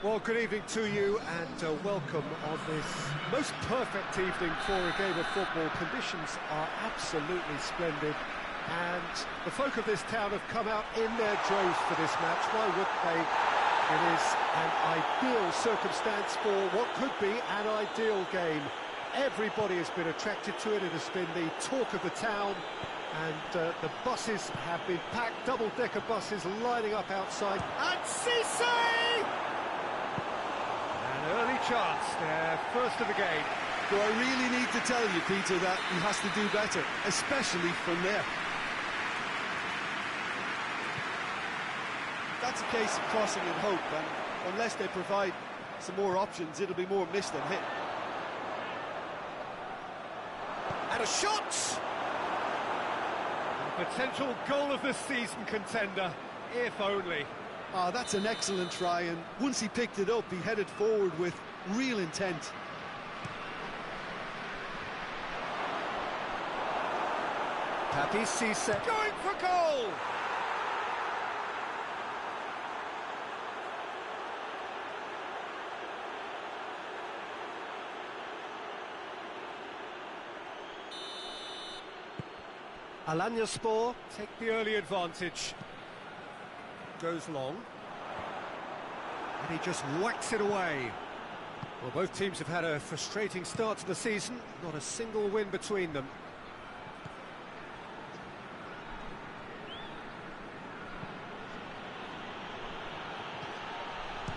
Well, good evening to you and welcome on this most perfect evening for a game of football. Conditions are absolutely splendid and the folk of this town have come out in their droves for this match. Why wouldn't they? It is an ideal circumstance for what could be an ideal game. Everybody has been attracted to it. It has been the talk of the town, and the buses have been packed, double-decker buses lining up outside. And Cisse! An early chance, their first of the game. Do I really need to tell you, Peter, that he has to do better, especially from there? That's a case of crossing in hope, and unless they provide some more options, it'll be more miss than hit. And a shot! A potential goal of the season contender, if only. Oh, that's an excellent try, and once he picked it up, he headed forward with real intent. Papi Cisse going for goal! Alanyaspor take the early advantage. Goes long. And he just whacks it away. Well, both teams have had a frustrating start to the season. Not a single win between them.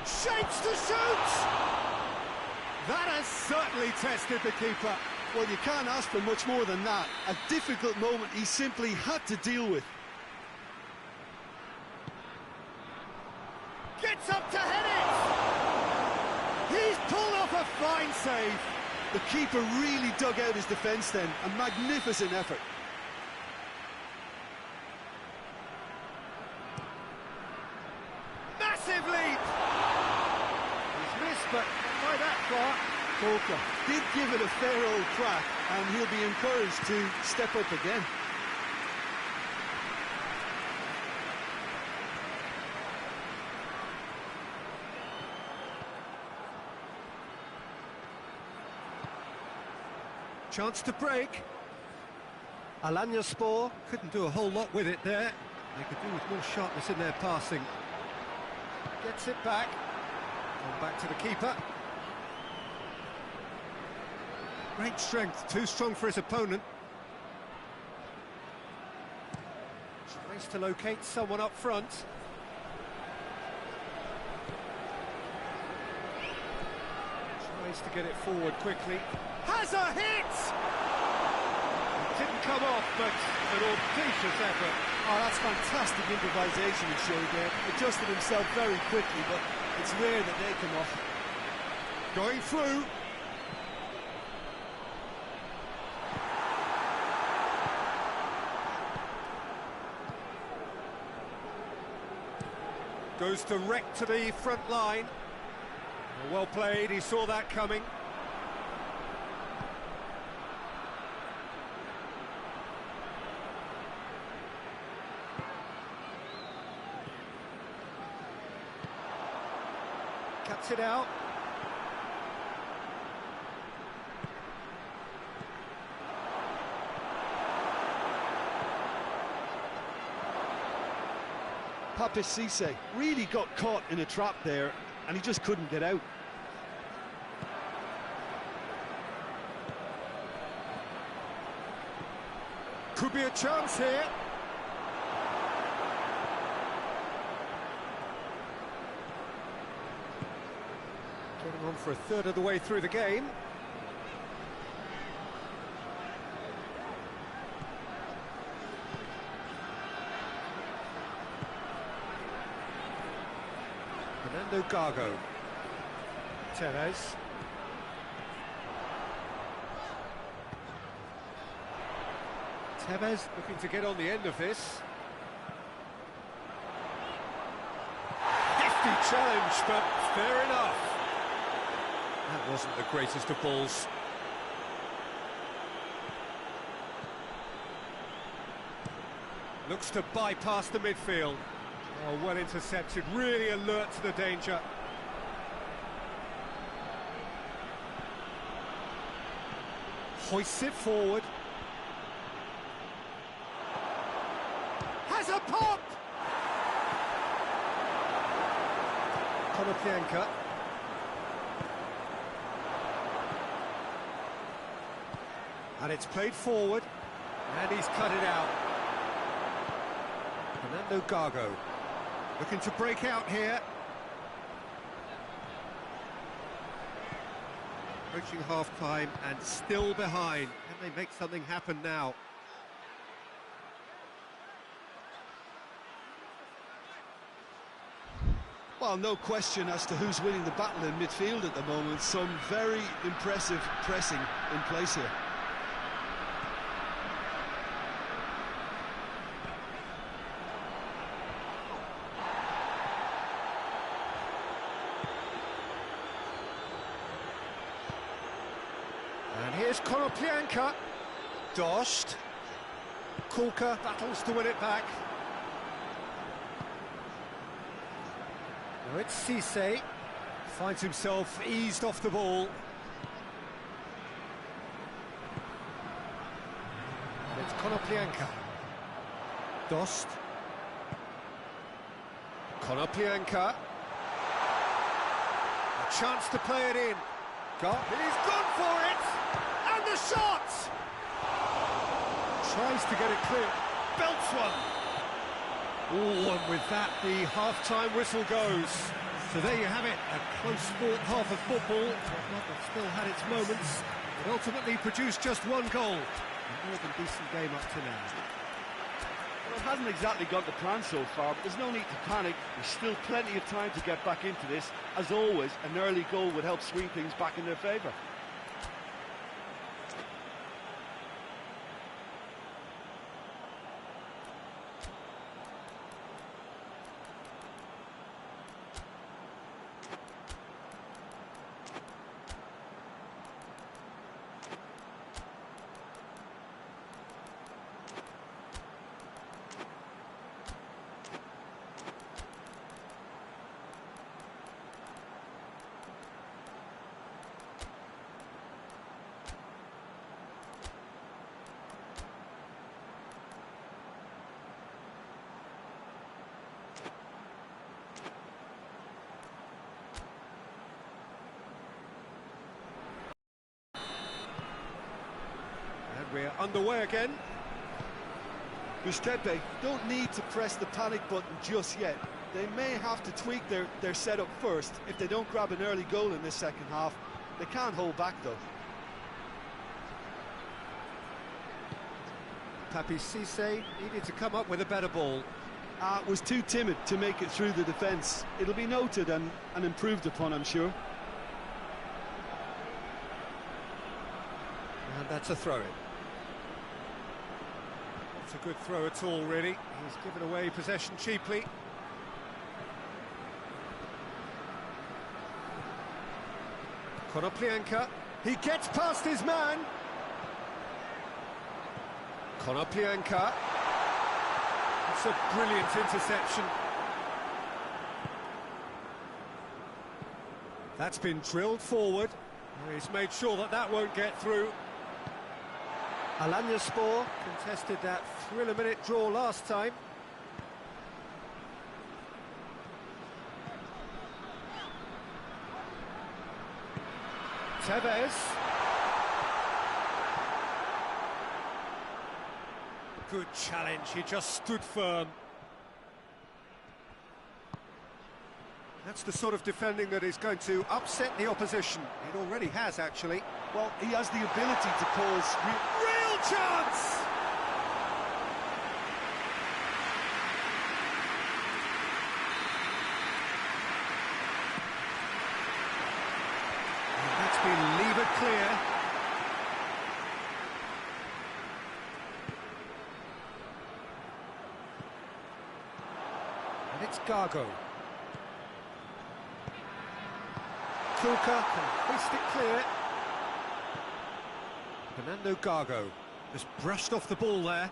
Shapes to shoot! That has certainly tested the keeper. Well, you can't ask for much more than that. A difficult moment he simply had to deal with. Gets up to head it! He's pulled off a fine save. The keeper really dug out his defence then. A magnificent effort. Massive leap! He's missed, but not by that far. Berkaykalk did give it a fair old crack, and he'll be encouraged to step up again. Chance to break. Alanyaspor couldn't do a whole lot with it there. They could do with more sharpness in their passing. Gets it back. And back to the keeper. Great strength, too strong for his opponent. Tries to locate someone up front. Tries to get it forward quickly. Has a hit! It didn't come off, but an audacious effort. Oh, that's fantastic improvisation he showed there. Adjusted himself very quickly, but it's rare that they come off. Going through. Goes direct to the front line. Well played, he saw that coming. Cuts it out. Papi Cisse really got caught in a trap there, and he just couldn't get out. Could be a chance here. Getting on for a third of the way through the game. Fernando Gago. Tevez. Tevez looking to get on the end of this. Hefty challenge, but fair enough. That wasn't the greatest of balls. Looks to bypass the midfield. Oh, well intercepted, really alert to the danger. Hoists it forward. Has a pop! Konoplyanka. And it's played forward. And he's cut it out. Fernando Gago looking to break out here. Approaching half-time and still behind. Can they make something happen now? Well, no question as to who's winning the battle in midfield at the moment. Some very impressive pressing in place here. And here's Konoplyanka. Dost. Kulka battles to win it back. Now it's Cisse. Finds himself eased off the ball. And it's Konoplyanka. Dost. Konoplyanka. A chance to play it in. He's gone for it! And the shot! Tries to get it clear. Belts one! Oh, and with that, the half-time whistle goes. So there you have it, a close fought half of football. Tottenham still had its moments, but ultimately produced just one goal. A more than decent game up to now. Well, it hasn't exactly got the plan so far, but there's no need to panic. There's still plenty of time to get back into this. As always, an early goal would help swing things back in their favour. We're underway again. Busquets don't need to press the panic button just yet. They may have to tweak their setup first. If they don't grab an early goal in this second half, they can't hold back though. Papi Cisse needed to come up with a better ball. Was too timid to make it through the defence. It'll be noted and improved upon, I'm sure. And that's a throw-in. It's a good throw at all, really. He's given away possession cheaply. Konoplyanka. He gets past his man. Konoplyanka. It's a brilliant interception. That's been drilled forward. He's made sure that that won't get through. Alanyaspor contested that thriller-minute draw last time. Tevez. Good challenge, he just stood firm. That's the sort of defending that is going to upset the opposition. It already has, actually. Well, he has the ability to cause real chance! And that's been levered clear. And it's Gago. Kulka can hoist it clear. Fernando Gago just brushed off the ball there.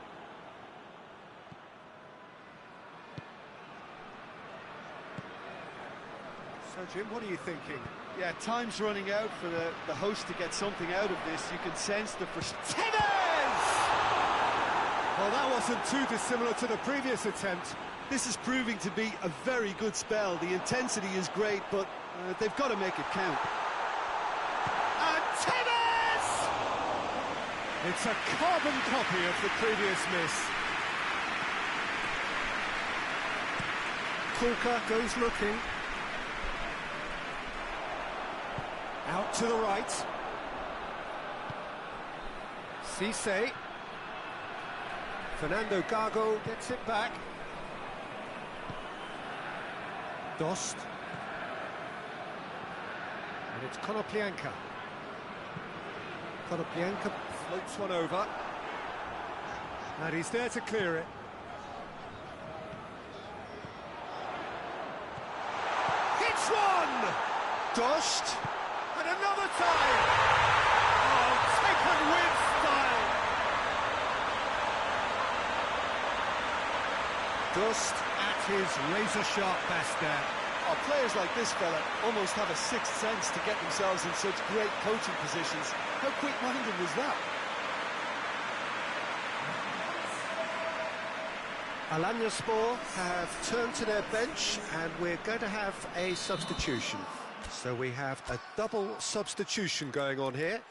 So Jim, what are you thinking? Yeah, time's running out for the host to get something out of this. You can sense the frustration. Well, that wasn't too dissimilar to the previous attempt. This is proving to be a very good spell. The intensity is great, but they've got to make it count. And Tevez! It's a carbon copy of the previous miss. Kulka goes looking. Out to the right. Cisse. Fernando Gago gets it back. Dost. And it's Konoplyanka. Konoplyanka floats one over. And he's there to clear it. Hits one! Dost. And another time! Oh, taken with style! Dost at his razor-sharp best there. Oh, players like this fella almost have a sixth sense to get themselves in such great coaching positions. How quick-minded was that? Alanyaspor have turned to their bench and we're going to have a substitution. So we have a double substitution going on here.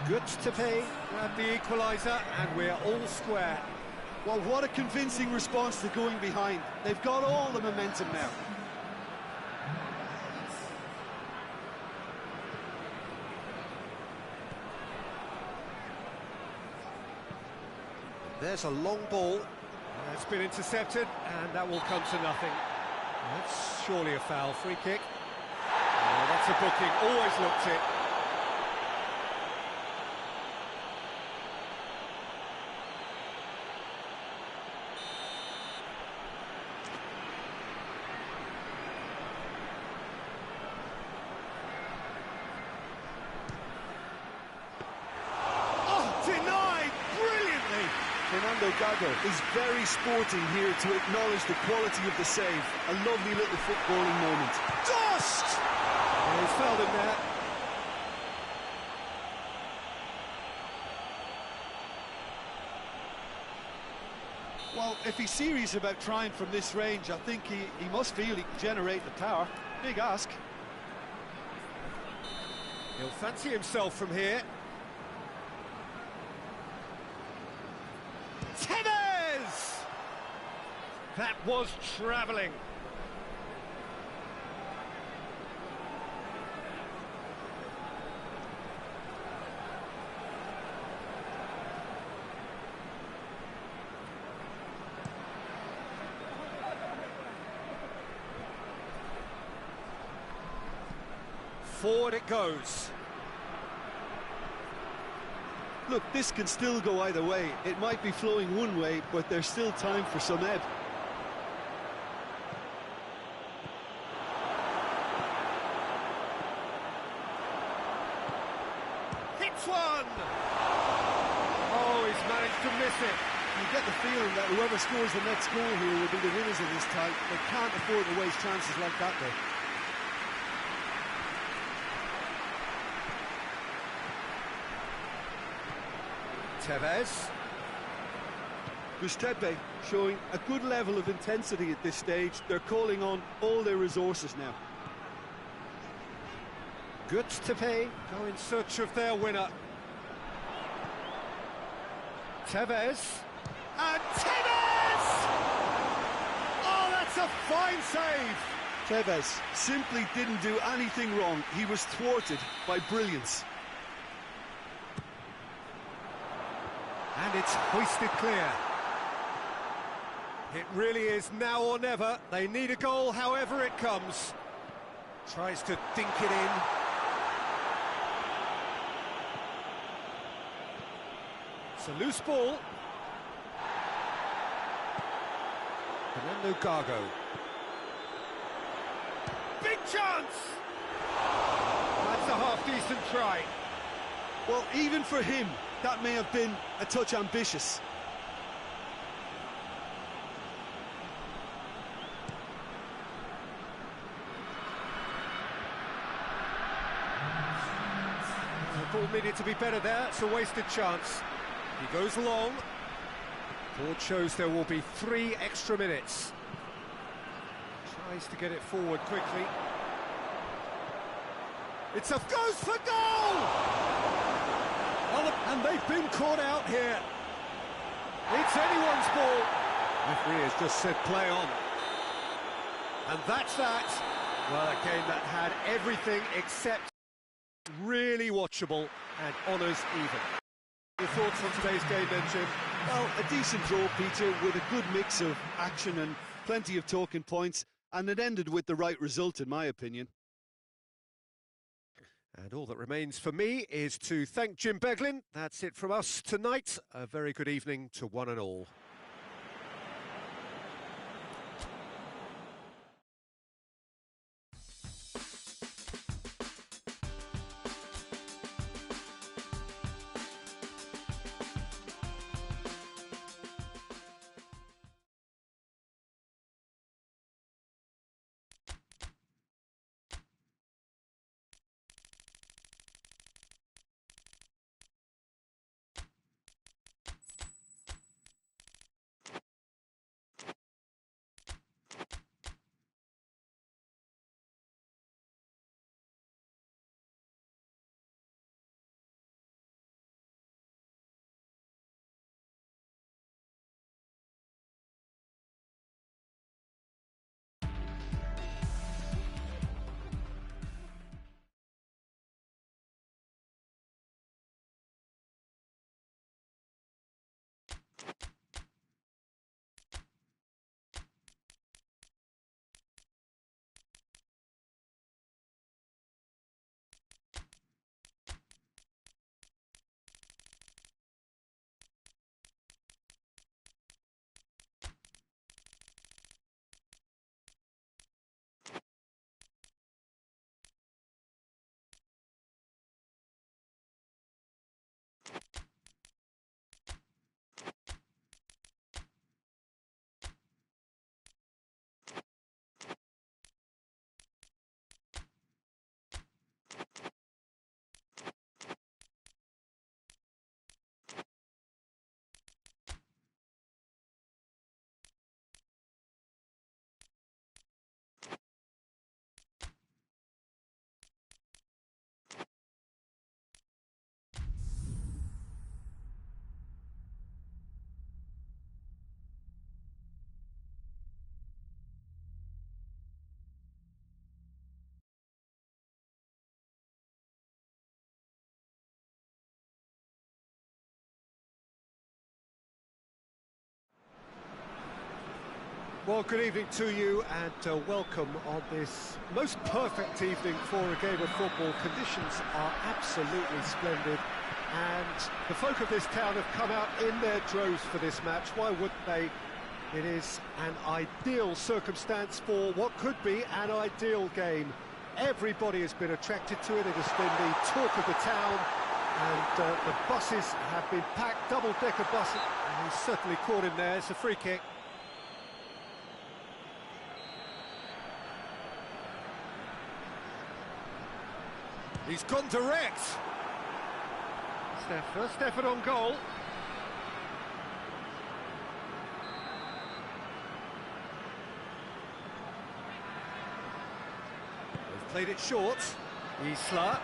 Good to pay at the equaliser, and we're all square. Well, what a convincing response to going behind. They've got all the momentum now. There's a long ball. It's been intercepted, and that will come to nothing. That's surely a foul. Free kick. Oh, that's a booking. Always looked it. Fernando Gago is very sporting here to acknowledge the quality of the save. A lovely little footballing moment. Dost! Oh, he's fouled him there. Well, if he's serious about trying from this range, I think he must feel he can generate the power. Big ask. He'll fancy himself from here. Tevez! That was travelling. Forward it goes. Look, this can still go either way. It might be flowing one way, but there's still time for some ebb. Hits one! Oh, he's managed to miss it. You get the feeling that whoever scores the next goal here will be the winners of this tie. They can't afford to waste chances like that though. Tevez. Gustepe showing a good level of intensity at this stage. They're calling on all their resources now. Gustepe go in search of their winner. Tevez. And Tevez! Oh, that's a fine save! Tevez simply didn't do anything wrong. He was thwarted by brilliance. And it's hoisted clear. It really is now or never. They need a goal however it comes. Tries to dink it in. It's a loose ball. Fernando Gago. Big chance! That's a half-decent try. Well, even for him, that may have been a touch ambitious. The ball needed to be better there. It's a wasted chance. He goes long. Board shows there will be 3 extra minutes. Tries to get it forward quickly. It's a goes for goal! Oh, and they've been caught out here. It's anyone's ball. Referee has just said play on. And that's that. Well, a game that had everything except really watchable and honours even. Your thoughts on today's game then, Jim? Well, a decent draw, Peter, with a good mix of action and plenty of talking points, and it ended with the right result, in my opinion. And all that remains for me is to thank Jim Beglin. That's it from us tonight. A very good evening to one and all. Well, good evening to you and welcome on this most perfect evening for a game of football. Conditions are absolutely splendid and the folk of this town have come out in their droves for this match. Why wouldn't they? It is an ideal circumstance for what could be an ideal game. Everybody has been attracted to it. It has been the talk of the town And the buses have been packed, double-decker buses. And he's certainly caught him there. It's a free kick. He's gone direct. First effort on goal. They've played it short. Isla.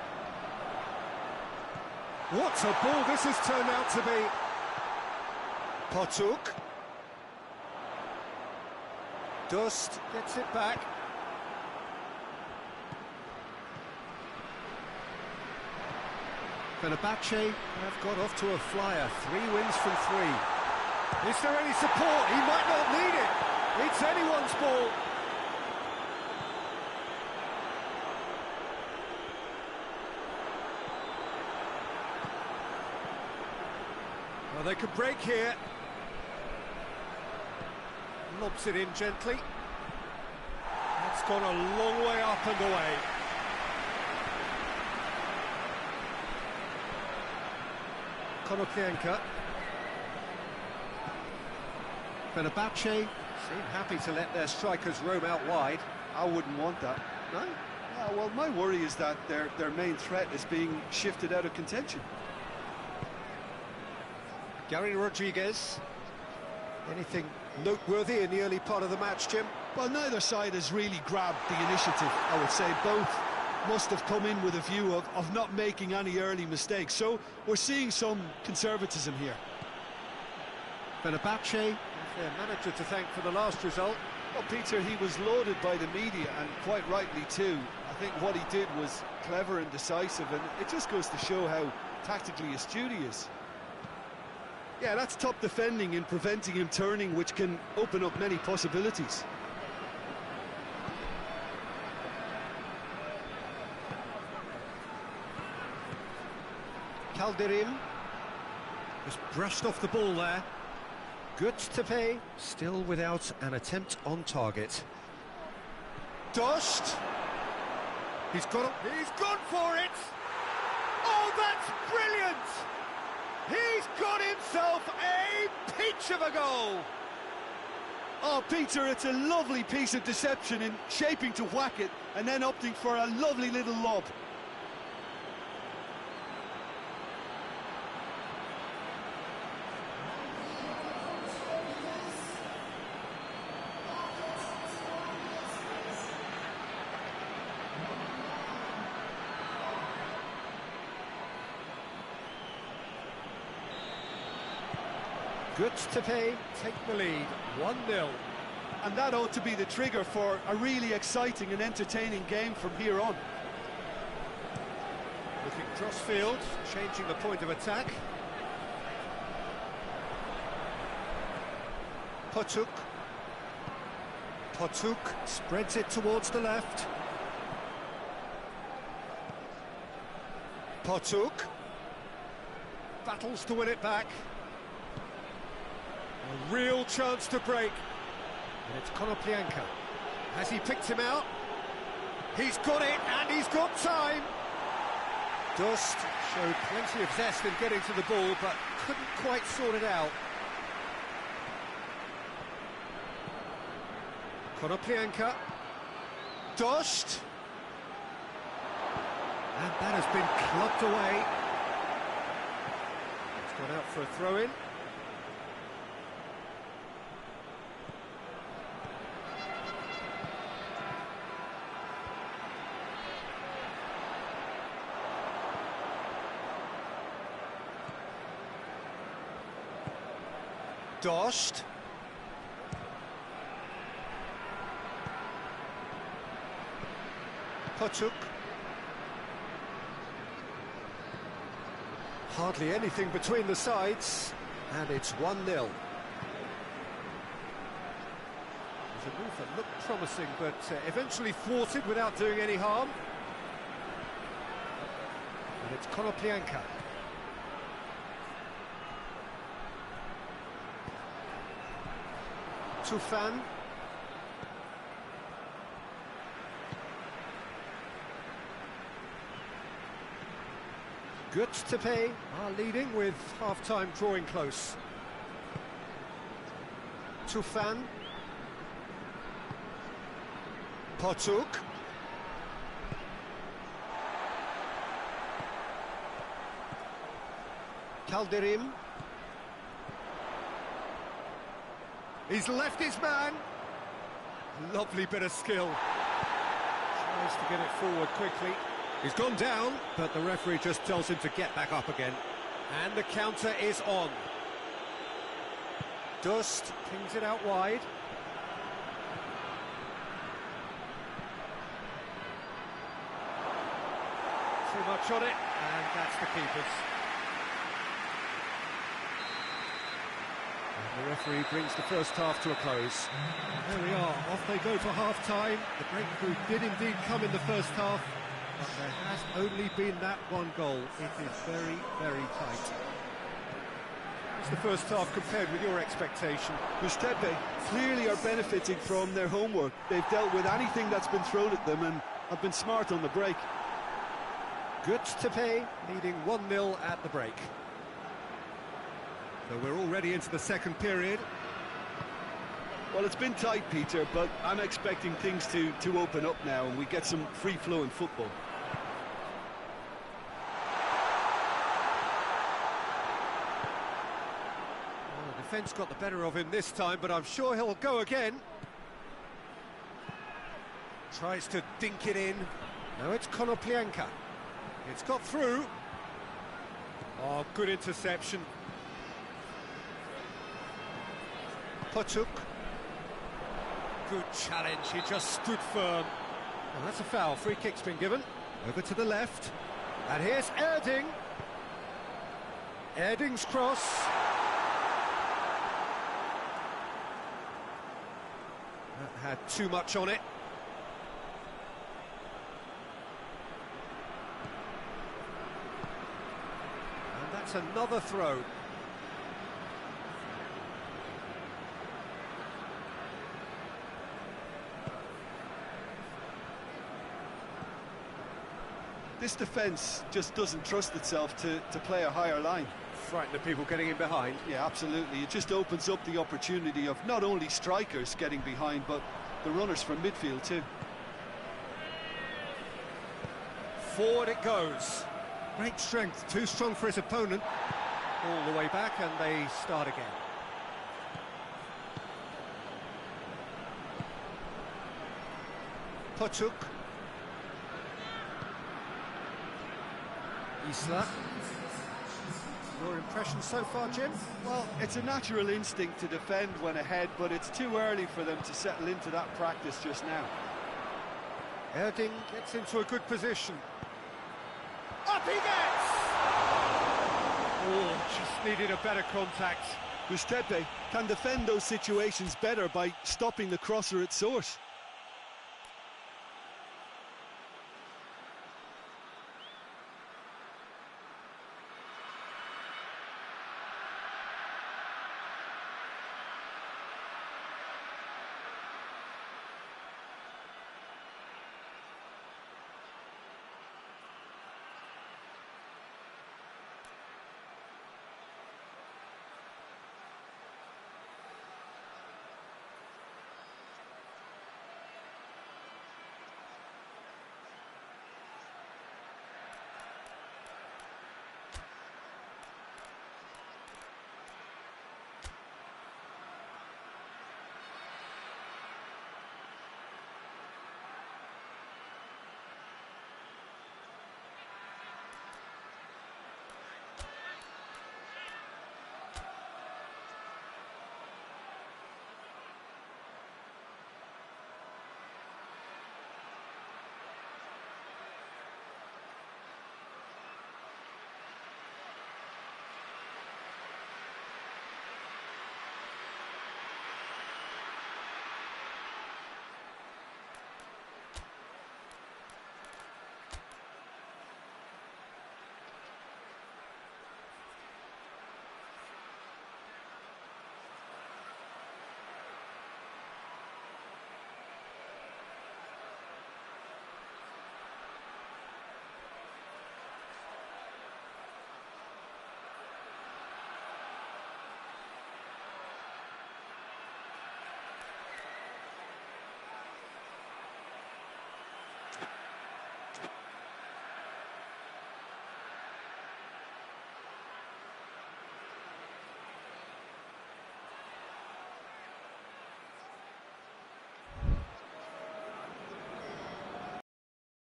What a ball this has turned out to be. Potuk. Dust gets it back. Fenerbahce have got off to a flyer. 3 wins from 3. Is there any support? He might not need it. It's anyone's ball. Well, they could break here. Lobs it in gently. That's gone a long way up and away. Konoplyanka. Fenerbahce seem happy to let their strikers roam out wide. I wouldn't want that. No? Yeah, well, my worry is that their main threat is being shifted out of contention. Gary Rodriguez. Anything noteworthy in the early part of the match, Jim? Well, neither side has really grabbed the initiative, I would say. Both must have come in with a view of not making any early mistakes. So we're seeing some conservatism here. Fenerbahce have their manager to thank for the last result. Well, Peter, he was lauded by the media, and quite rightly too. I think what he did was clever and decisive, and it just goes to show how tactically astute he is. Yeah, that's top defending in preventing him turning, which can open up many possibilities. Calderim just brushed off the ball there. Good to pay, still without an attempt on target. Dost. He's gone for it. Oh, that's brilliant! He's got himself a peach of a goal. Oh, Peter, it's a lovely piece of deception in shaping to whack it and then opting for a lovely little lob. Good to pay, take the lead, 1-0. And that ought to be the trigger for a really exciting and entertaining game from here on. Looking cross-field, changing the point of attack. Potuk. Potuk spreads it towards the left. Potuk battles to win it back. A real chance to break. And it's Konoplyanka. Has he picked him out? He's got it, and he's got time. Dust showed plenty of zest in getting to the ball, but couldn't quite sort it out. Konoplyanka. Dost. And that has been clubbed away. It's gone out for a throw-in. Dost. Potuk. Hardly anything between the sides, and it's 1-0. It was a move that looked promising, but eventually thwarted without doing any harm. And it's Konoplyanka. Tufan. Good to pay are leading with half-time drawing close. Tufan. Potuk. Calderim. He's left his man. Lovely bit of skill. Tries to get it forward quickly. He's gone down, but the referee just tells him to get back up again. And the counter is on. Dust pings it out wide. Too much on it, and that's the keeper's. And the referee brings the first half to a close. There we are, off they go for half-time. The breakthrough did indeed come in the first half, but there has only been that one goal. It is very, very tight. How's the first half compared with your expectation? Mustepe clearly are benefiting from their homework. They've dealt with anything that's been thrown at them and have been smart on the break. Good to pay, leading 1-0 at the break. So we're already into the second period. Well, it's been tight, Peter, but I'm expecting things to open up now and we get some free-flowing football. Well, the defence got the better of him this time, but I'm sure he'll go again. Tries to dink it in. No, it's Konoplyanka. It's got through. Oh, good interception. Potuk. Good challenge, he just stood firm. And that's a foul, free kick's been given. Over to the left. And here's Erding. Erding's cross. That had too much on it. And that's another throw. This defence just doesn't trust itself to play a higher line. Frightened of people getting in behind. Yeah, absolutely. It just opens up the opportunity of not only strikers getting behind, but the runners from midfield too. Forward it goes. Great strength, too strong for his opponent. All the way back and they start again. Potuk. Isla. Your impression so far, Jim? Well, it's a natural instinct to defend when ahead, but it's too early for them to settle into that practice just now. Erding gets into a good position. Up he gets! Oh, just needed a better contact. Mustepe can defend those situations better by stopping the crosser at source.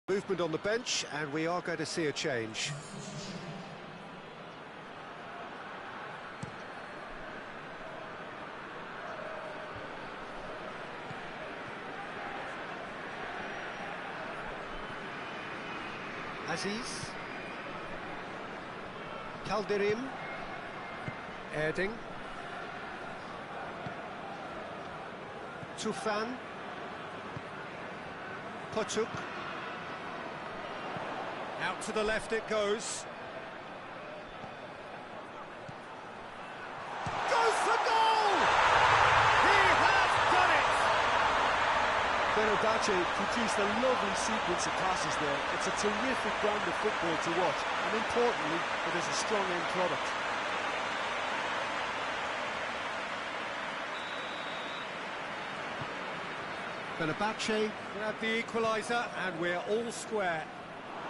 Movement on the bench, and we are going to see a change. Aziz, Kalderim, Erding, Tufan, Poçuk. Out to the left it goes. Goes for goal! He has done it! Berkaykalk produced a lovely sequence of passes there. It's a terrific brand of football to watch, and importantly, it is a strong end product. Berkaykalk grabbed the equaliser, and we're all square.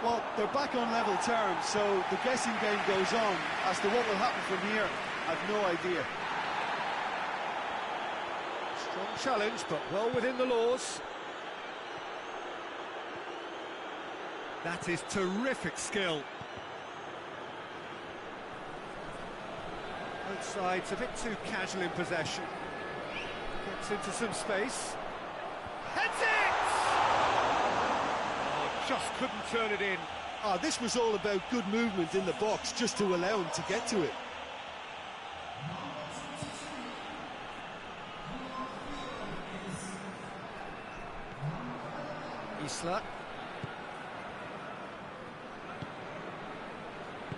Well, they're back on level terms, so the guessing game goes on. As to what will happen from here, I've no idea. Strong challenge, but well within the laws. That is terrific skill. Both sides a bit too casual in possession. Gets into some space. Heads it! Oh, just couldn't turn it in. This was all about good movement in the box, just to allow him to get to it. Isla.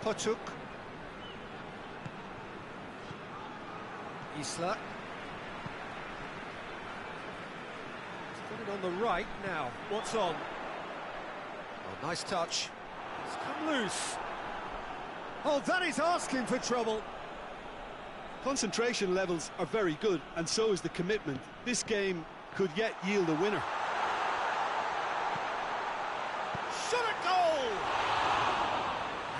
Poçuk. Isla. He's got it on the right now. What's on? Oh, nice touch. It's come loose. Oh, that is asking for trouble. Concentration levels are very good, and so is the commitment. This game could yet yield a winner. Shot at goal!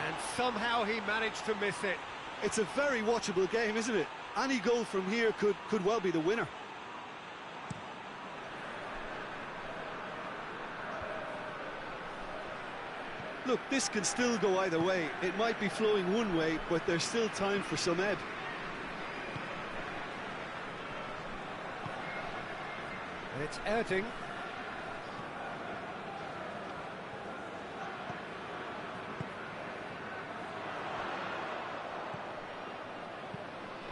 And somehow he managed to miss it. It's a very watchable game, isn't it? Any goal from here could well be the winner. Look, this can still go either way. It might be flowing one way, but there's still time for some ebb. And it's Erding.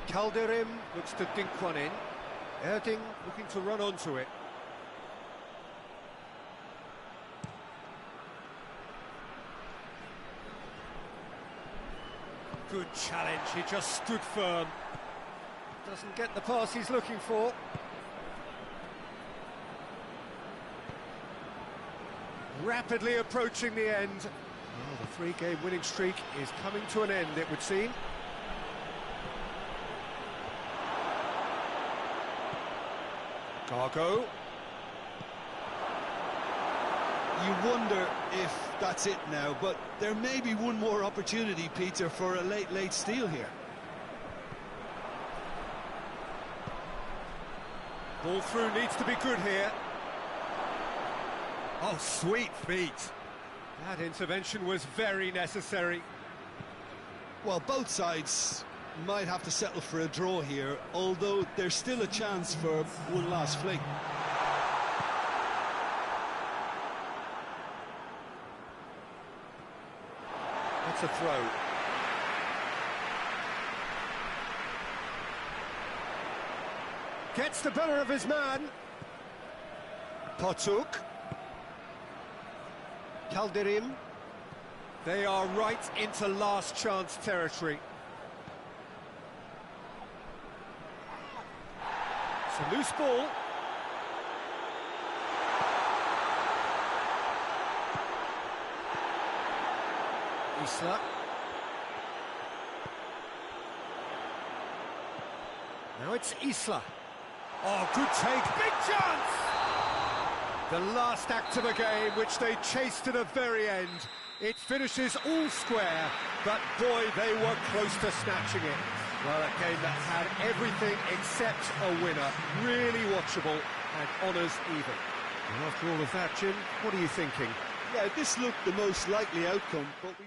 Kalderim looks to dink one in. Erding looking to run onto it. Good challenge, he just stood firm. Doesn't get the pass he's looking for. Rapidly approaching the end. Oh, the three-game winning streak is coming to an end, it would seem. Gargo. You wonder if that's it now, but there may be one more opportunity, Peter, for a late steal here. Ball through needs to be good here. Oh, sweet feet. That intervention was very necessary. Well, both sides might have to settle for a draw here, although there's still a chance for one last fling. That's a throw. Gets the better of his man. Poçuk. Kalderim. They are right into last chance territory. It's a loose ball. Isla. Now it's Isla. Oh, good take, big chance! The last act of a game, which they chased to the very end. It finishes all square, but boy, they were close to snatching it. Well, a game that had everything except a winner. Really watchable and honours even. And after all of that, Jim, what are you thinking? Yeah, this looked the most likely outcome, but we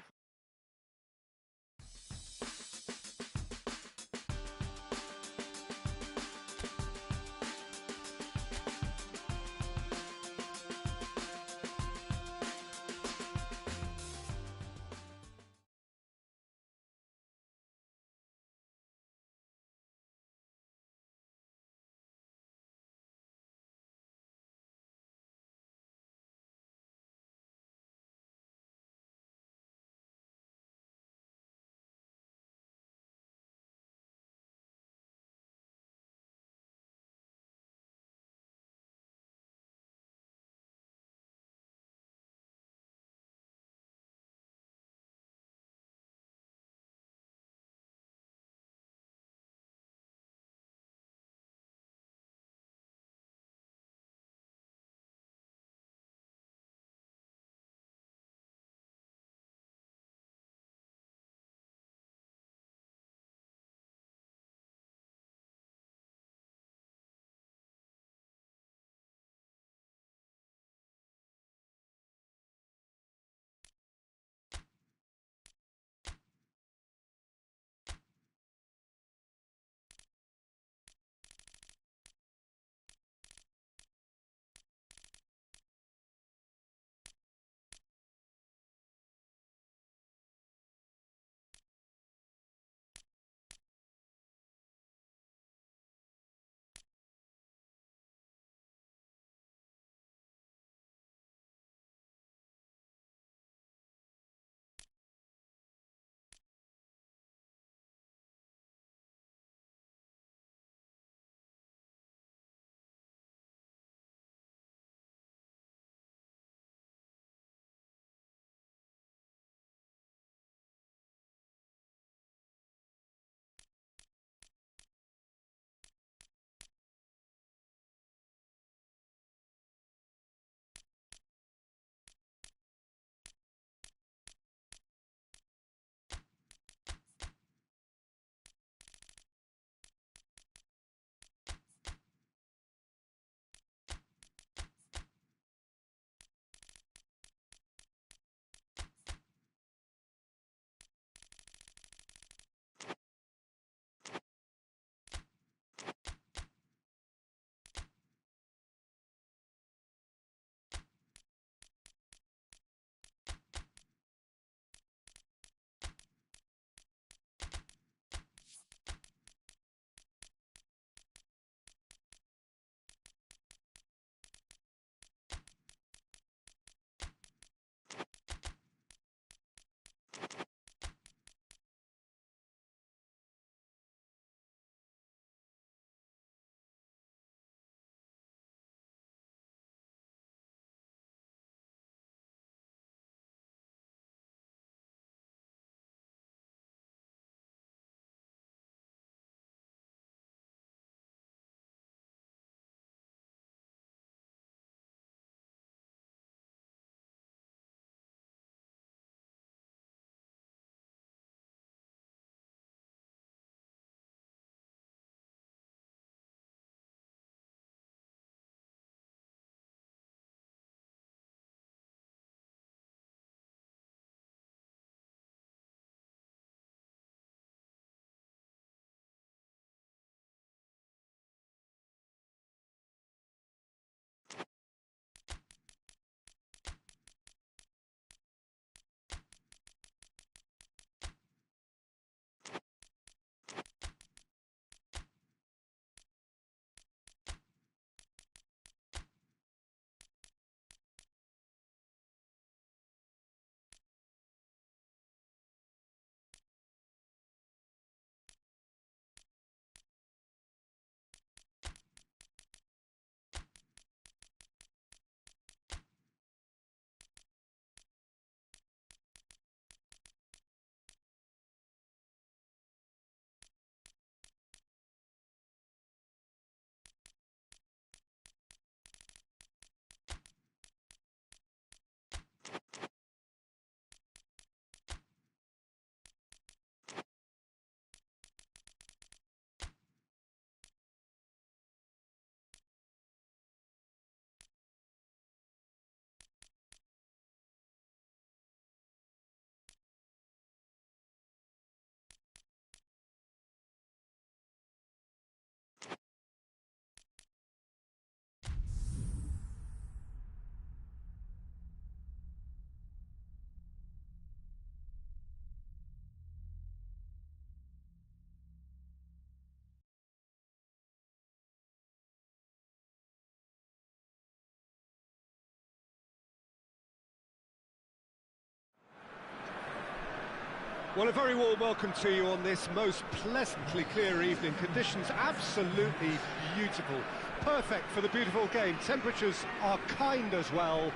Well, a very warm welcome to you on this most pleasantly clear evening. Conditions absolutely beautiful. Perfect for the beautiful game. Temperatures are kind as well.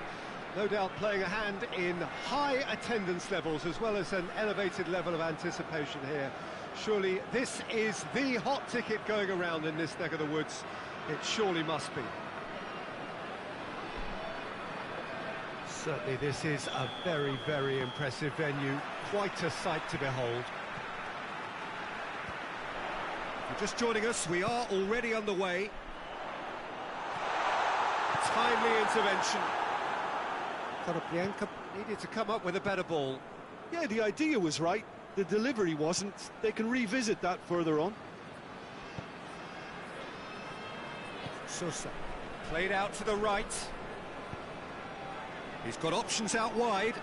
No doubt playing a hand in high attendance levels as well as an elevated level of anticipation here. Surely this is the hot ticket going around in this neck of the woods. It surely must be. Certainly this is a very, very impressive venue. Quite a sight to behold. If you're just joining us, we are already underway. Timely intervention. Konoplyanka needed to come up with a better ball. Yeah, the idea was right. The delivery wasn't. They can revisit that further on. Sosa played out to the right. He's got options out wide.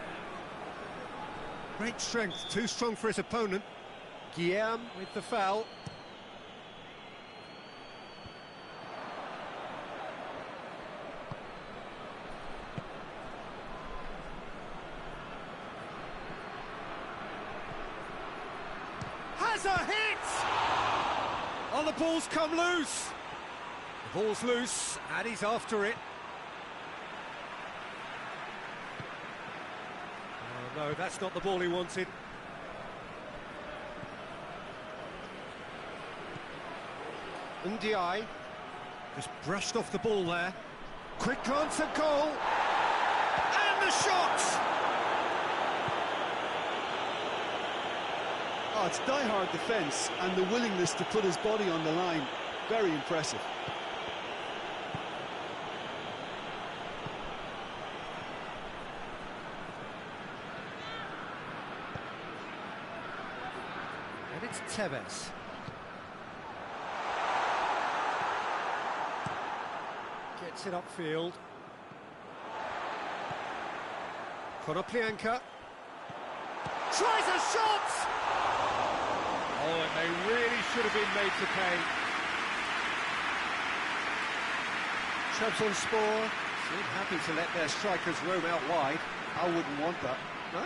Great strength, too strong for his opponent. Guillaume with the foul. Has a hit! Oh, the ball's come loose. The ball's loose, and he's after it. Oh, no, that's not the ball he wanted. Ndiaye just brushed off the ball there. Quick glance at goal. And the shot! Oh, it's die-hard defence and the willingness to put his body on the line. Very impressive. And it's Tevez. Gets it upfield. Konoplyanka. Tries a shot! Oh, and they really should have been made to pay. Trabzonspor seem happy to let their strikers roam out wide. I wouldn't want that. No?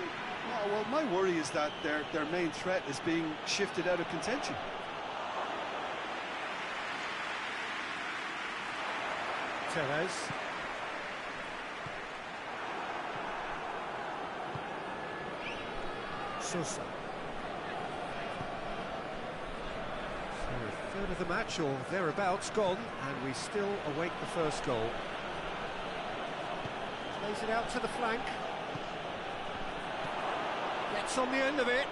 Oh, well, my worry is that their main threat is being shifted out of contention. Tevez. Sosa. So a third of the match or thereabouts gone, and we still await the first goal. Plays it out to the flank. Gets on the end of it.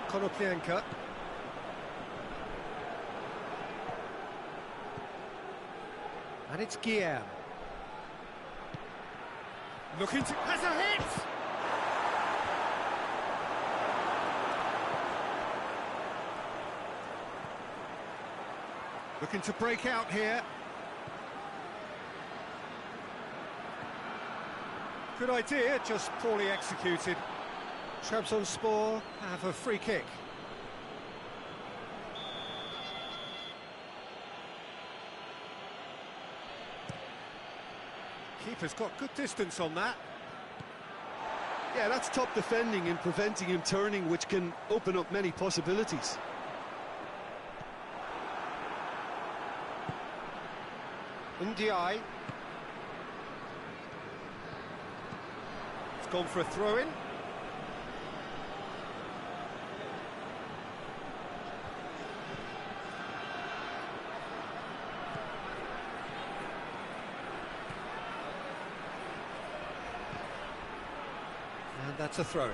Konoplyanka. And it's Guillaume. Looking to... has a hit! Looking to break out here. Good idea, just poorly executed. Trabzonspor have a free kick. Keeper's got good distance on that. Yeah, that's top defending and preventing him turning, which can open up many possibilities. Ndiaye. It's gone for a throw-in. And that's a throw-in.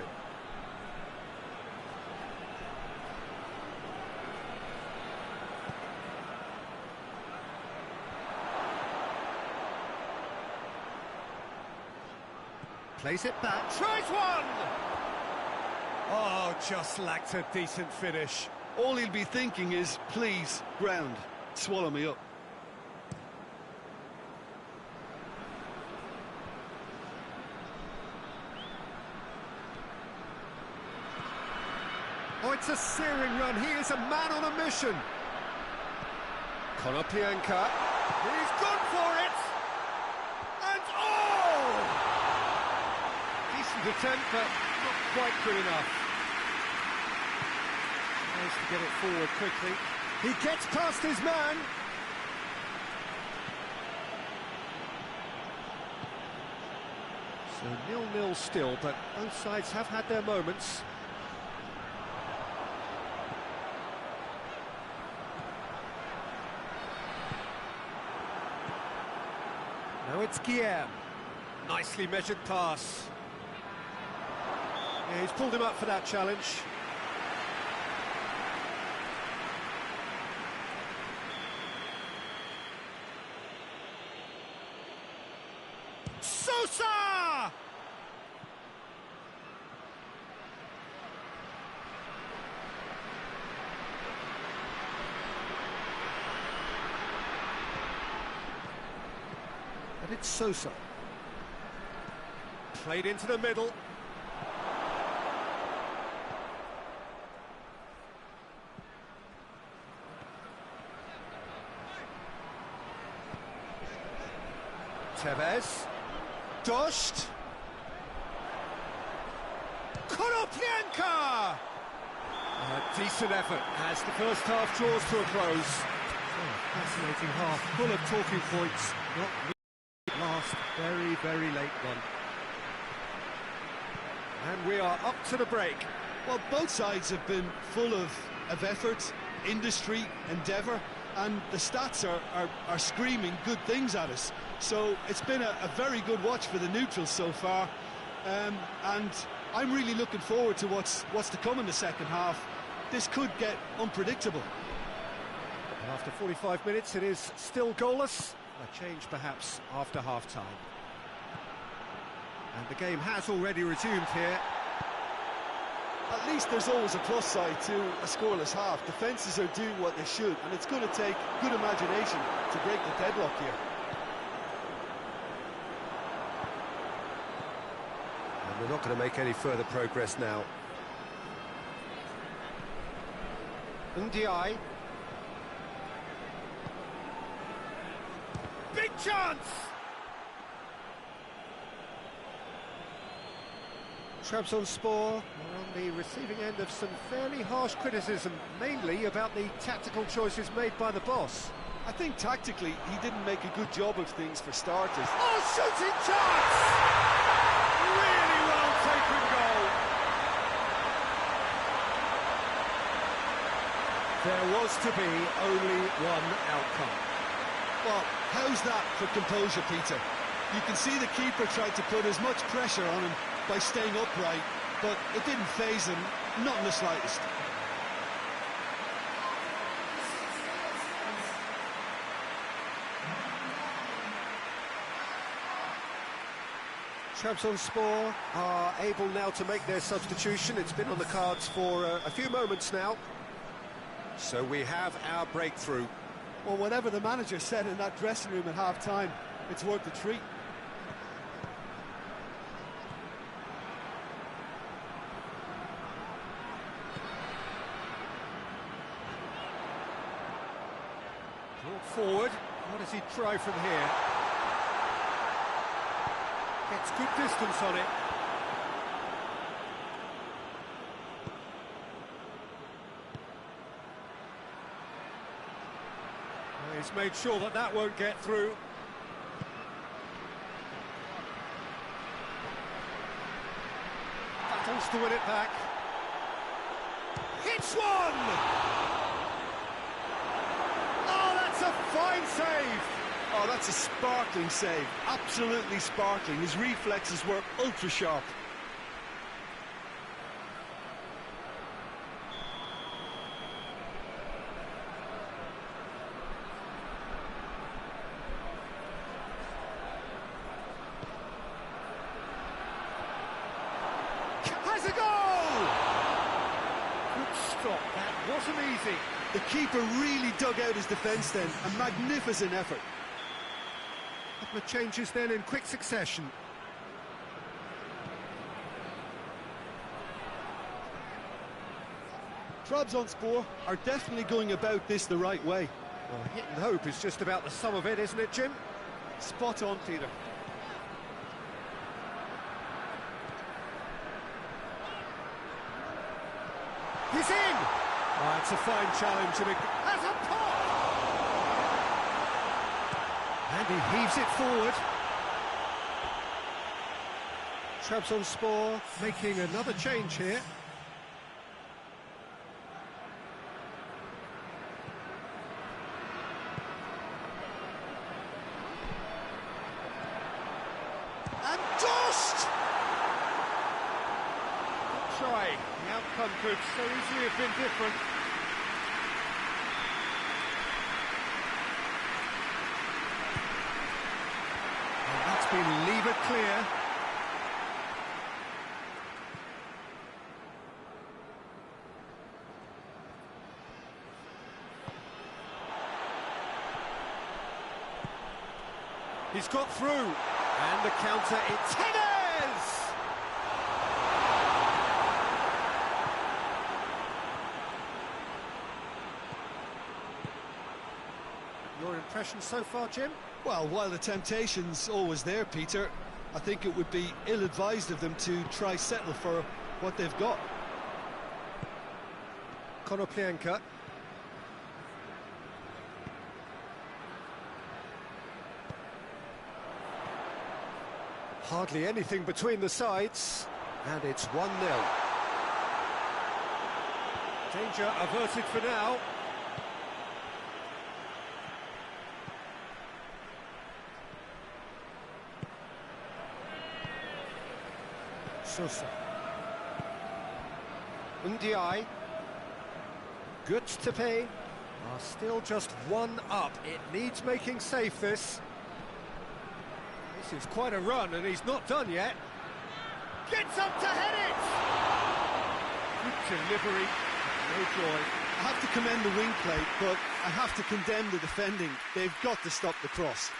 Plays it back, tries one! Oh, just lacked a decent finish. All he'll be thinking is, please, ground, swallow me up. Oh, it's a searing run. He is a man on a mission. Konoplyanka. He's gone for it! And oh! decent attempt, but not quite good enough. Nice to get it forward quickly. He gets past his man. So 0-0 still, but both sides have had their moments. Now it's Guillaume. Nicely measured pass. Yeah, he's pulled him up for that challenge. Sosa! And it's Sosa. Played into the middle. Tevez. Dost. Konoplyanka! A decent effort as the first half draws to a close. Fascinating half, full of talking points. Not really last, very, very late one. And we are up to the break. Well, both sides have been full of effort, industry, endeavour, and the stats are screaming good things at us. So it's been a very good watch for the neutrals so far, and I'm really looking forward to what's to come in the second half. This could get unpredictable. After 45 minutes, it is still goalless. A change perhaps after half-time. And the game has already resumed here. At least there's always a plus side to a scoreless half. Defences are doing what they should, and it's going to take good imagination to break the deadlock here. And we're not going to make any further progress now. Ndiaye. Big chance! Trabzonspor are on the receiving end of some fairly harsh criticism, mainly about the tactical choices made by the boss. I think tactically he didn't make a good job of things for starters. Oh, shooting chance! Really well taken goal. There was to be only one outcome. Well, how's that for composure, Peter? You can see the keeper tried to put as much pressure on him by staying upright, but it didn't faze him, not in the slightest. Trabzonspor are able now to make their substitution. It's been on the cards for a few moments now. So we have our breakthrough. Well, whatever the manager said in that dressing room at half-time, it's worth the treat. Brought forward. What does he try from here? Gets good distance on it. He's made sure that that won't get through. Battles to win it back. Hits one! Oh, that's a fine save! Oh, that's a sparkling save. Absolutely sparkling. His reflexes were ultra-sharp. Has a goal! Good stop, that wasn't easy. The keeper really dug out his defence then. A magnificent effort. A couple of changes then in quick succession. Trabzonspor are definitely going about this the right way. Well, hit and hope is just about the sum of it, isn't it, Jim? Spot on, Peter. He's in! Oh, it's a fine challenge and it has a pop! And he heaves it forward. Trabzonspor making another change here. And dust! Try. The outcome could so easily have been different. And that's been levered clear. He's got through, and the counter, it's Hennes! Your impression so far, Jim? Well, while the temptation's always there, Peter, I think it would be ill-advised of them to try settle for what they've got. Konoplyanka. Hardly anything between the sides, and it's 1-0. Danger averted for now. Sosa. Ndiaye. Götztepe are still just 1 up. It needs making safe, this. This is quite a run, and he's not done yet. Gets up to head it! Good delivery, no joy. I have to commend the wing play, but I have to condemn the defending. They've got to stop the cross.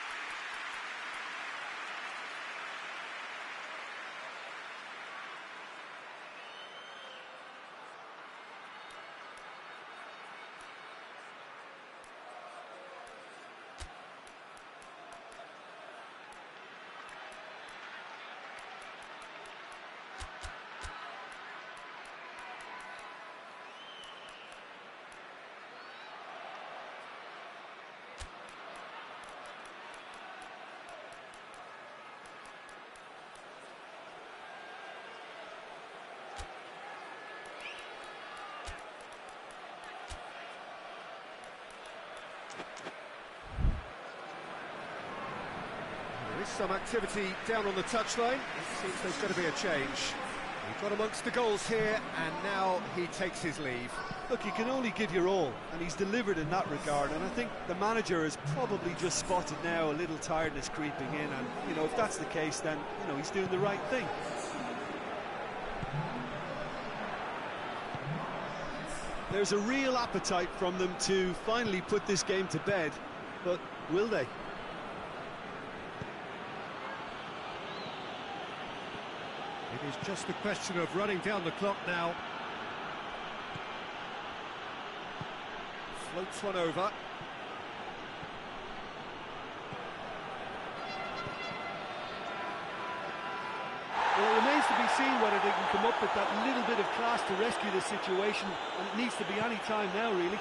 There is some activity down on the touchline. It seems there's going to be a change. He got amongst the goals here, and now he takes his leave. Look, you can only give your all, and he's delivered in that regard, and I think the manager has probably just spotted now a little tiredness creeping in, and, you know, if that's the case, then, you know, he's doing the right thing. There's a real appetite from them to finally put this game to bed, but will they? It is just a question of running down the clock now. Floats one over. Well, it remains to be seen whether they can come up with that little bit of class to rescue the situation, and it needs to be any time now, really.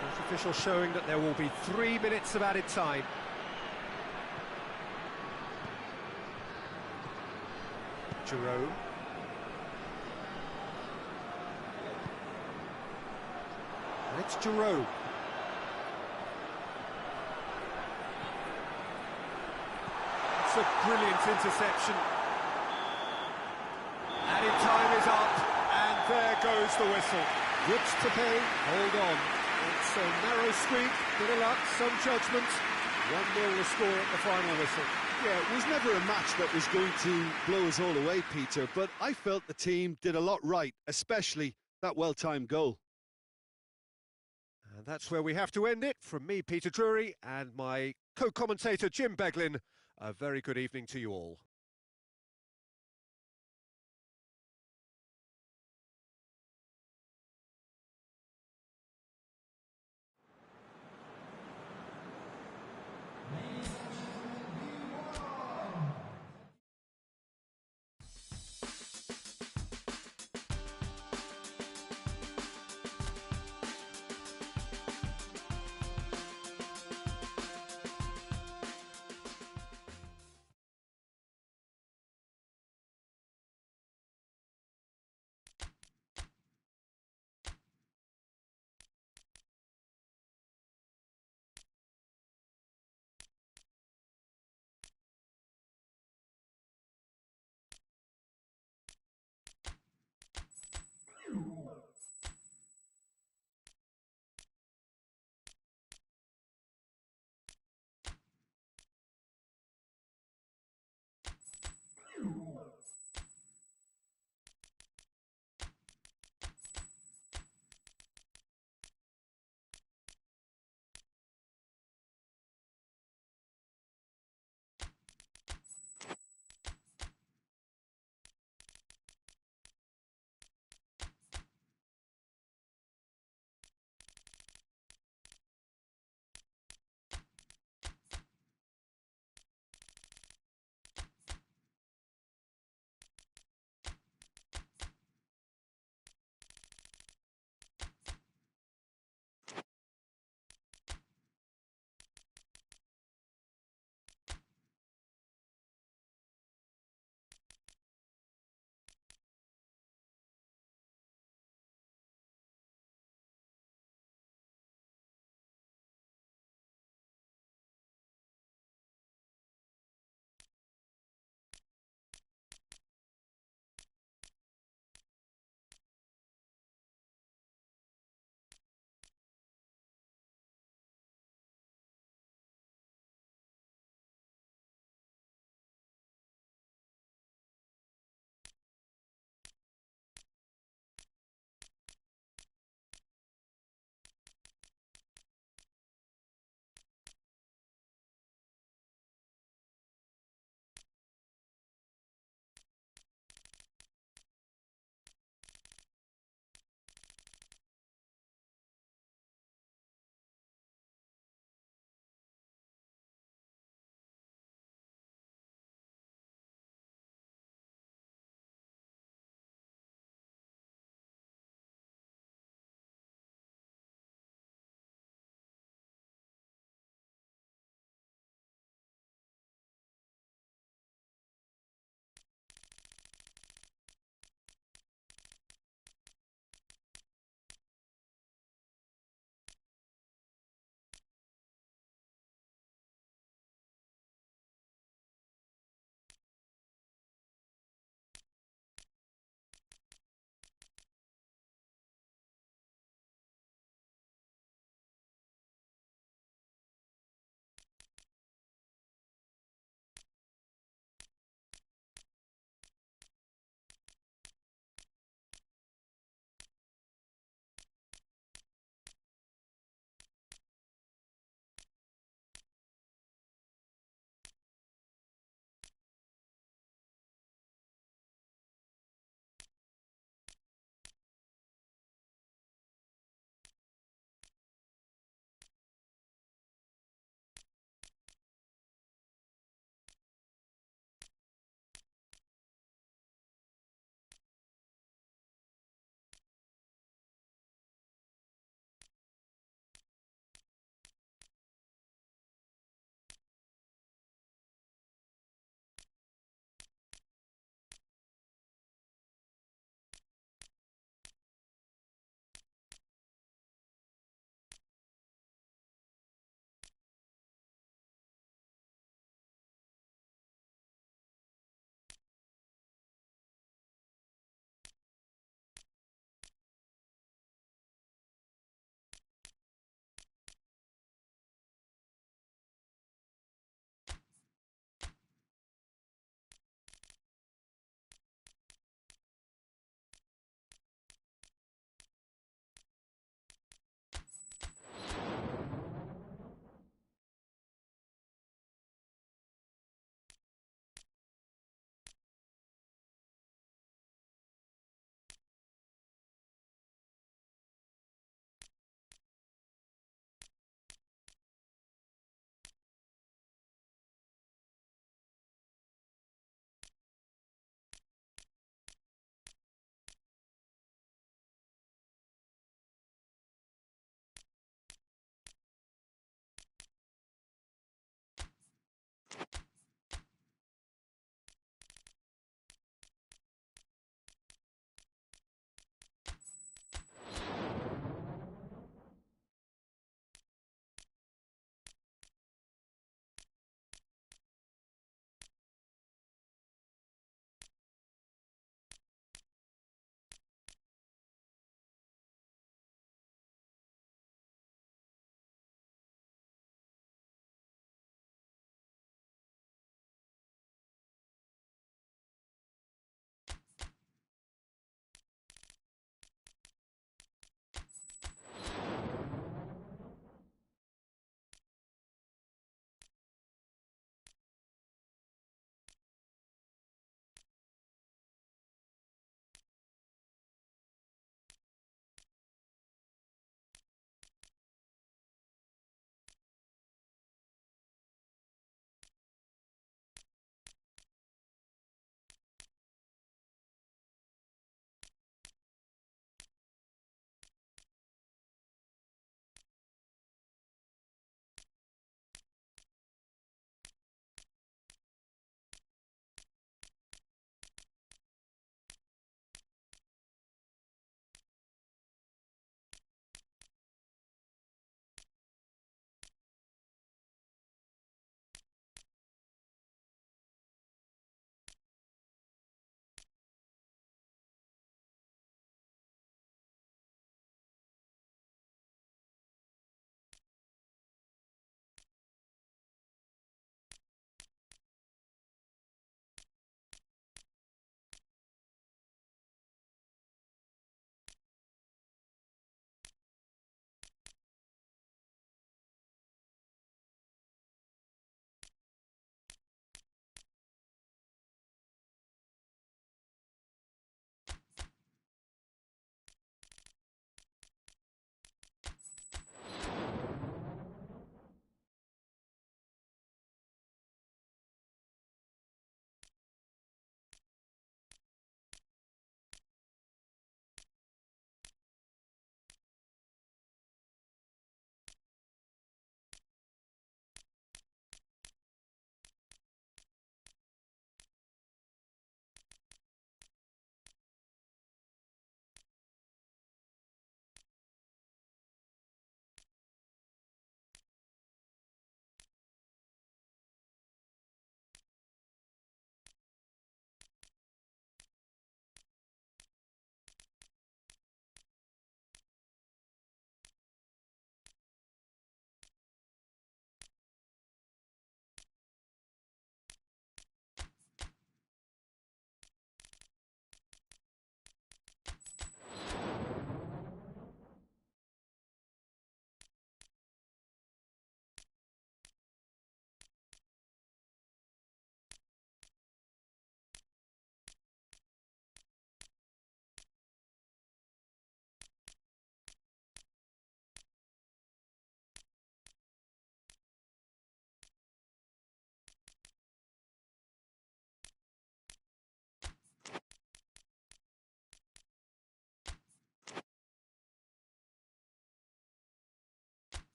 Sports official showing that there will be 3 minutes of added time. Jerome. And it's Jerome. It's a brilliant interception. Added time is up, and there goes the whistle. Götztepe, hold on. It's a narrow squeak, bit of luck, some judgment. 1-0 the score at the final whistle. Yeah, it was never a match that was going to blow us all away, Peter, but I felt the team did a lot right, especially that well-timed goal. And that's where we have to end it. From me, Peter Drury, and my co-commentator, Jim Beglin, a very good evening to you all.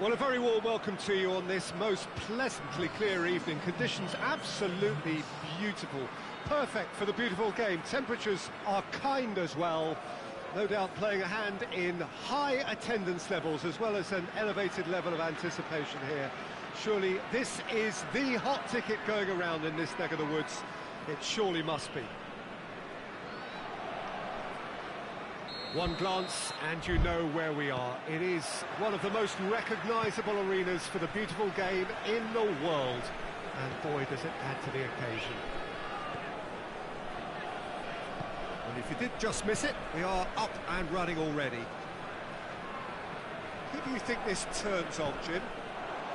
Well, a very warm welcome to you on this most pleasantly clear evening. Conditions absolutely beautiful. Perfect for the beautiful game. Temperatures are kind as well. No doubt playing a hand in high attendance levels as well as an elevated level of anticipation here. Surely this is the hot ticket going around in this neck of the woods. It surely must be. One glance and you know where we are. It is one of the most recognisable arenas for the beautiful game in the world. And boy, does it add to the occasion. And if you did just miss it, we are up and running already. Who do you think this turns on, Jim?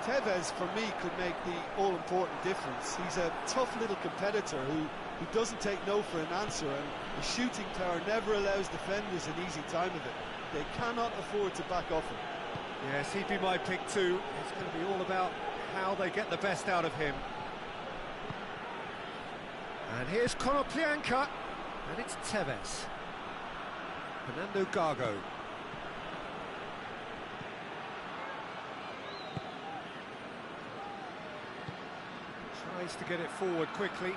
Tevez, for me, could make the all-important difference. He's a tough little competitor who doesn't take no for an answer, and the shooting tower never allows defenders an easy time of it. They cannot afford to back off him. Yes, he'd be my pick too. It's going to be all about how they get the best out of him. And here's Konoplyanka, and it's Tevez. Fernando Gago. Tries to get it forward quickly.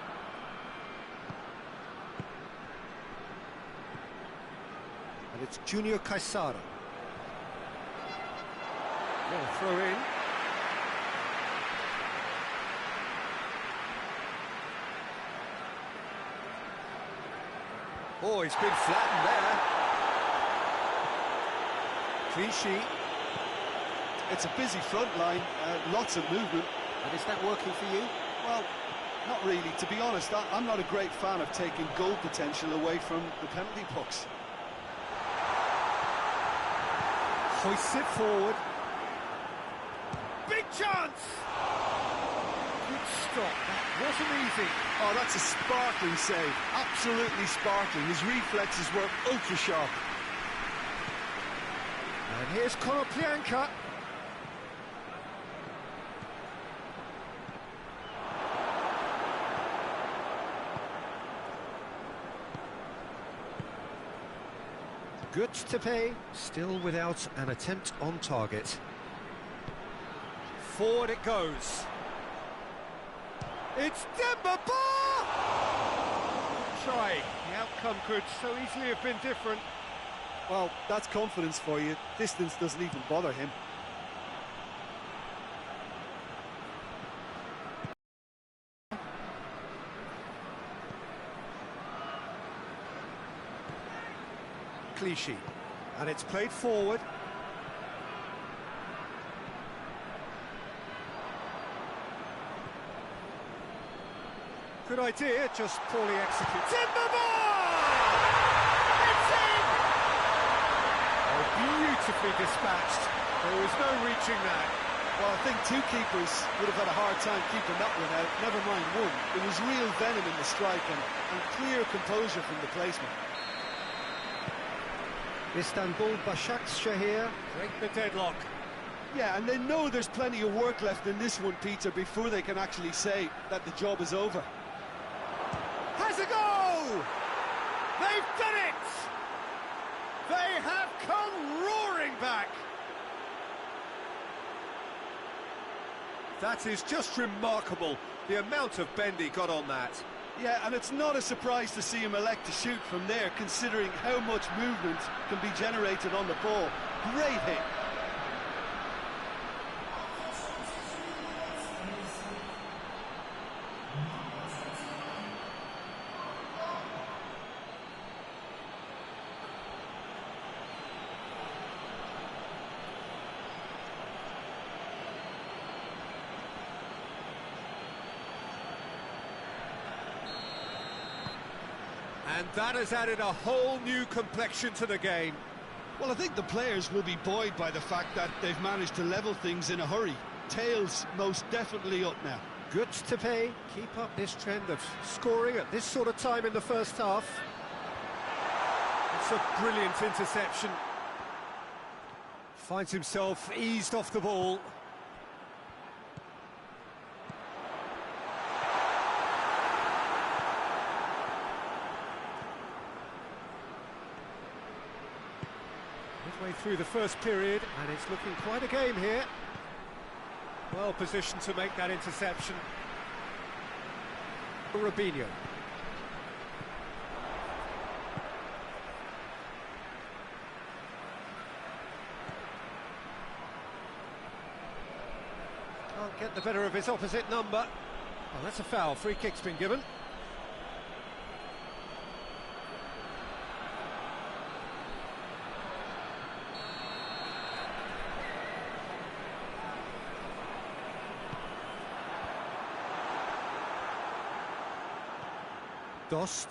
And it's Junior Caesaro. Well, throw in. Oh, he's been flattened there. Clichy. It's a busy front line, lots of movement. And is that working for you? Well, not really. To be honest, I'm not a great fan of taking goal potential away from the penalty box. Hoists it forward. Big chance! Good stop. That wasn't easy. Oh, that's a sparkling save. Absolutely sparkling. His reflexes were ultra sharp. And here's Konoplyanka. Good to pay, still without an attempt on target. Forward it goes. It's Demba Ba! Try. The outcome could so easily have been different. Well, that's confidence for you. Distance doesn't even bother him. Clichy, and it's played forward. Good idea, just poorly executed. Timber It's in! Oh, beautifully dispatched. There was no reaching that. Well, I think two keepers would have had a hard time keeping that one out, never mind one. It was real venom in the strike and clear composure from the placement. Istanbul Başakşehir break the deadlock. Yeah, and they know there's plenty of work left in this one, Peter, before they can actually say that the job is over. Has a go! They've done it! They have come roaring back! That is just remarkable, the amount of bend he got on that. Yeah, and it's not a surprise to see him elect to shoot from there, considering how much movement can be generated on the ball. Great hit. And that has added a whole new complexion to the game. Well, I think the players will be buoyed by the fact that they've managed to level things in a hurry. Tails most definitely up now. Good to pay. Keep up this trend of scoring at this sort of time in the first half. It's a brilliant interception. Finds himself eased off the ball. Midway through the first period, and it's looking quite a game here. Well positioned to make that interception. Robinho. Can't get the better of his opposite number. Oh, that's a foul. Free kick's been given. Dost.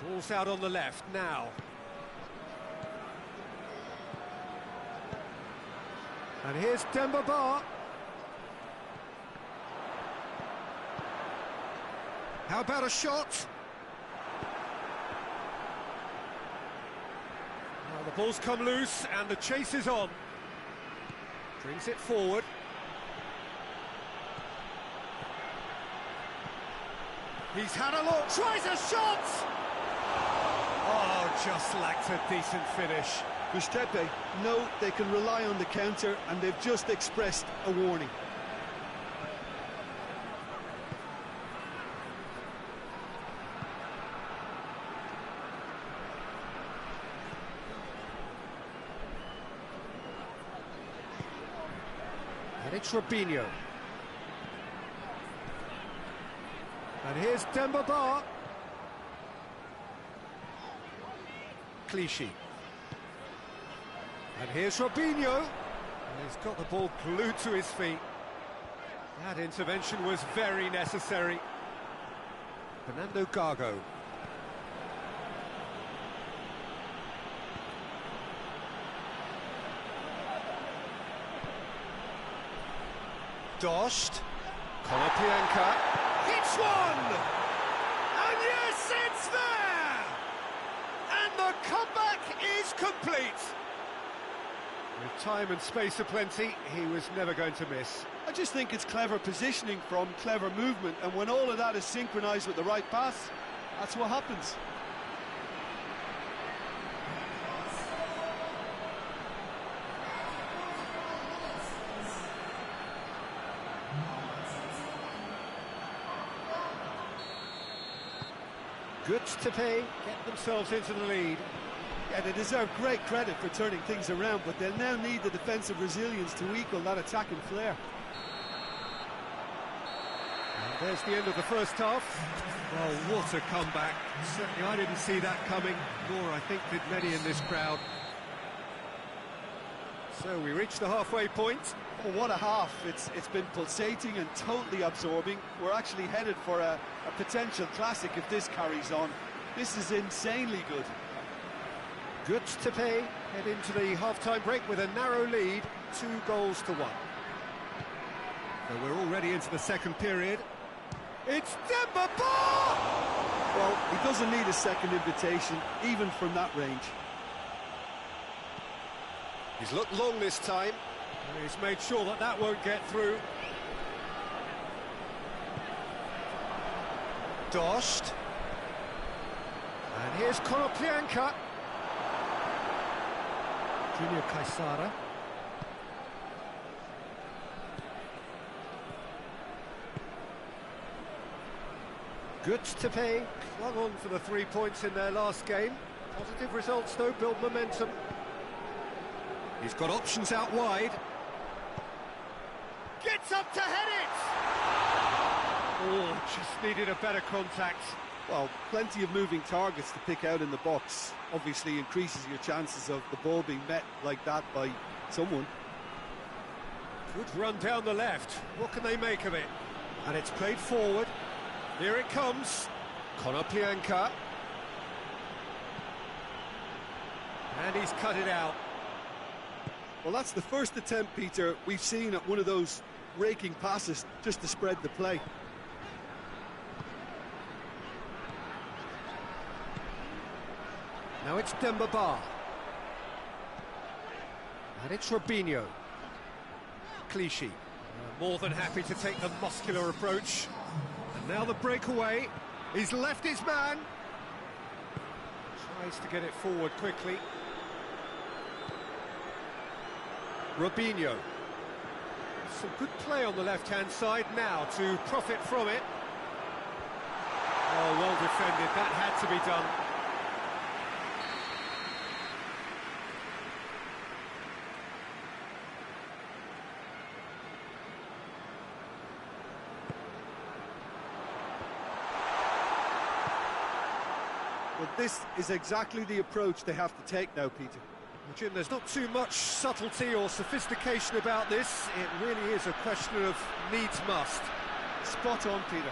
Ball's out on the left now. And here's Demba Ba. How about a shot? Now the ball's come loose and the chase is on. Brings it forward. He's had a look, tries a shot! Oh, just lacked a decent finish. Giuseppe know they can rely on the counter, and they've just expressed a warning. And it's Robinho. And here's Demba Ba. Clichy. And here's Robinho. And he's got the ball glued to his feet. That intervention was very necessary. Fernando Gago. Dost. Konoplyanka. Hits one! And yes, it's there! And the comeback is complete. With time and space aplenty, he was never going to miss. I just think it's clever positioning from clever movement, and when all of that is synchronised with the right pass, that's what happens. Good to pay, get themselves into the lead. Yeah, they deserve great credit for turning things around, but they'll now need the defensive resilience to equal that attacking flair. And there's the end of the first half. Well, what a comeback. Certainly I didn't see that coming, nor I think did many in this crowd. So we reach the halfway point. Oh, what a half. It's been pulsating and totally absorbing. We're actually headed for a potential classic if this carries on. This is insanely good. Good to pay, head into the half-time break with a narrow lead, 2-1. So we're already into the second period. It's Demba Ba! Well, he doesn't need a second invitation, even from that range. He's looked long this time, and he's made sure that that won't get through. Dost. And here's Konoplyanka. Junior Kaisara. Good to pay. Clung on for the 3 points in their last game. Positive results though, build momentum. He's got options out wide. Gets up to head it! Oh, just needed a better contact. Well, plenty of moving targets to pick out in the box. Obviously increases your chances of the ball being met like that by someone. Good run down the left. What can they make of it? And it's played forward. Here it comes. Konoplyanka. And he's cut it out. Well, that's the first attempt, Peter, we've seen at one of those raking passes just to spread the play. Now it's Demba Ba. And it's Robinho. Clichy. More than happy to take the muscular approach. And now the breakaway. He's left his man. Tries to get it forward quickly. Robinho. Some good play on the left-hand side now to profit from it. Oh, well defended, that had to be done. Well, this is exactly the approach they have to take now, Peter. Well, Jim, there's not too much subtlety or sophistication about this. It really is a question of needs must. Spot on, Peter.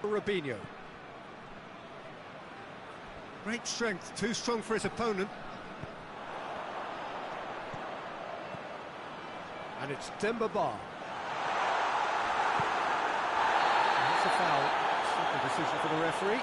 Robinho. Great strength, too strong for his opponent. And it's Demba Ba. That's a foul. Simple decision for the referee.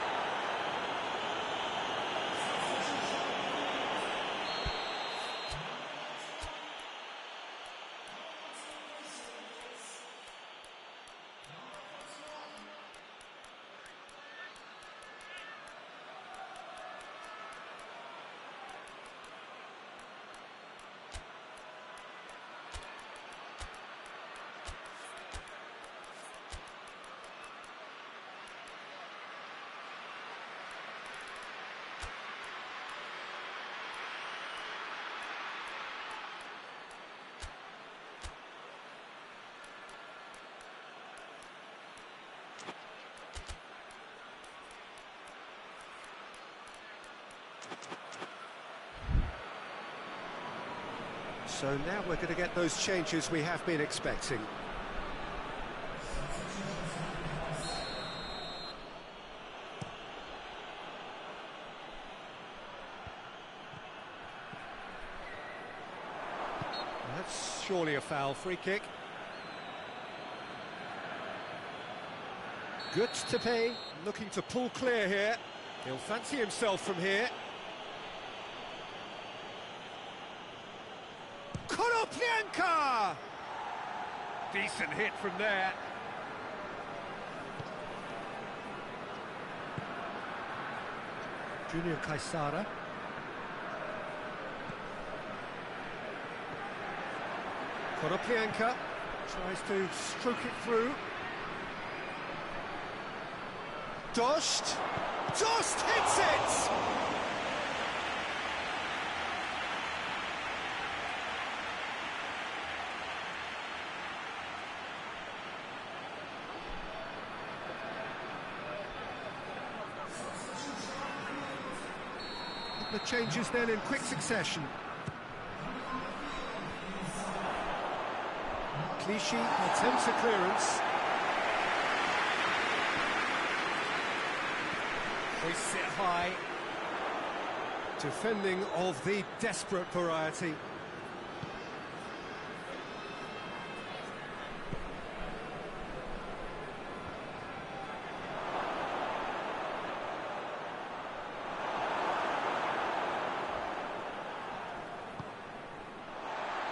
So now we're going to get those changes we have been expecting. That's surely a foul. Free kick. Good to pay, looking to pull clear here. He'll fancy himself from here. Bianca! Decent hit from there. Junior Kaisara. Konoplyanka tries to stroke it through. Dost hits it! The changes then in quick succession. Clichy attempts a clearance. Hoists it high. Defending of the desperate variety.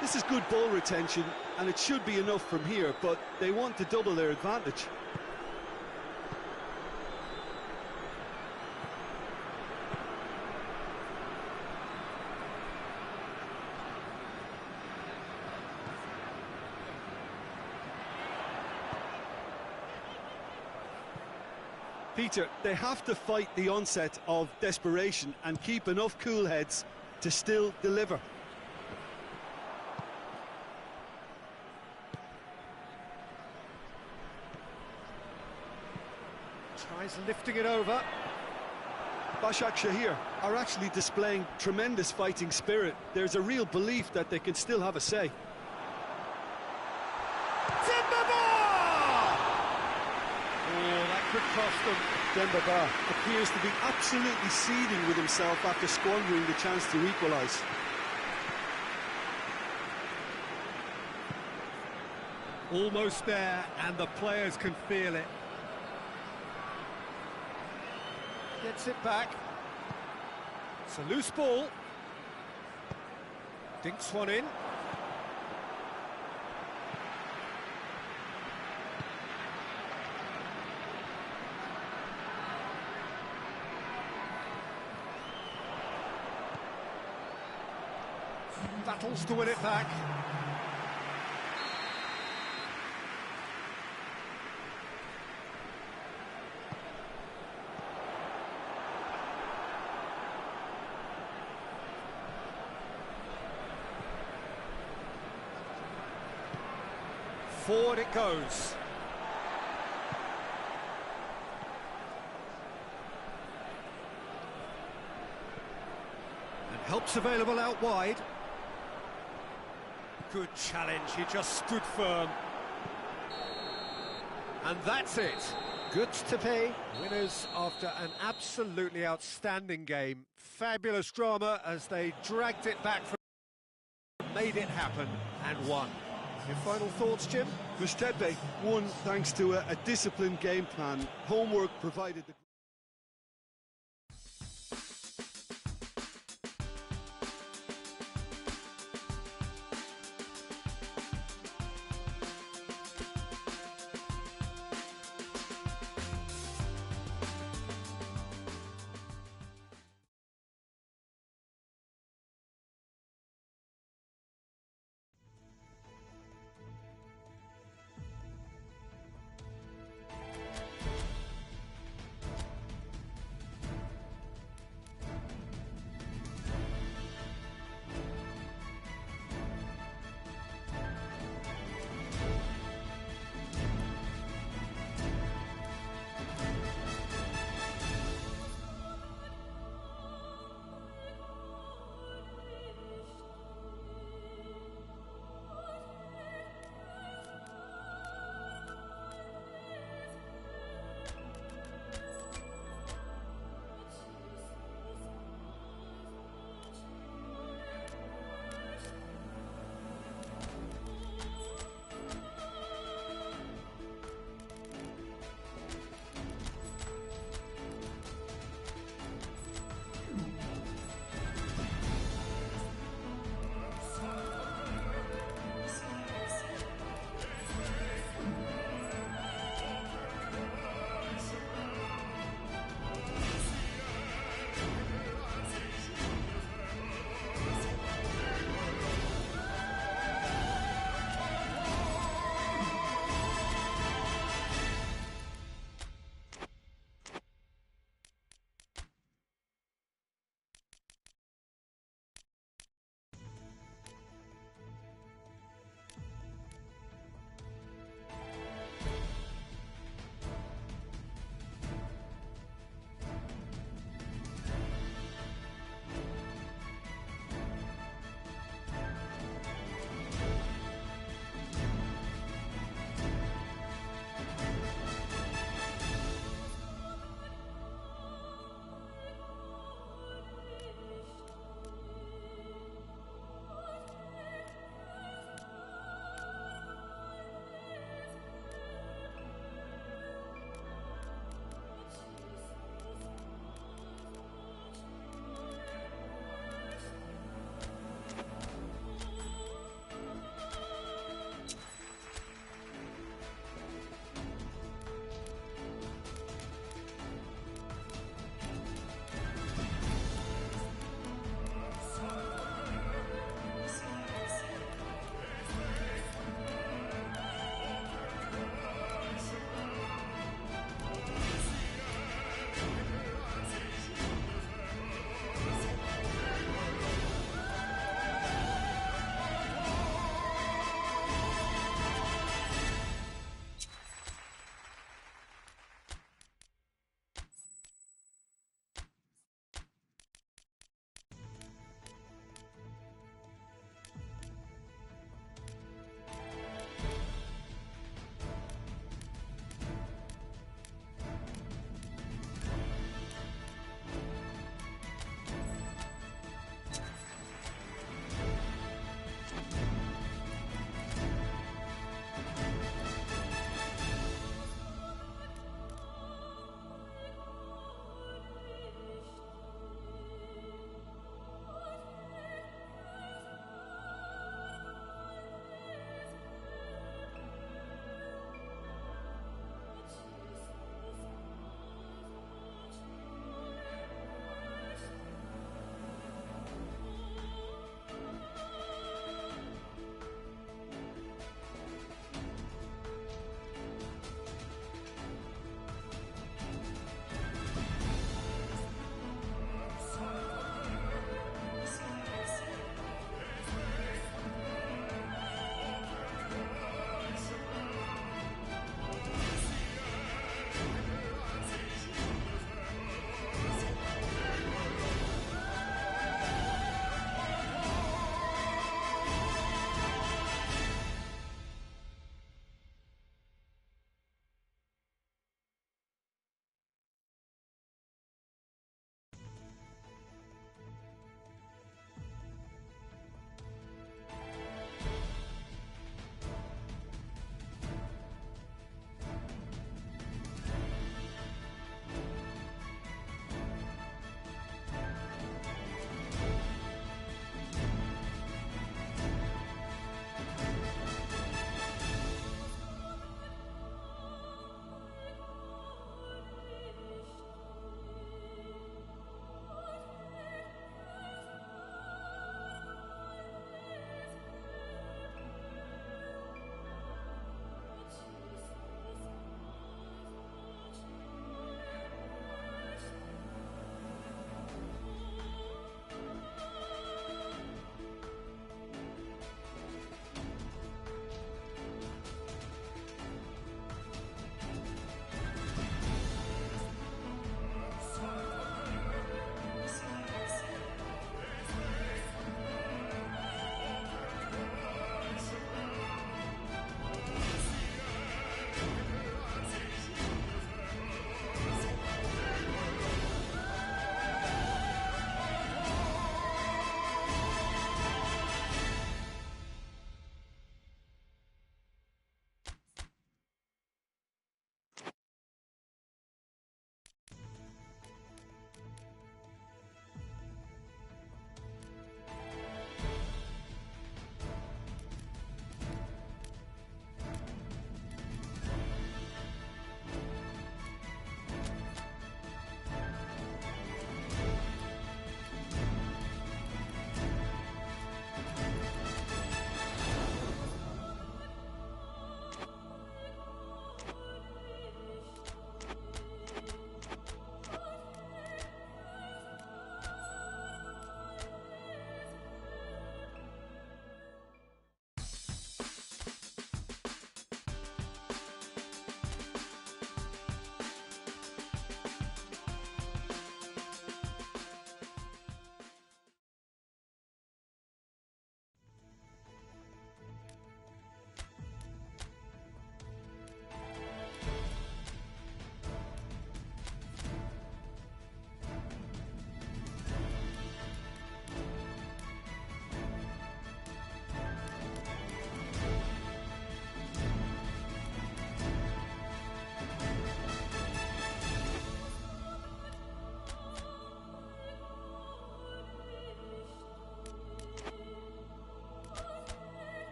This is good ball retention, and it should be enough from here, but they want to double their advantage. Peter, they have to fight the onset of desperation and keep enough cool heads to still deliver. Tries lifting it over. Başak Şehir are actually displaying tremendous fighting spirit. There's a real belief that they can still have a say. Demba Ba! Oh, that could cost them. Demba Ba appears to be absolutely seething with himself after squandering the chance to equalise. Almost there, and the players can feel it. Gets it back. It's a loose ball. Dinks one in. battles to win it back. Forward it goes. And help's available out wide. Good challenge, he just stood firm. And that's it. Goods to pay. Winners after an absolutely outstanding game. Fabulous drama as they dragged it back from, made it happen and won. Your final thoughts, Jim? Mustebe won thanks to a disciplined game plan. Homework provided the...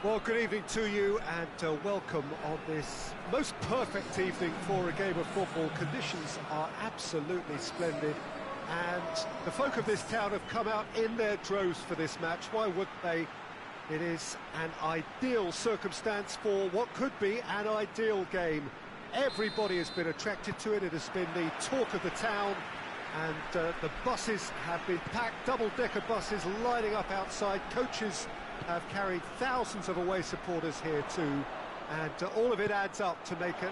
Well, good evening to you and welcome on this most perfect evening for a game of football. Conditions are absolutely splendid and the folk of this town have come out in their droves for this match. Why wouldn't they? It is an ideal circumstance for what could be an ideal game. Everybody has been attracted to it. It has been the talk of the town, and the buses have been packed, double-decker buses lining up outside. Coaches have carried thousands of away supporters here too, and all of it adds up to make a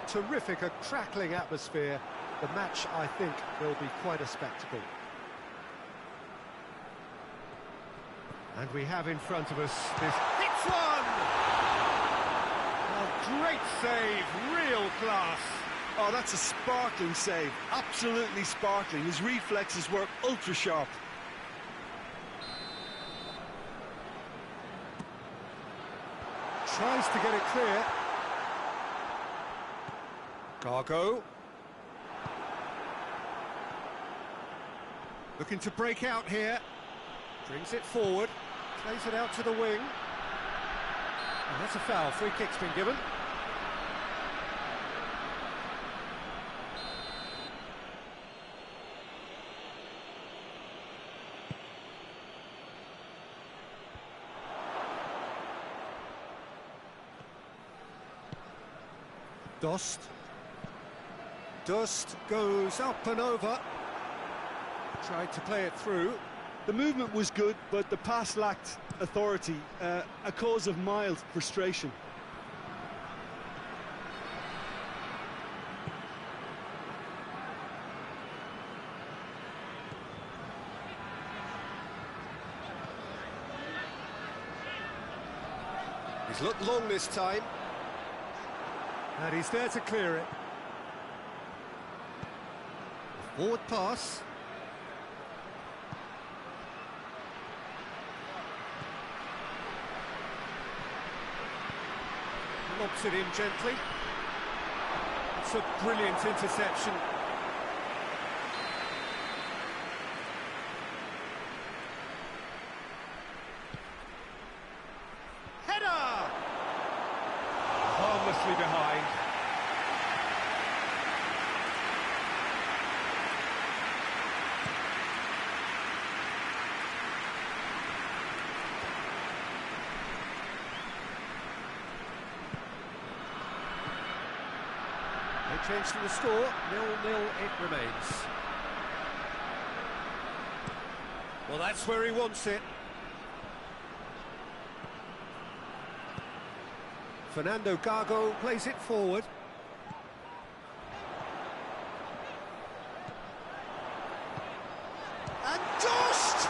terrific, a crackling atmosphere. The match, I think, will be quite a spectacle. And we have in front of us this... It's one! Oh, great save, real class. Oh, that's a sparkling save, absolutely sparkling. His reflexes were ultra-sharp. Tries to get it clear. Gargo. Looking to break out here. Brings it forward. Plays it out to the wing. And that's a foul. Free kick's been given. Dust goes up and over. Tried to play it through. The movement was good, but the pass lacked authority, a cause of mild frustration. He's looked long this time. And he's there to clear it. Forward pass. Lobs it in gently. It's a brilliant interception. Header! Harmlessly behind. They changed to the score, 0-0 it remains. Well, that's where he wants it. Fernando Gargo plays it forward. And Dost!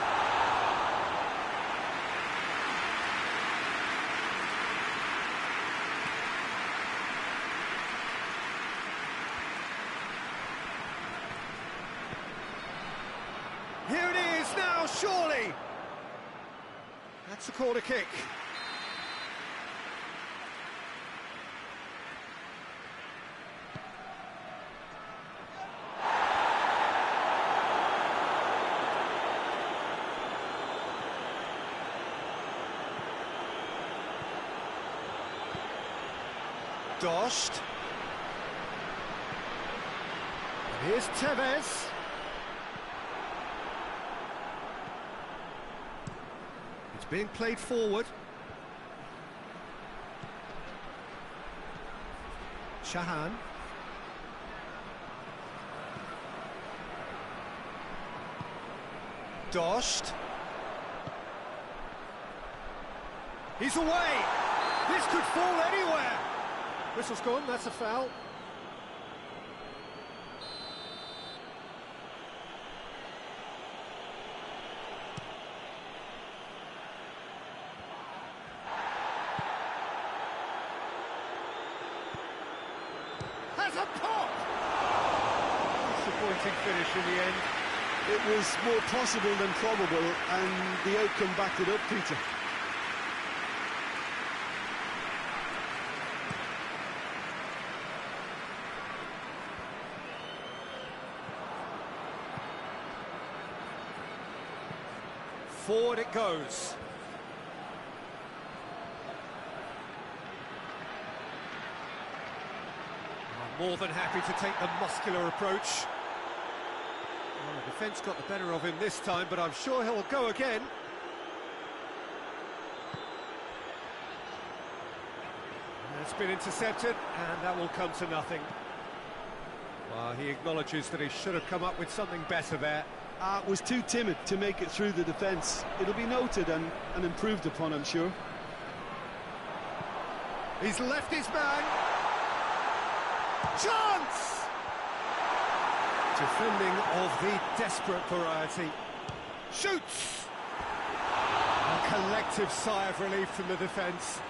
Here it is now, surely! That's a corner kick. Dost. And here's Tevez. It's being played forward. Shahan. Dost. He's away. This could fall anywhere. Whistle's gone, that's a foul. Has a pop! Disappointing finish in the end. It was more possible than probable, and the outcome backed it up, Peter. Forward it goes. More than happy to take the muscular approach. Well, the defence got the better of him this time, but I'm sure he'll go again. It's been intercepted, and that will come to nothing. Well, he acknowledges that he should have come up with something better there. Was too timid to make it through the defence. It'll be noted and improved upon, I'm sure. He's left his man. Chance! Defending of the desperate variety. Shoots! A collective sigh of relief from the defence.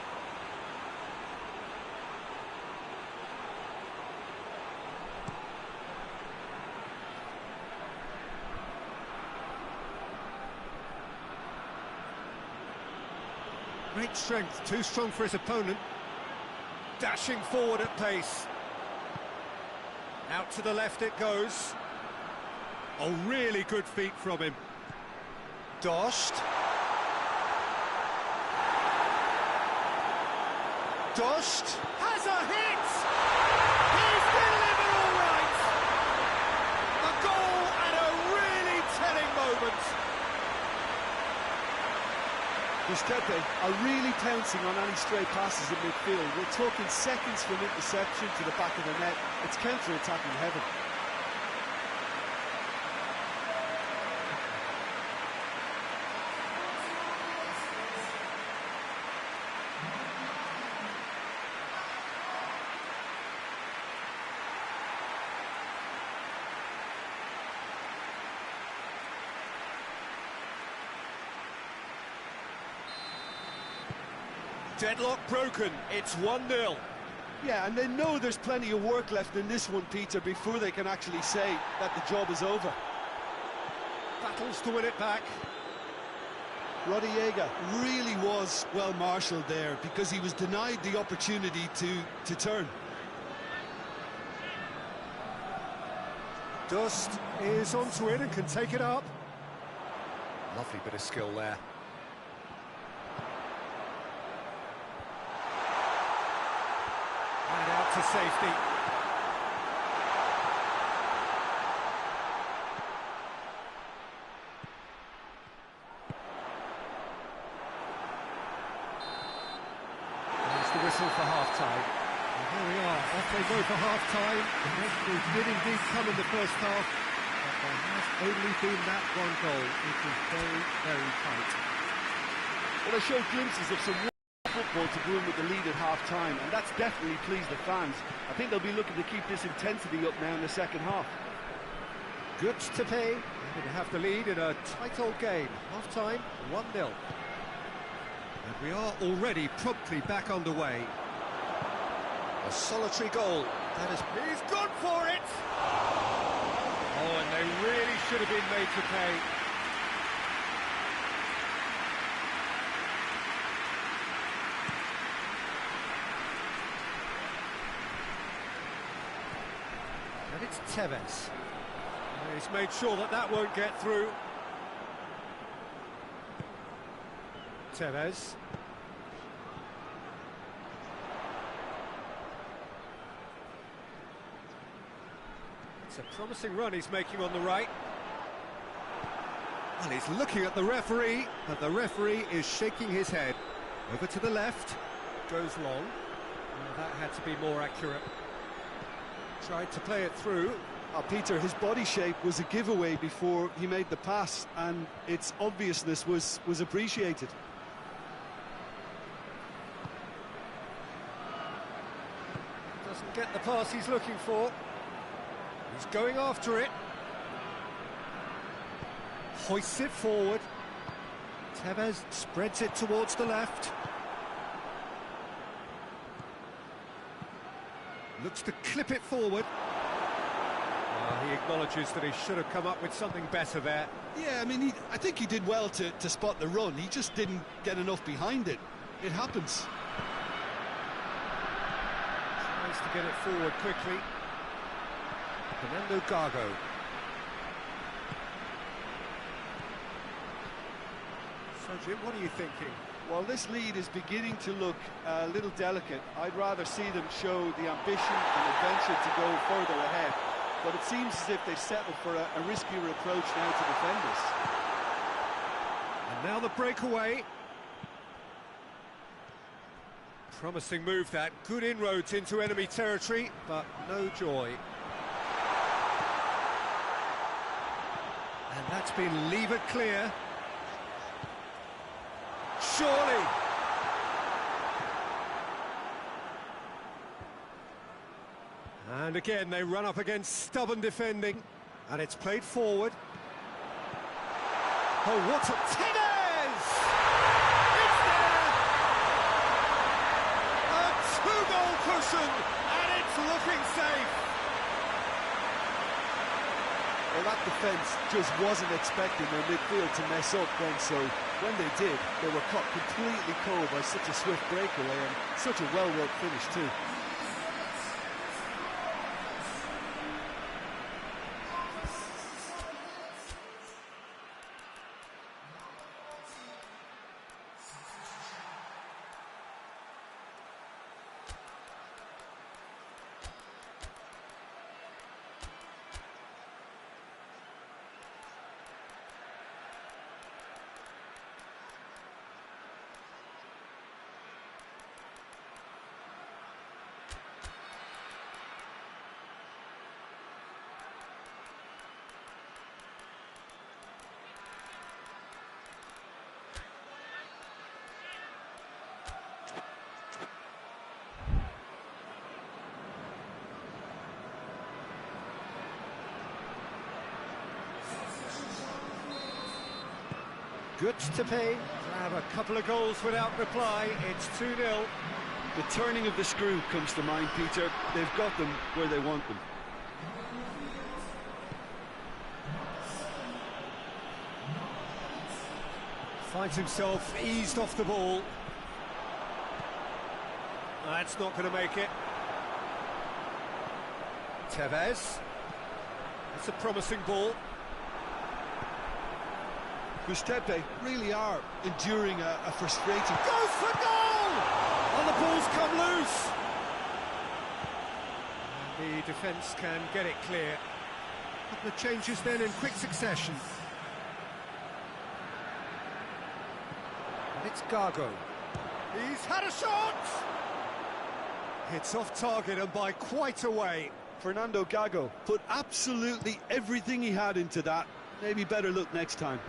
Great strength, too strong for his opponent. Dashing forward at pace. Out to the left it goes. Oh, really good feet from him. Dost. Dost has a hit! He's delivered all right! A goal at a really telling moment. Busquets are really pouncing on any stray passes in midfield. We're talking seconds from interception to the back of the net. It's counter-attacking heaven. Deadlock broken, it's 1-0. Yeah, and they know there's plenty of work left in this one, Peter, before they can actually say that the job is over. Battles to win it back. Rodallega really was well marshalled there because he was denied the opportunity to turn. Dost is onto it and can take it up. Lovely bit of skill there. And out to safety. There's the whistle for half-time. And here we are, off they go for half-time. The referee did indeed come in the first half, but there has only been that one goal. It was very, very tight. Well, they showed glimpses of some football to go in with the lead at half-time, and that's definitely pleased the fans. I think they'll be looking to keep this intensity up now in the second half. Good to pay. Happy to have the lead in a tight old game. Half-time, 1-0. And we are already promptly back underway. A solitary goal. That is, he's gone for it! Oh, and they really should have been made to pay. And it's Tevez. He's made sure that that won't get through. Tevez. It's a promising run he's making on the right. And he's looking at the referee, and the referee is shaking his head. Over to the left, goes long. Well, that had to be more accurate. Tried to play it through. Peter, his body shape was a giveaway before he made the pass, and its obviousness was appreciated. Doesn't get the pass he's looking for. He's going after it. Hoists it forward. Tevez spreads it towards the left. Looks to clip it forward. He acknowledges that he should have come up with something better there. Yeah, I mean, I think he did well to spot the run. He just didn't get enough behind it. It happens. Tries to get it forward quickly. Fernando Gago. So, Jim, what are you thinking? Well, this lead is beginning to look a little delicate. I'd rather see them show the ambition and adventure to go further ahead. But it seems as if they've settled for a riskier approach now to defend this. And now the breakaway. Promising move that. Good inroads into enemy territory, but no joy. And that's been levered clear. Surely. And again, they run up against stubborn defending. And it's played forward. Oh, what a... Tevez! It's there! A two-goal cushion, and it's looking safe. Well, that defence just wasn't expecting their midfield to mess up then, so when they did, they were caught completely cold by such a swift breakaway and such a well-worked finish too. Good to pay. Grab a couple of goals without reply. It's 2-0. The turning of the screw comes to mind, Peter. They've got them where they want them. Finds himself eased off the ball. That's not going to make it. Tevez. It's a promising ball. Gustepe really are enduring a frustrating... Goes for goal! And the ball's come loose. And the defence can get it clear. Couple of changes then in quick succession. And it's Gago. He's had a shot! It's off target and by quite a way. Fernando Gago put absolutely everything he had into that. Maybe better look next time.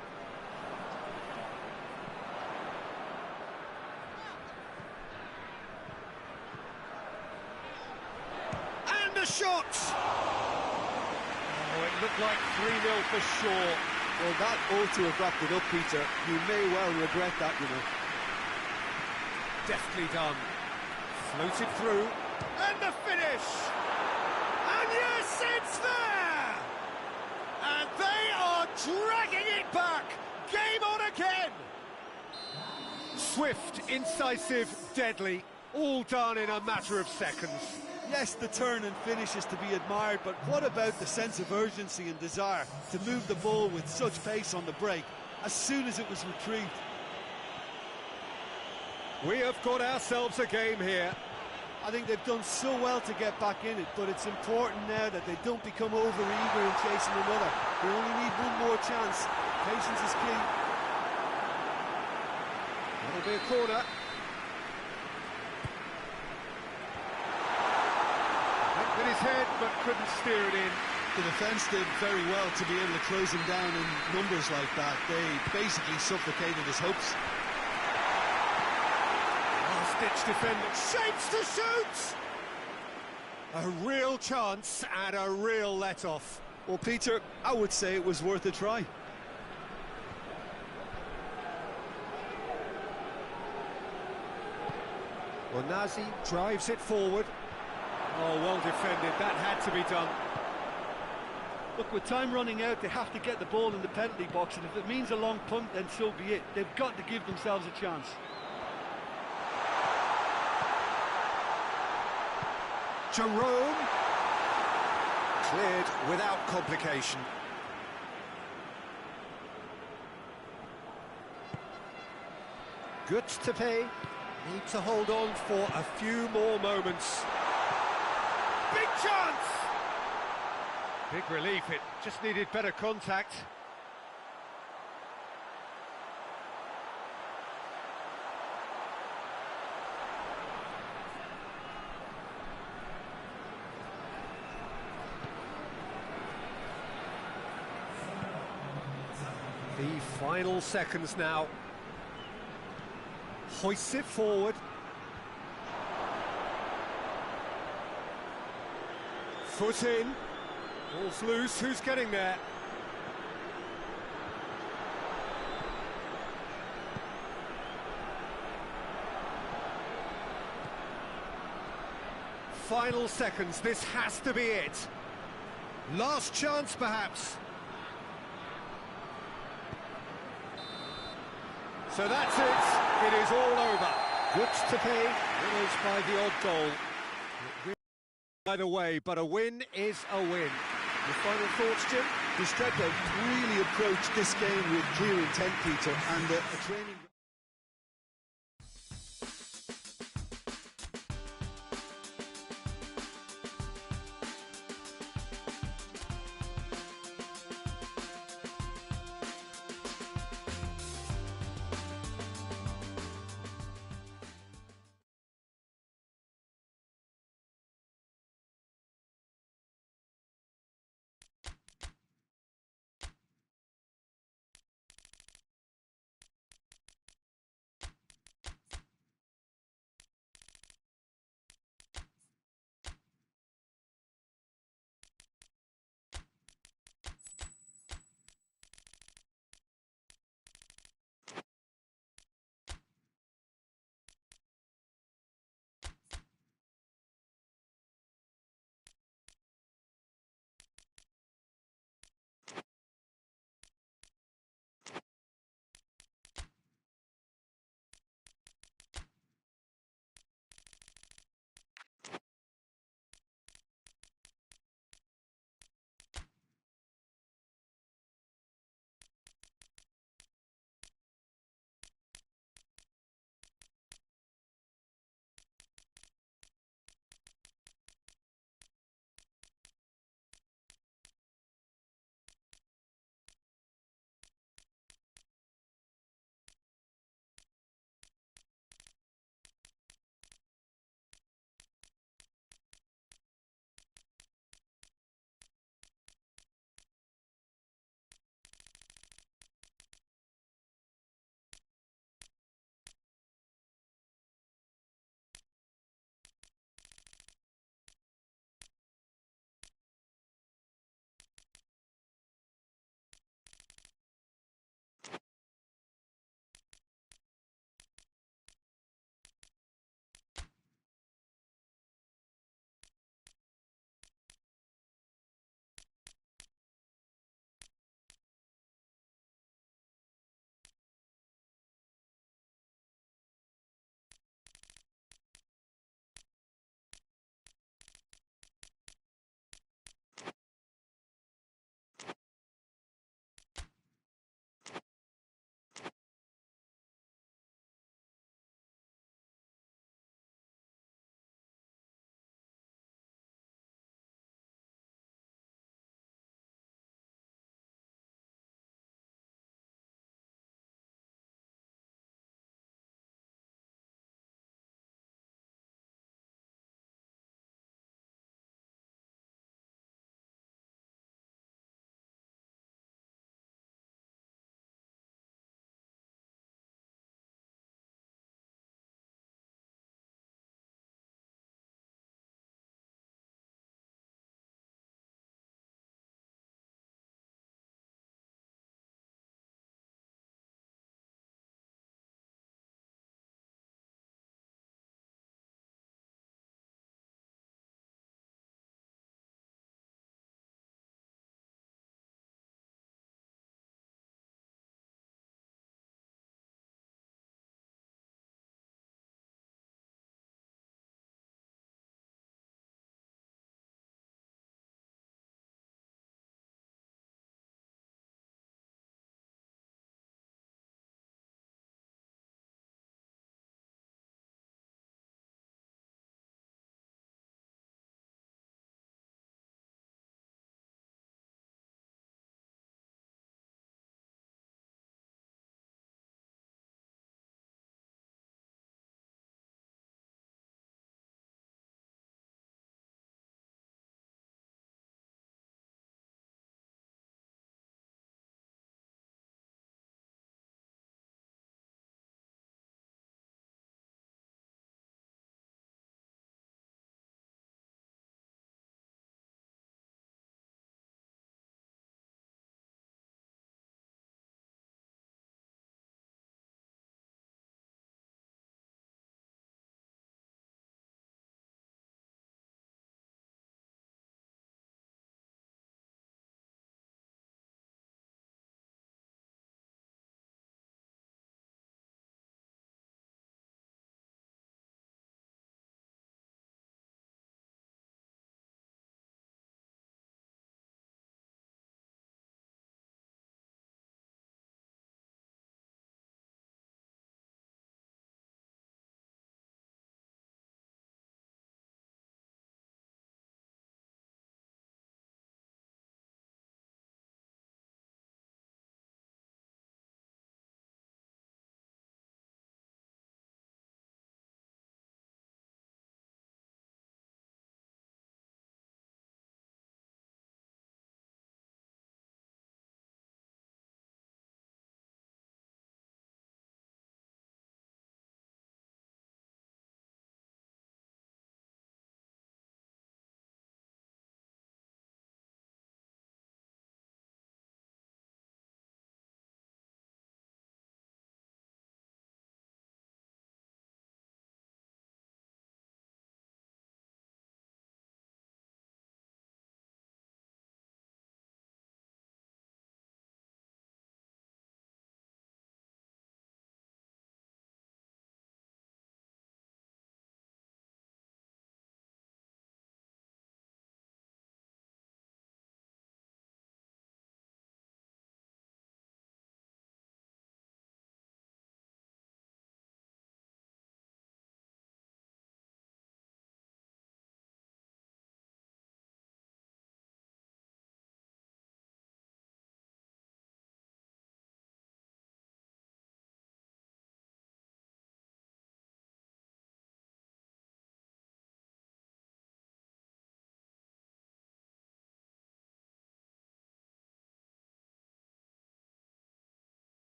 Shot! Oh, it looked like 3-0 for sure. Well, that ought to have wrapped it up, Peter. You may well regret that, you know. Deftly done. Floated through. And the finish! And yes, it's there! And they are dragging it back! Game on again! Swift, incisive, deadly. All done in a matter of seconds. Yes, the turn and finish is to be admired, but what about the sense of urgency and desire to move the ball with such pace on the break as soon as it was retrieved? We have got ourselves a game here. I think they've done so well to get back in it, but it's important now that they don't become over-eager in chasing another. They only need one more chance. Patience is key. That'll be a corner. With his head, but couldn't steer it in. The defence did very well to be able to close him down in numbers like that. They basically suffocated his hopes. Last-ditch defender, shapes to shoot! A real chance and a real let-off. Well, Peter, I would say it was worth a try. Well, Nazi drives it forward. Oh, well defended. That had to be done. Look, with time running out, they have to get the ball in the penalty box, and if it means a long punt, then so be it. They've got to give themselves a chance. Jerome. Cleared without complication. Good to pay. Need to hold on for a few more moments. Big chance! Big relief, it just needed better contact. The final seconds now. Hoists it forward. Foot in. Ball's loose. Who's getting there? Final seconds. This has to be it. Last chance, perhaps. So that's it. It is all over. Good to pay. Winners by the odd goal. Either way, but a win is a win. Your final thoughts, Jim? The striker really approached this game with clear intent, Peter, and a training...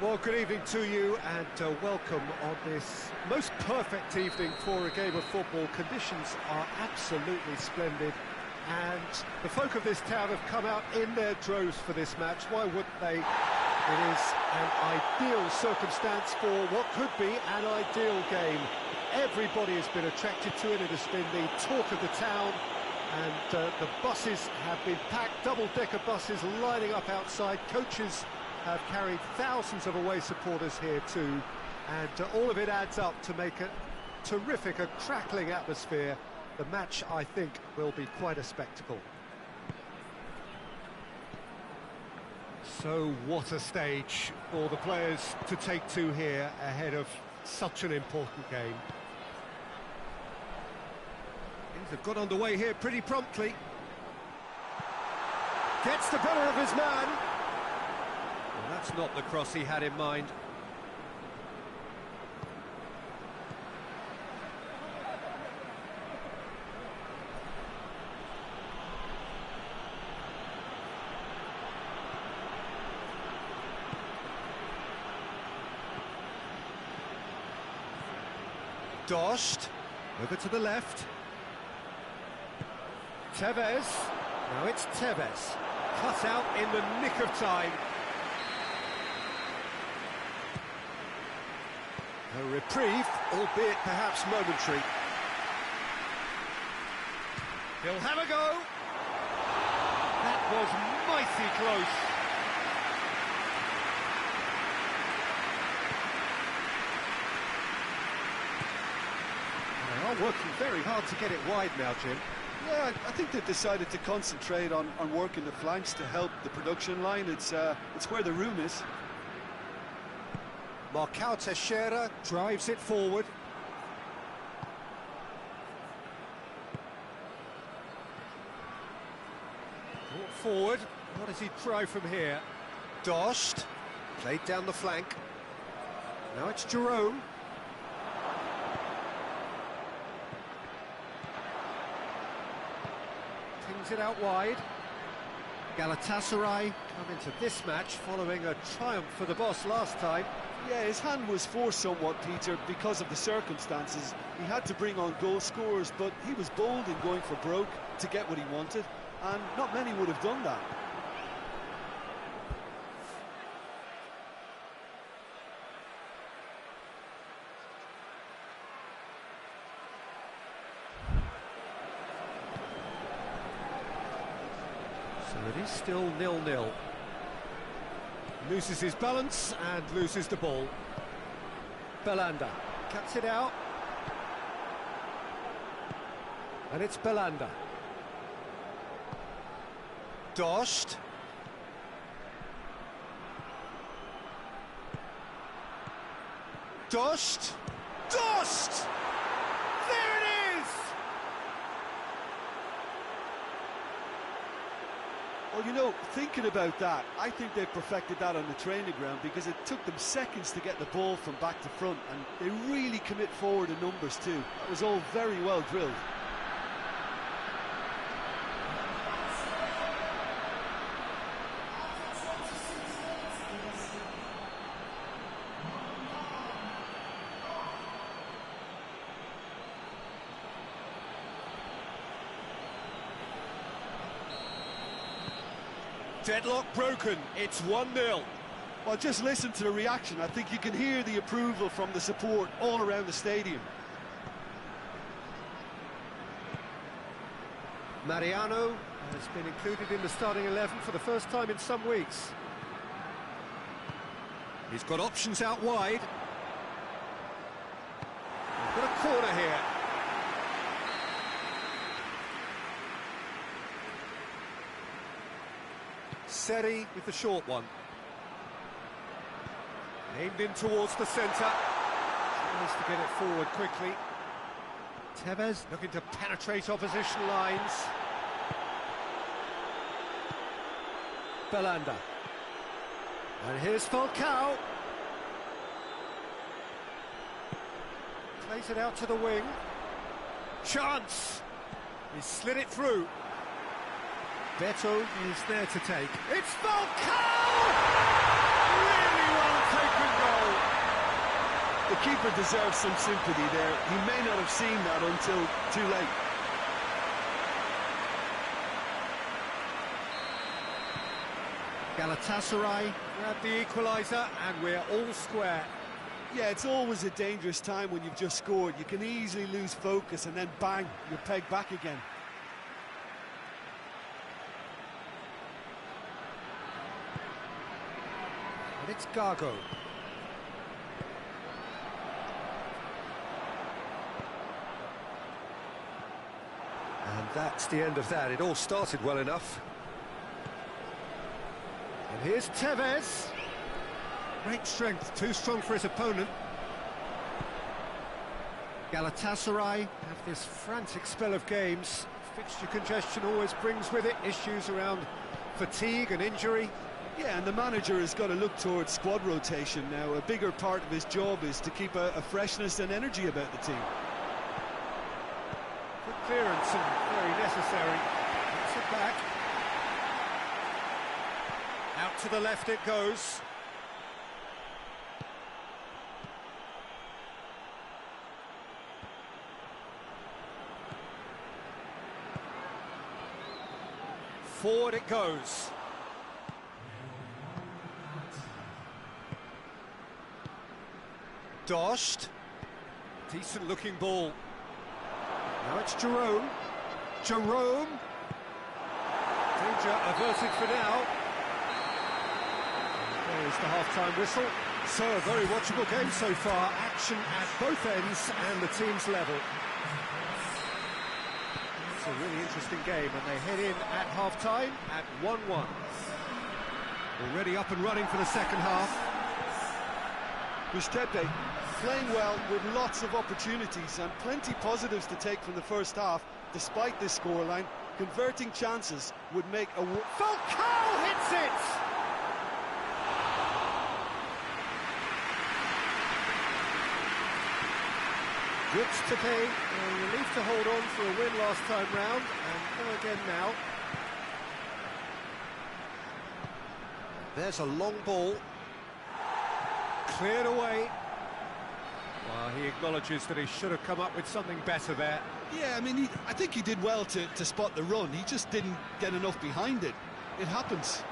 Well, good evening to you and welcome on this most perfect evening for a game of football. Conditions are absolutely splendid and the folk of this town have come out in their droves for this match. Why wouldn't they? It is an ideal circumstance for what could be an ideal game. Everybody has been attracted to it. It has been the talk of the town, and the buses have been packed, double-decker buses lining up outside. Coaches have carried thousands of away supporters here too, and all of it adds up to make a terrific, a crackling atmosphere. The match, I think, will be quite a spectacle. So what a stage for the players to take to here ahead of such an important game. Things have got underway here pretty promptly. Gets the better of his man. Well, that's not the cross he had in mind. Dost, over to the left. Tevez, now it's Tevez. Cut out in the nick of time. A reprieve, albeit perhaps momentary. He'll have a go. That was mighty close. They are working very hard to get it wide now, Jim. Yeah, I think they've decided to concentrate on working the flanks to help the production line. It's where the room is. Marcao Teixeira drives it forward. Brought forward. What does he try from here? Dost, played down the flank. Now it's Jerome. Pings it out wide. Galatasaray come into this match following a triumph for the boss last time. Yeah, his hand was forced somewhat, Peter, because of the circumstances. He had to bring on goal scorers, but he was bold in going for broke to get what he wanted, and not many would have done that. So it is still 0-0. Loses his balance and loses the ball. Belanda cuts it out. And it's Belanda. Dost. Dost. Dost! There it is! Well, you know, thinking about that, I think they've perfected that on the training ground because it took them seconds to get the ball from back to front, and they really commit forward in numbers too. That was all very well drilled. Deadlock broken, it's 1-0. Well, just listen to the reaction. I think you can hear the approval from the support all around the stadium. Mariano has been included in the starting 11 for the first time in some weeks. He's got options out wide. We've got a corner here. Seri with the short one. Aimed in towards the centre. Tries to get it forward quickly. Tevez looking to penetrate opposition lines. Belanda. And here's Falcao. Plays it out to the wing. Chance! He slid it through. Beto is there to take. It's Falcao! Really well taken The keeper deserves some sympathy there. He may not have seen that until too late. Galatasaray grab the equaliser, and we're all square. Yeah, it's always a dangerous time when you've just scored. You can easily lose focus and then bang, you're pegged back again. And it's Gargo. And that's the end of that. It all started well enough. And here's Tevez. Great strength, too strong for his opponent. Galatasaray have this frantic spell of games. Fixture congestion always brings with it issues around fatigue and injury. Yeah, and the manager has got to look towards squad rotation now. A bigger part of his job is to keep a freshness and energy about the team. Good clearance and very necessary. Gets it back. Out to the left it goes. Forward it goes. Dost. Decent looking ball. Now it's Jerome. Jerome. Danger averted for now. There is the half-time whistle. So a very watchable game so far. Action at both ends and the team's level. It's a really interesting game, and they head in at half-time at 1-1. Already up and running for the second half. Busquets playing well with lots of opportunities and plenty positives to take from the first half, despite this scoreline. Converting chances would make a... Falcao hits it! Goods to pay, a relief to hold on for a win last time round, and go again now. There's a long ball. Cleared away. Well, he acknowledges that he should have come up with something better there. Yeah, I mean, I think he did well to spot the run. He just didn't get enough behind it. It happens.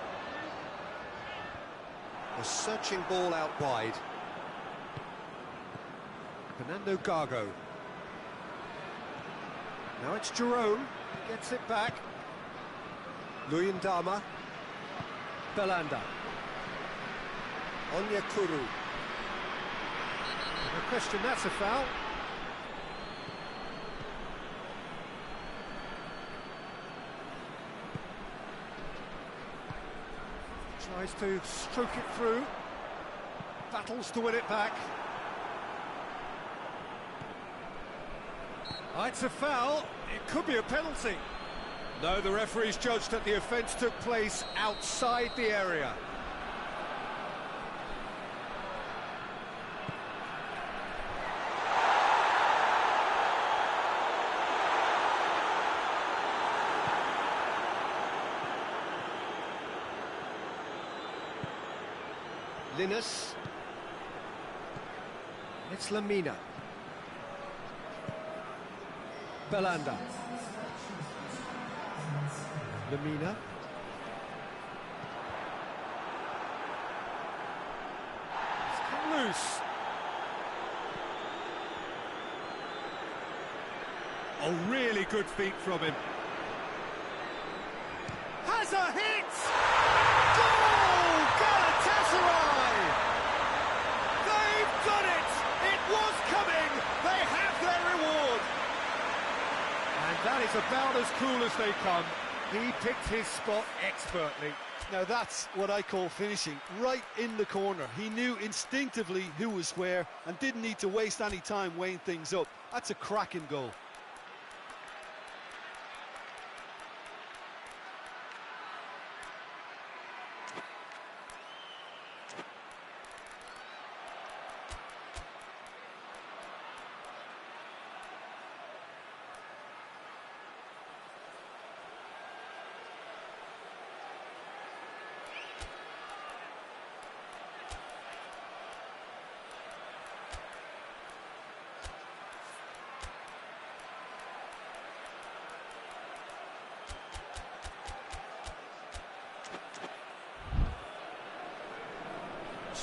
A searching ball out wide. Fernando Gargo. Now it's Jerome. Gets it back. Luyendama. Belanda. Onyekuru. No question, that's a foul. Tries to stroke it through. Battles to win it back. Oh, it's a foul. It could be a penalty. No, the referee's judged that the offence took place outside the area. Linus. It's Lamina. Belanda. Lamina. It's come loose. Oh, really good feet from him. Has a hit! Goal! Galatasaray! They've done it! It was coming! They have their reward! And that is about as cool as they come. He picked his spot expertly. Now that's what I call finishing, right in the corner. He knew instinctively who was where and didn't need to waste any time weighing things up. That's a cracking goal.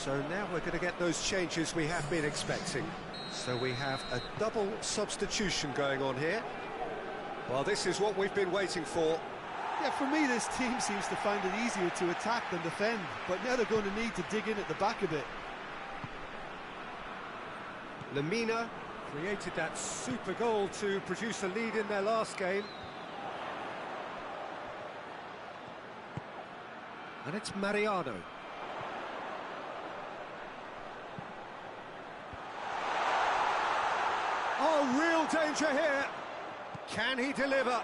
So now we're going to get those changes we have been expecting. So we have a double substitution going on here. Well, this is what we've been waiting for. Yeah, for me, this team seems to find it easier to attack than defend, but now they're going to need to dig in at the back a bit. Lemina created that super goal to produce a lead in their last game. And it's Mariano. Oh, real danger here. Can he deliver?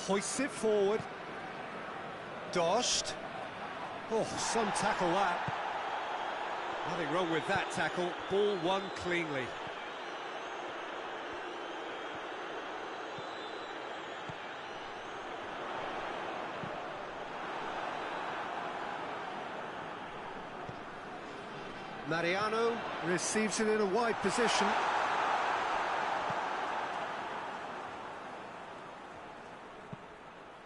Hoists it forward. Dost. Oh, some tackle that. Nothing wrong with that tackle. Ball won cleanly. Mariano receives it in a wide position.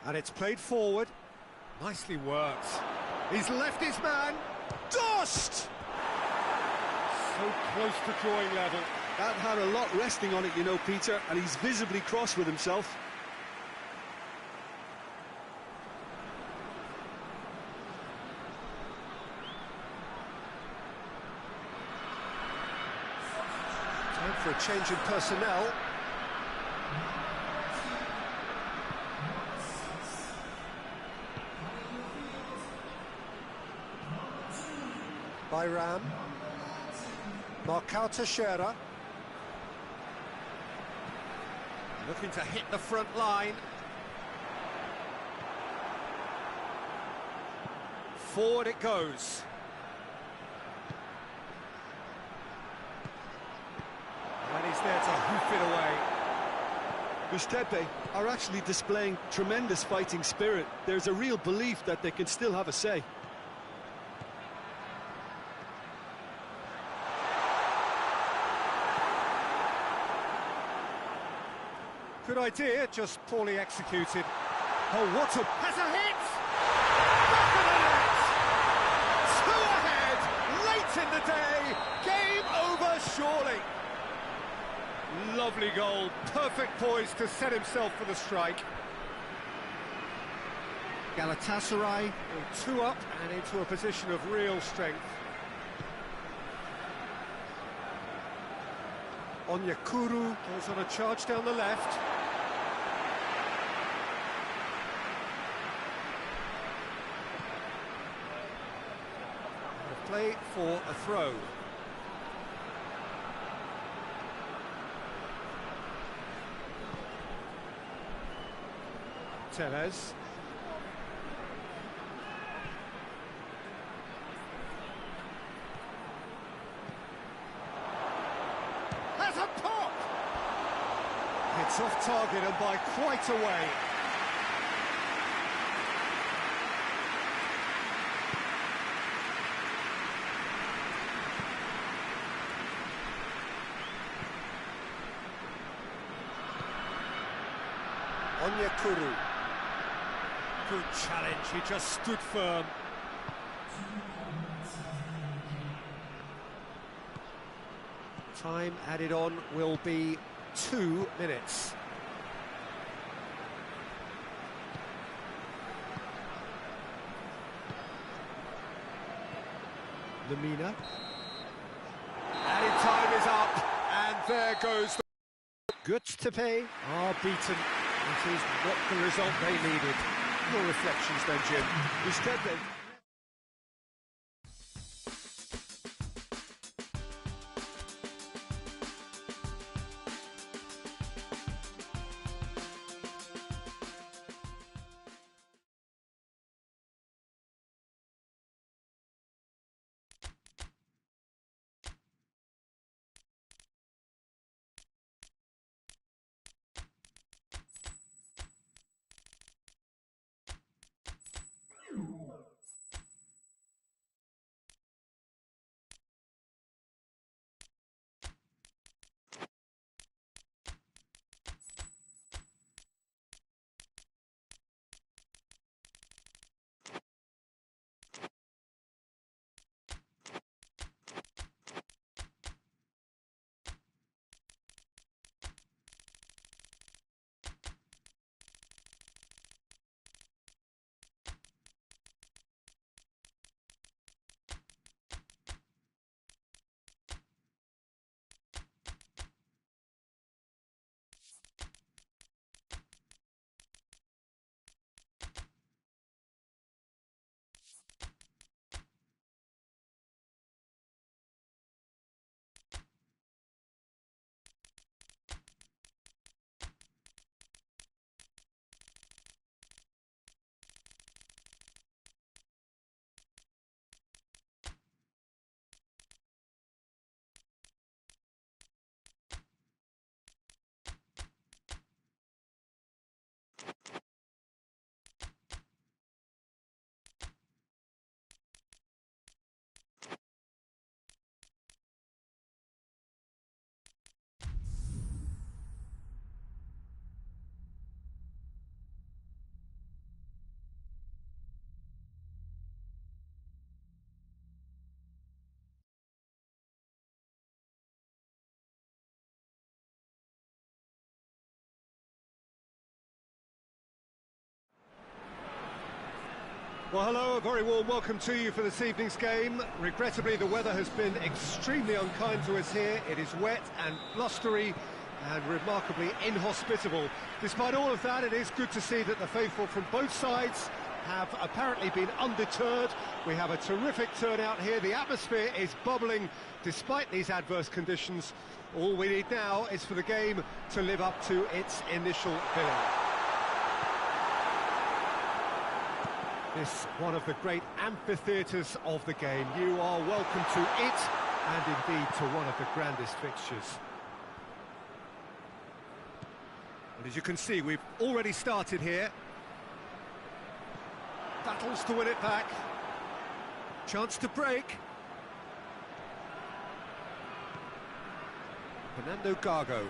And it's played forward. Nicely worked. He's left his man. Dost! So close to drawing level. That had a lot resting on it, you know, Peter, and he's visibly cross with himself. Time for a change in personnel. Bayram. Marcao Teixeira. Looking to hit the front line. Forward it goes. And he's there to hoof it away. Gustepe are actually displaying tremendous fighting spirit. There's a real belief that they can still have a say. Good idea, just poorly executed. Oh, what a... Has a hit! Back of the net! 2 ahead, late in the day, game over surely. Lovely goal, perfect poise to set himself for the strike. Galatasaray 2 up and into a position of real strength. Onyekuru goes on a charge down the left. Play for a throw. Tellez. Has a pop! It's off target and by quite a way. Onyekuru. Good challenge, he just stood firm. Time added on will be 2 minutes. Lemina. Added time is up, and there goes the... Gustepe are beaten. It is not the result they needed. Your reflections then, Jim. Gustepe. Well, hello, a very warm welcome to you for this evening's game. Regrettably, the weather has been extremely unkind to us here. It is wet and blustery and remarkably inhospitable. Despite all of that, it is good to see that the faithful from both sides have apparently been undeterred. We have a terrific turnout here. The atmosphere is bubbling despite these adverse conditions. All we need now is for the game to live up to its initial billing. This one of the great amphitheatres of the game. You are welcome to it, and indeed to one of the grandest fixtures. And as you can see, we've already started here. Battles to win it back. Chance to break. Fernando Gago.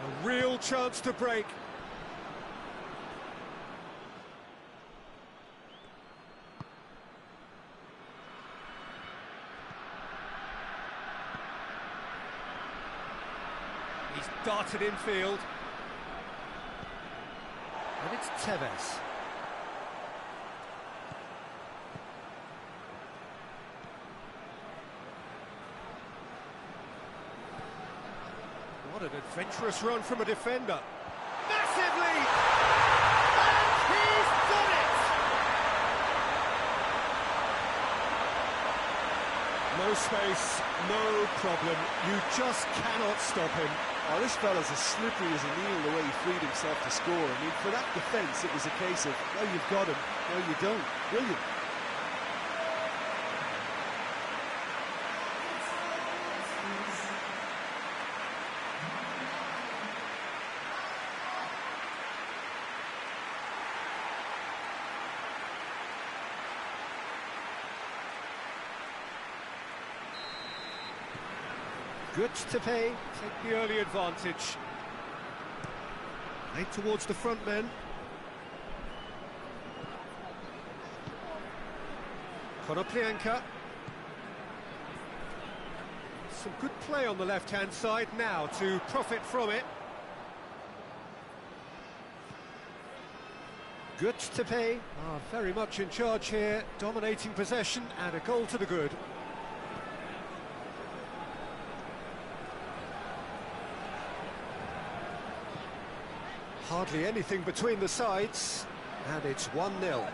A real chance to break. He's darted infield. And it's Tevez. What an adventurous run from a defender. Massive lead! And he's done it! No space, no problem. You just cannot stop him. Oh, this fella's as slippery as a needle the way he freed himself to score. I mean, for that defence, it was a case of, well, you've got him, no, you don't. Brilliant. Good to pay, take the early advantage. Played towards the front men. Konoplyanka. Some good play on the left-hand side now to profit from it. Good to pay, are very much in charge here, dominating possession and a goal to the good. Hardly anything between the sides, and it's 1-0.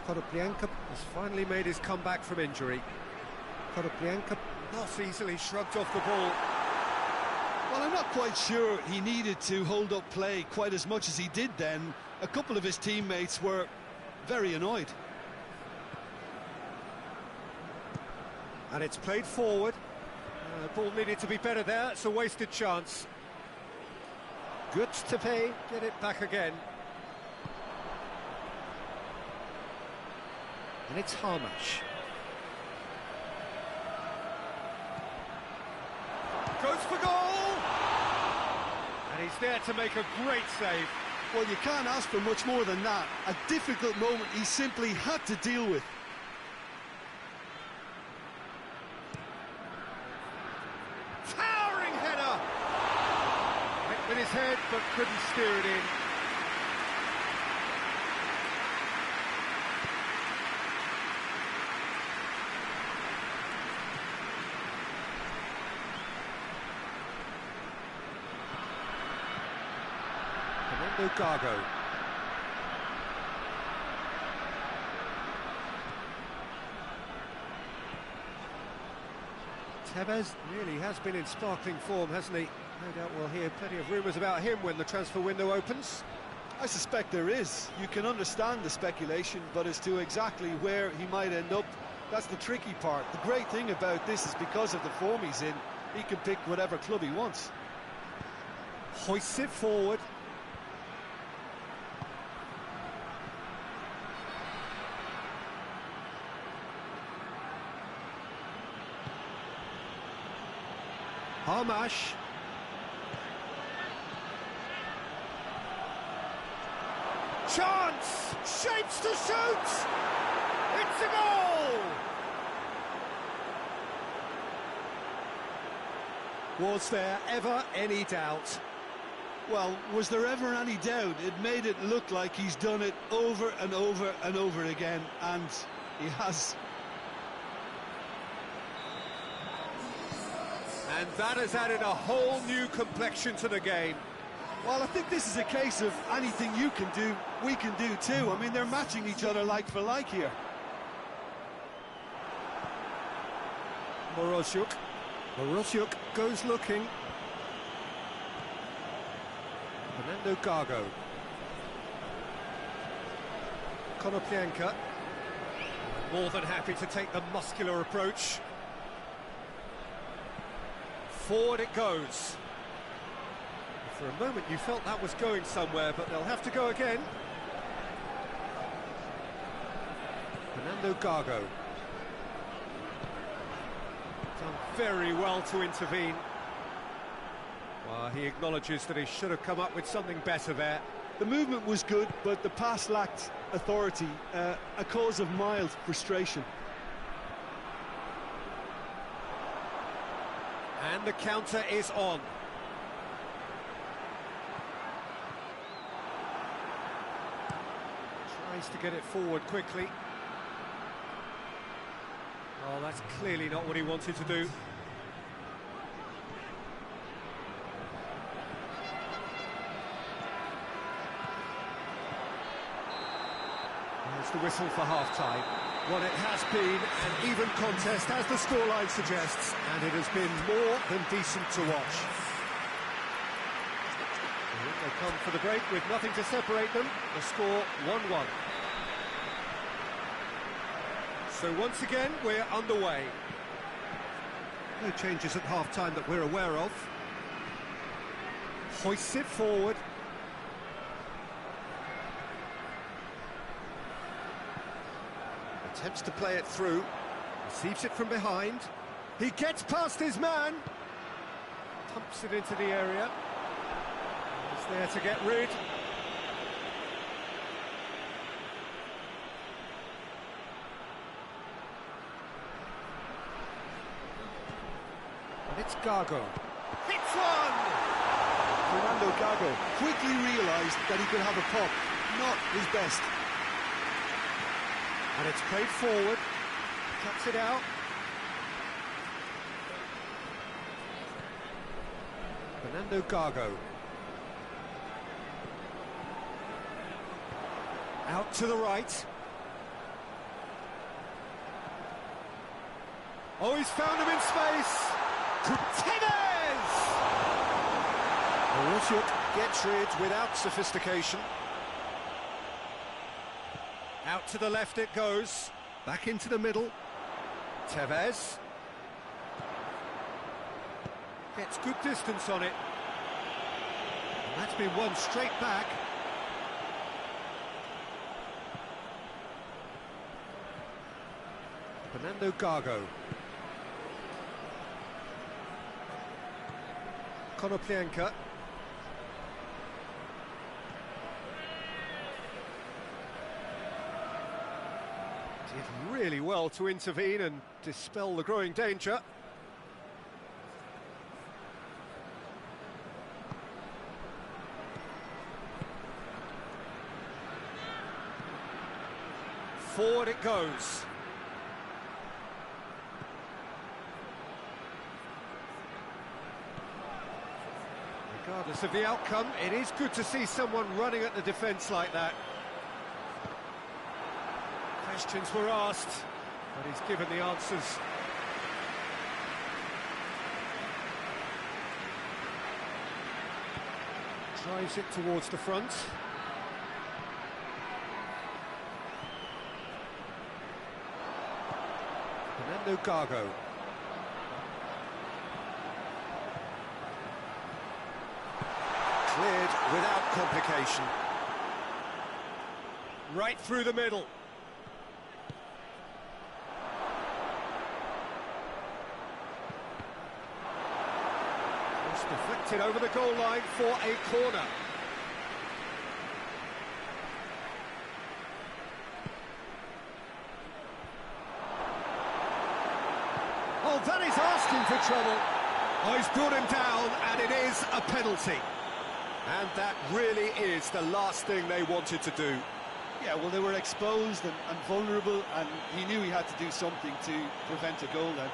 Konoplyanka has finally made his comeback from injury. Konoplyanka not easily shrugged off the ball. Well, I'm not quite sure he needed to hold up play quite as much as he did then. A couple of his teammates were very annoyed. And it's played forward. The ball needed to be better there, it's a wasted chance. Good to pay, get it back again. And it's Harmash. Goes for goal! And he's there to make a great save. Well, you can't ask for much more than that. A difficult moment he simply had to deal with. Towering header! With his head, but couldn't steer it in. Fernando Gago. Tevez really has been in sparkling form, hasn't he? No doubt we'll hear plenty of rumours about him when the transfer window opens. I suspect there is. You can understand the speculation, but as to exactly where he might end up, that's the tricky part. The great thing about this is because of the form he's in, he can pick whatever club he wants. Hoists it forward. Harmash. Chance! Shapes to shoot! It's a goal! Was there ever any doubt? Well, was there ever any doubt? It made it look like he's done it over and over and over again, and he has. And that has added a whole new complexion to the game. Well, I think this is a case of anything you can do, we can do too. I mean, they're matching each other like for like here. Morosyuk goes looking. Fernando Gago. Konoplyanka. More than happy to take the muscular approach. Forward it goes. For a moment you felt that was going somewhere, but they'll have to go again. Fernando Gago. Done very well to intervene. Well, he acknowledges that he should have come up with something better there. The movement was good, but the pass lacked authority, a cause of mild frustration. And the counter is on. Tries to get it forward quickly. Oh, that's clearly not what he wanted to do. There's the whistle for half-time. Well, it has been an even contest, as the scoreline suggests, and it has been more than decent to watch. And they come for the break with nothing to separate them. The score 1-1. So once again, we're underway. No changes at half-time that we're aware of. Hoists it forward. Attempts to play it through. Receives it from behind. He gets past his man. Pumps it into the area. He's there to get rid. And it's Gago. Hits one! Fernando Gago quickly realised that he could have a pop, not his best. And it's played forward, cuts it out. Fernando Gago. Out to the right. Oh, he's found him in space! Tevez! Morosyuk gets rid without sophistication. Out to the left it goes, back into the middle. Tevez gets good distance on it. And that's been won straight back. Fernando Gago. Konoplyanka. Did really well to intervene and dispel the growing danger. Forward it goes. Regardless of the outcome, it is good to see someone running at the defence like that. Questions were asked, but he's given the answers. Drives it towards the front. Fernando Gago. Cleared without complication. Right through the middle. Deflected over the goal line for a corner. Oh, that is asking for trouble. Oh, he's brought him down, and it is a penalty. And that really is the last thing they wanted to do. Yeah, well, they were exposed and vulnerable, and he knew he had to do something to prevent a goal then.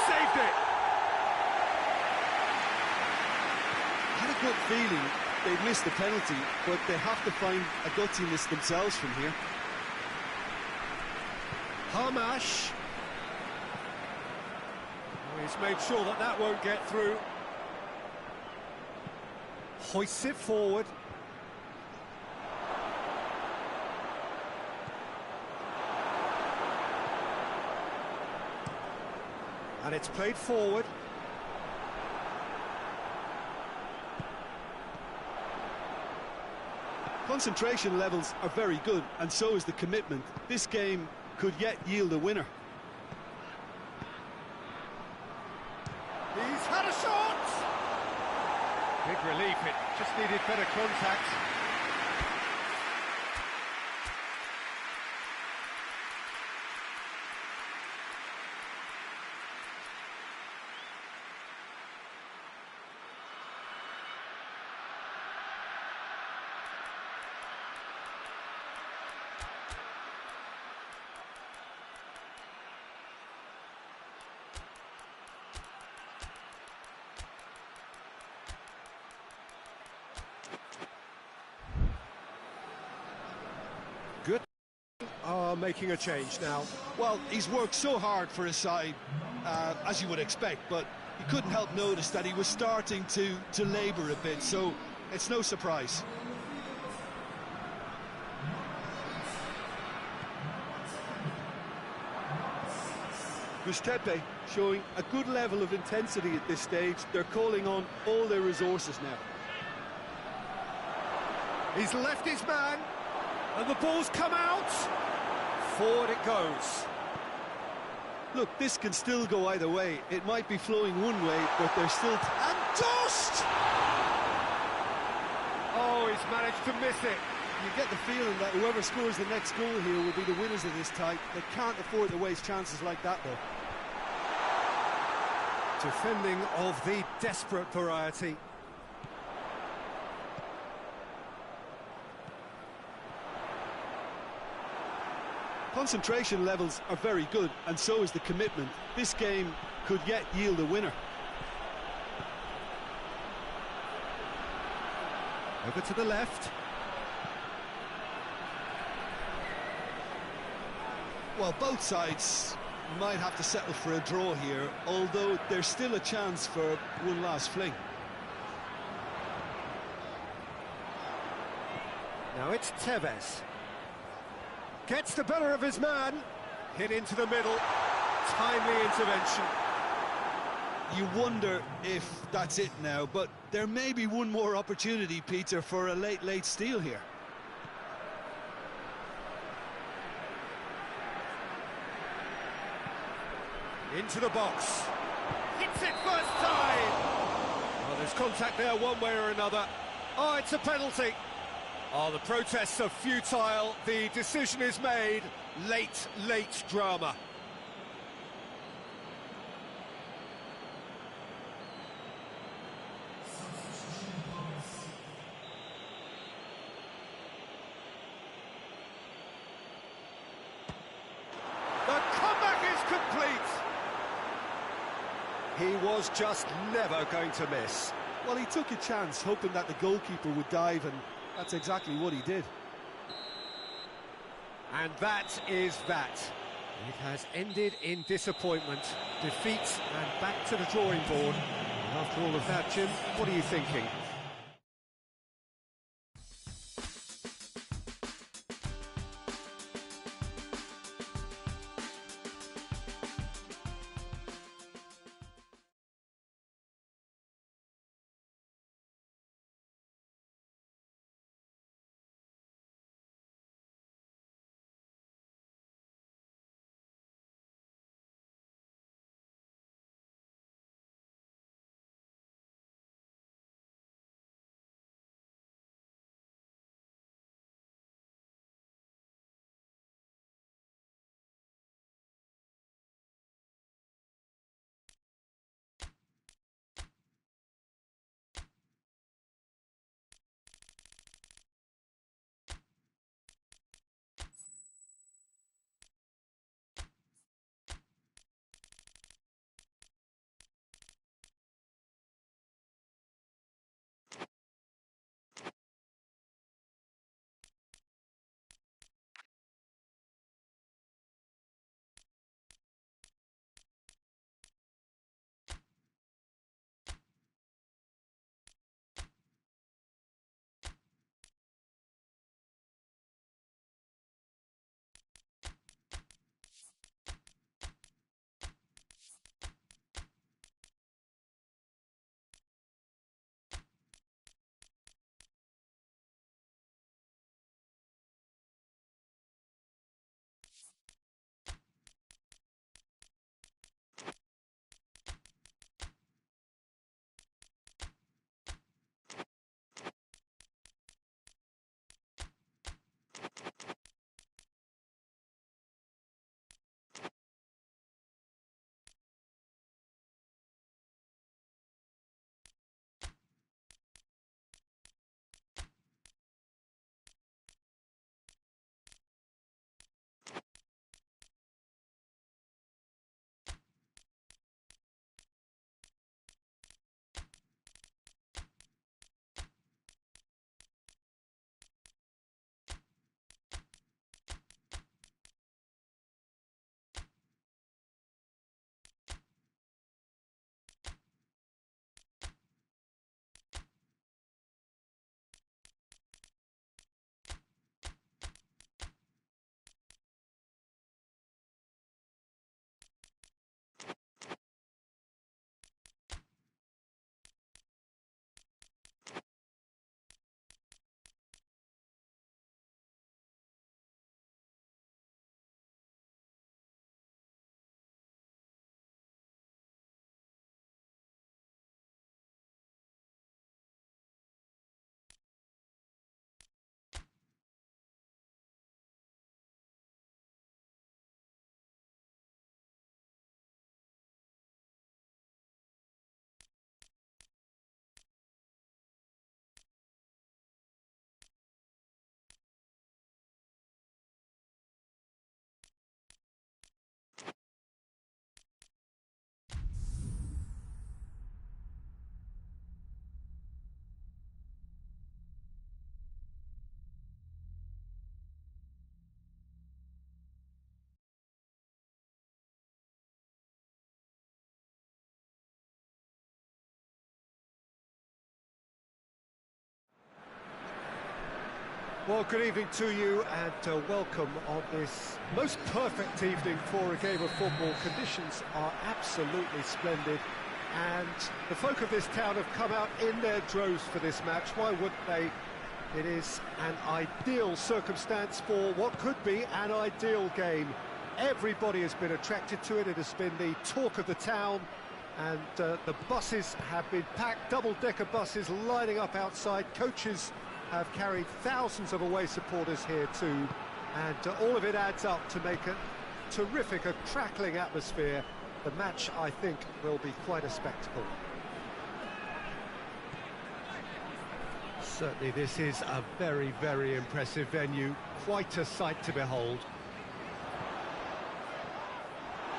Saved it! I had a good feeling they'd missed the penalty, but they have to find a gutsiness themselves from here. Hamash. Oh, he's made sure that that won't get through. Hoists it forward. And it's played forward. Concentration levels are very good, and so is the commitment. This game could yet yield a winner. He's had a shot! Big relief, it just needed better contact. Good. Are making a change now. Well, he's worked so hard for his side, as you would expect, but you couldn't help notice that he was starting to labour a bit, so it's no surprise. Gustepe showing a good level of intensity at this stage. They're calling on all their resources now. He's left his man, and the ball's come out. Forward it goes. Look, this can still go either way. It might be flowing one way, but there's still... And dust! Oh, he's managed to miss it. You get the feeling that whoever scores the next goal here will be the winners of this tie. They can't afford to waste chances like that, though. Defending of the desperate variety. Concentration levels are very good, and so is the commitment. This game could yet yield a winner. Over to the left. Well, both sides might have to settle for a draw here, although there's still a chance for one last fling. Now it's Tevez. Gets the better of his man. Hit into the middle. Timely intervention. You wonder if that's it now, but there may be one more opportunity, Peter, for a late steal here. Into the box. Hits it first time. Oh, there's contact there one way or another. Oh, it's a penalty. Oh, the protests are futile. The decision is made. Late drama. The comeback is complete. He was just never going to miss. Well, he took a chance, hoping that the goalkeeper would dive, and that's exactly what he did. And that is that. It has ended in disappointment, defeat, and back to the drawing board. And after all of that, Jim, what are you thinking? Well, good evening to you and welcome on this most perfect evening for a game of football. Conditions are absolutely splendid and the folk of this town have come out in their droves for this match. Why wouldn't they? It is an ideal circumstance for what could be an ideal game. Everybody has been attracted to it. It has been the talk of the town and the buses have been packed, double-decker buses lining up outside. Coaches have carried thousands of away supporters here too, and all of it adds up to make a terrific, a crackling atmosphere. The match, I think, will be quite a spectacle. Certainly this is a very, very impressive venue, quite a sight to behold.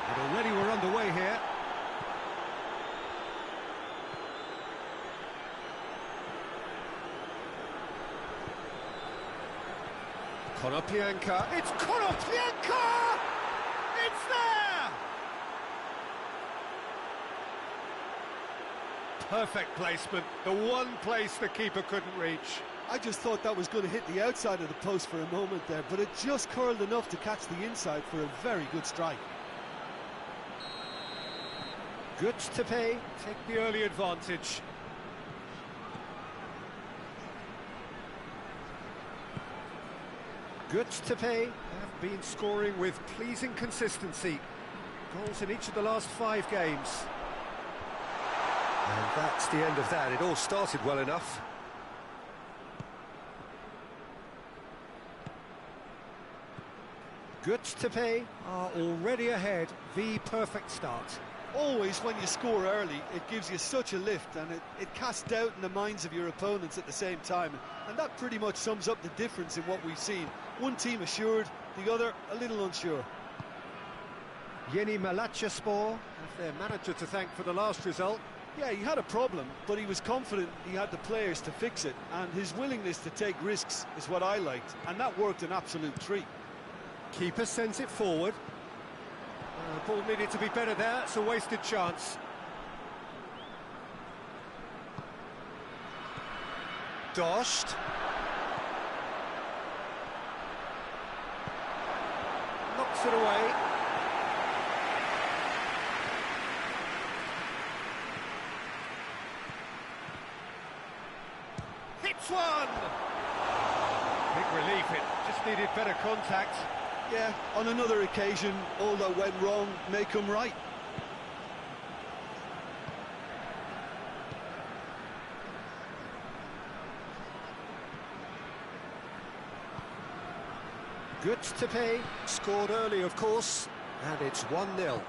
And already we're underway here. Konoplyanka, it's Konoplyanka! It's there! Perfect placement, the one place the keeper couldn't reach. I just thought that was going to hit the outside of the post for a moment there, but it just curled enough to catch the inside for a very good strike. Good to pay, take the early advantage. Good to pay have been scoring with pleasing consistency. Goals in each of the last 5 games. And that's the end of that. It all started well enough. Good to pay are already ahead. The perfect start. Always when you score early, it gives you such a lift and it casts doubt in the minds of your opponents at the same time. And that pretty much sums up the difference in what we've seen. One team assured, the other a little unsure. Yeni Malatyaspor have their manager to thank for the last result. Yeah, he had a problem, but he was confident he had the players to fix it. And his willingness to take risks is what I liked. And that worked an absolute treat. Keeper sends it forward. Ball needed to be better there, it's a wasted chance. Dost. Knocks it away. Hits one! Big relief, it just needed better contact. Yeah, on another occasion, all that went wrong may come right. Good to pay, scored early of course, and it's 1-0.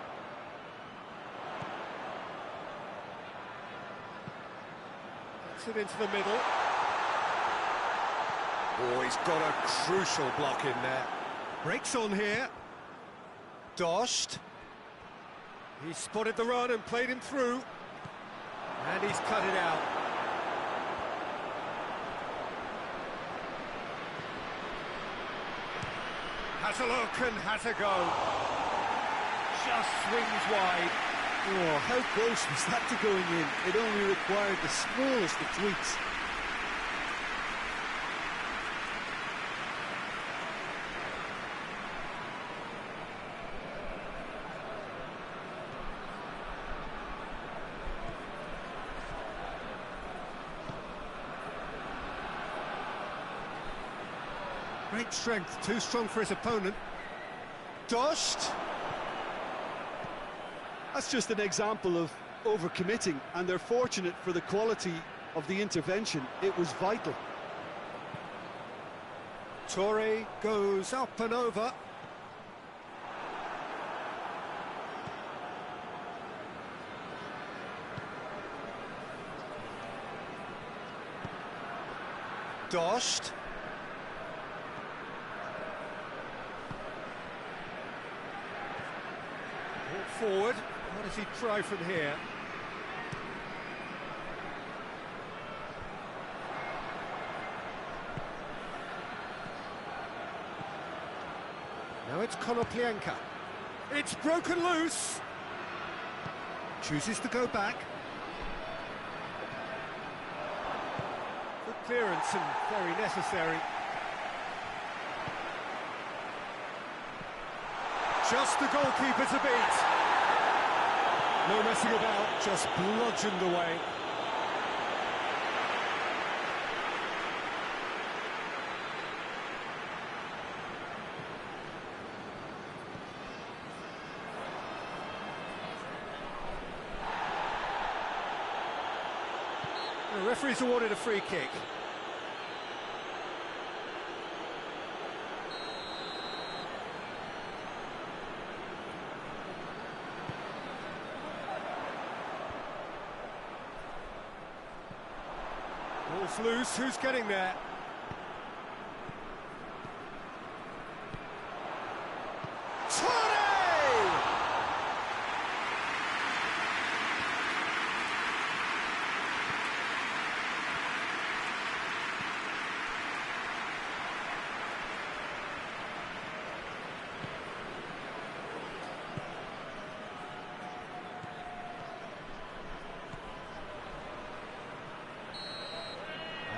Gets it into the middle. Oh, he's got a crucial block in there. Breaks on here. Dost. He spotted the run and played him through. And he's cut it out. Has a look and has a go. Just swings wide. Oh, how close was that to going in? It only required the smallest of tweaks. Great strength, too strong for his opponent. Dost. That's just an example of overcommitting, and they're fortunate for the quality of the intervention. It was vital. Torre goes up and over. Dost. Forward, what does he try from here? Now it's Konoplyanka. It's broken loose. Chooses to go back. Good clearance and very necessary. Just the goalkeeper to beat. No messing about, just bludgeoned away. The referee's awarded a free kick. Ball's loose, who's getting there?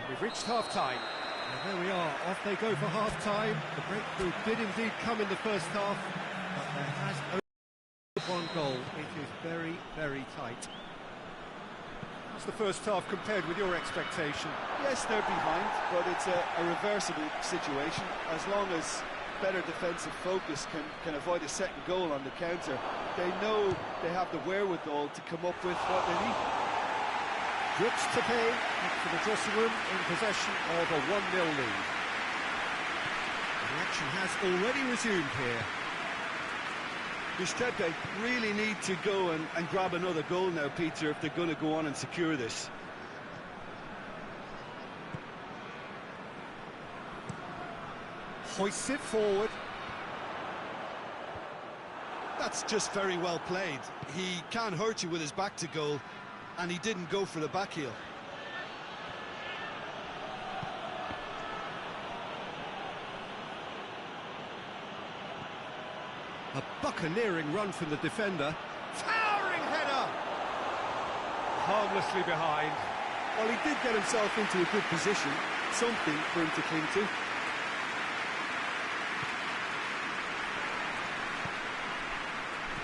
We've reached half-time. And there we are, off they go for half-time. The breakthrough did indeed come in the first half, but there has only one goal. It is very, very tight. How's the first half compared with your expectation? Yes, they're behind, but it's a reversible situation. As long as better defensive focus can avoid a second goal on the counter, they know they have the wherewithal to come up with what they need. Grips to pay for the dressing room in possession of a 1-0 lead. The action has already resumed here. Giuseppe really need to go and grab another goal now, Peter, if they're going to go on and secure this. Hoists it forward. That's just very well played. He can't hurt you with his back to goal, and he didn't go for the back heel. A buccaneering run from the defender. Towering header! Harmlessly behind. Well, he did get himself into a good position, something for him to cling to.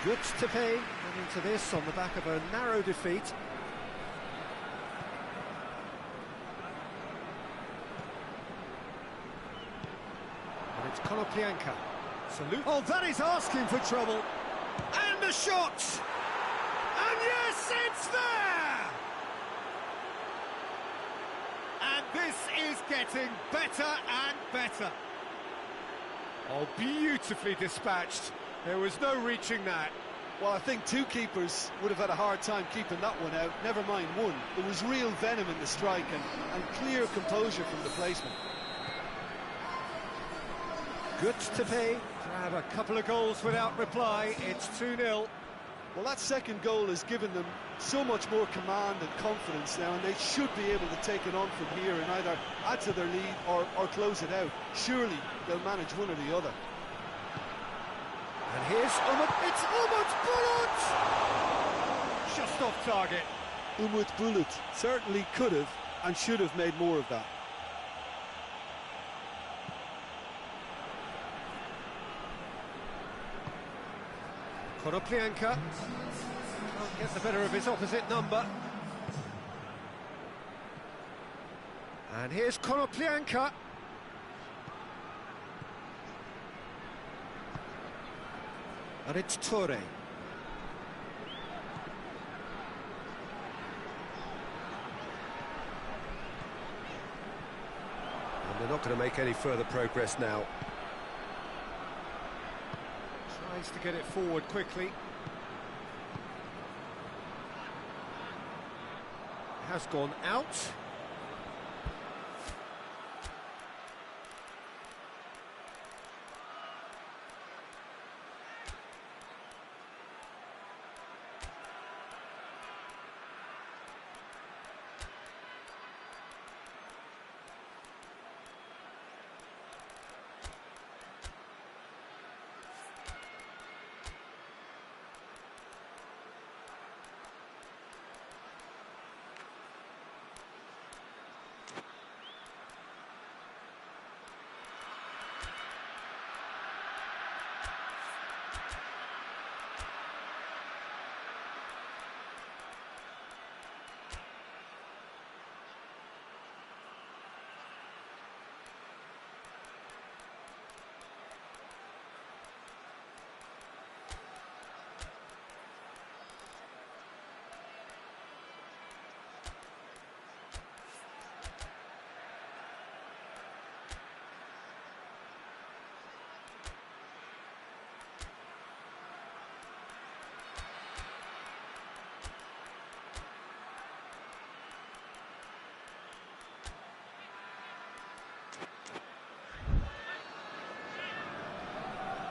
Grips to pay into this on the back of a narrow defeat. And it's Konoplyanka. Salute. Oh, that is asking for trouble. And the shot! And yes, it's there! And this is getting better and better. Oh, beautifully dispatched. There was no reaching that. Well, I think two keepers would have had a hard time keeping that one out, never mind one. There was real venom in the strike and clear composure from the placement. Good to pay. Grab a couple of goals without reply. It's 2-0. Well, that second goal has given them so much more command and confidence now, and they should be able to take it on from here and either add to their lead or close it out. Surely they'll manage one or the other. And here's Umut. It's Umut Bulut! Just off target. Umut Bulut certainly could have and should have made more of that. Konoplyanka can't get the better of his opposite number. And here's Konoplyanka. And it's Toure. And they're not going to make any further progress now. Tries to get it forward quickly. Has gone out.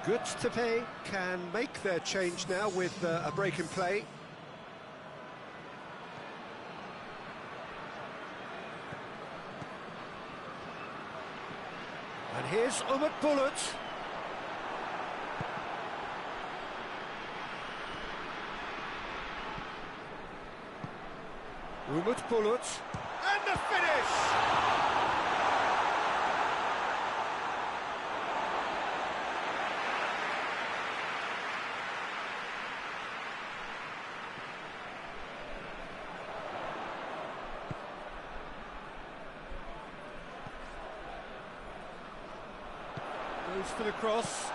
Good can make their change now with a break in play. And here's Bullet. Bullet. And the finish! Goes for the cross.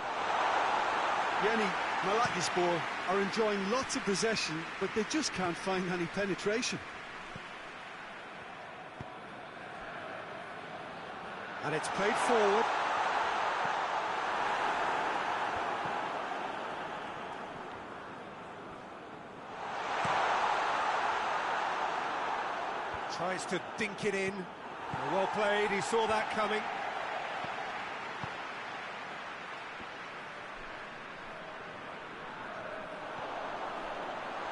Yeni Malatyaspor are enjoying lots of possession, but they just can't find any penetration. And it's played forward. Tries to dink it in. Well played, he saw that coming.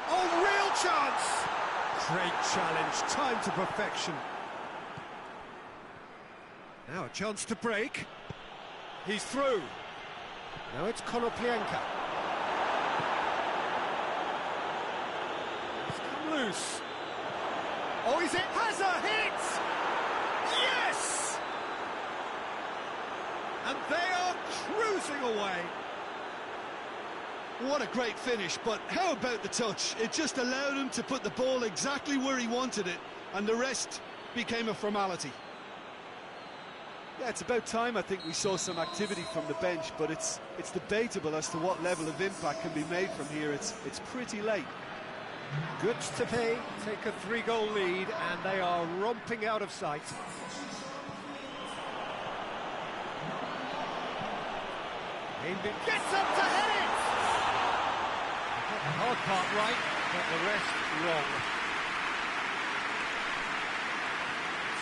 Oh, real chance! Great challenge, time to perfection. Now a chance to break. He's through. Now it's Konoplyanka. It's come loose. Oh, is it? Has a hit! Yes! And they are cruising away. What a great finish, but how about the touch? It just allowed him to put the ball exactly where he wanted it, and the rest became a formality. Yeah, it's about time I think we saw some activity from the bench, but it's debatable as to what level of impact can be made from here. It's pretty late. Good to pay, take a 3-goal lead, and they are romping out of sight. Aimed it, gets up to head it! They got the hard part right, but the rest wrong.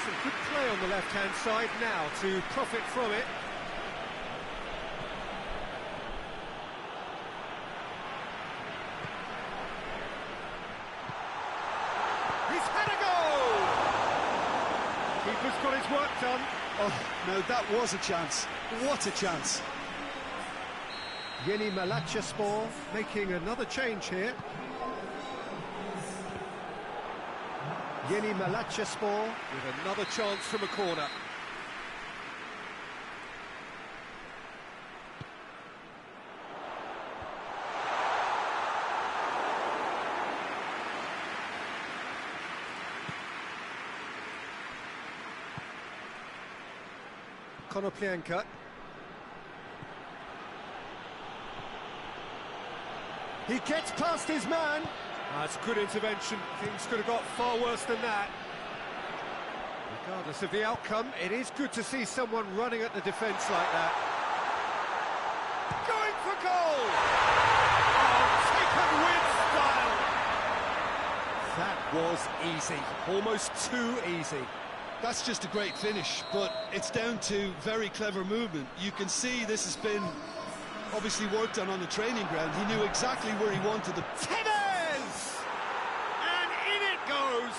Some good play on the left-hand side now to profit from it. He's had a goal! Keeper's got his work done. Oh, no, that was a chance. What a chance. Yeni Malatyaspor making another change here. Yeni Malatyaspor with another chance from a corner. Konoplyanka. He gets past his man. That's good intervention. Things could have got far worse than that. Regardless of the outcome, it is good to see someone running at the defence like that. Going for goal! Oh, taken with style! That was easy. Almost too easy. That's just a great finish, but it's down to very clever movement. You can see this has been obviously worked on the training ground. He knew exactly where he wanted the... Tevez! And in it goes!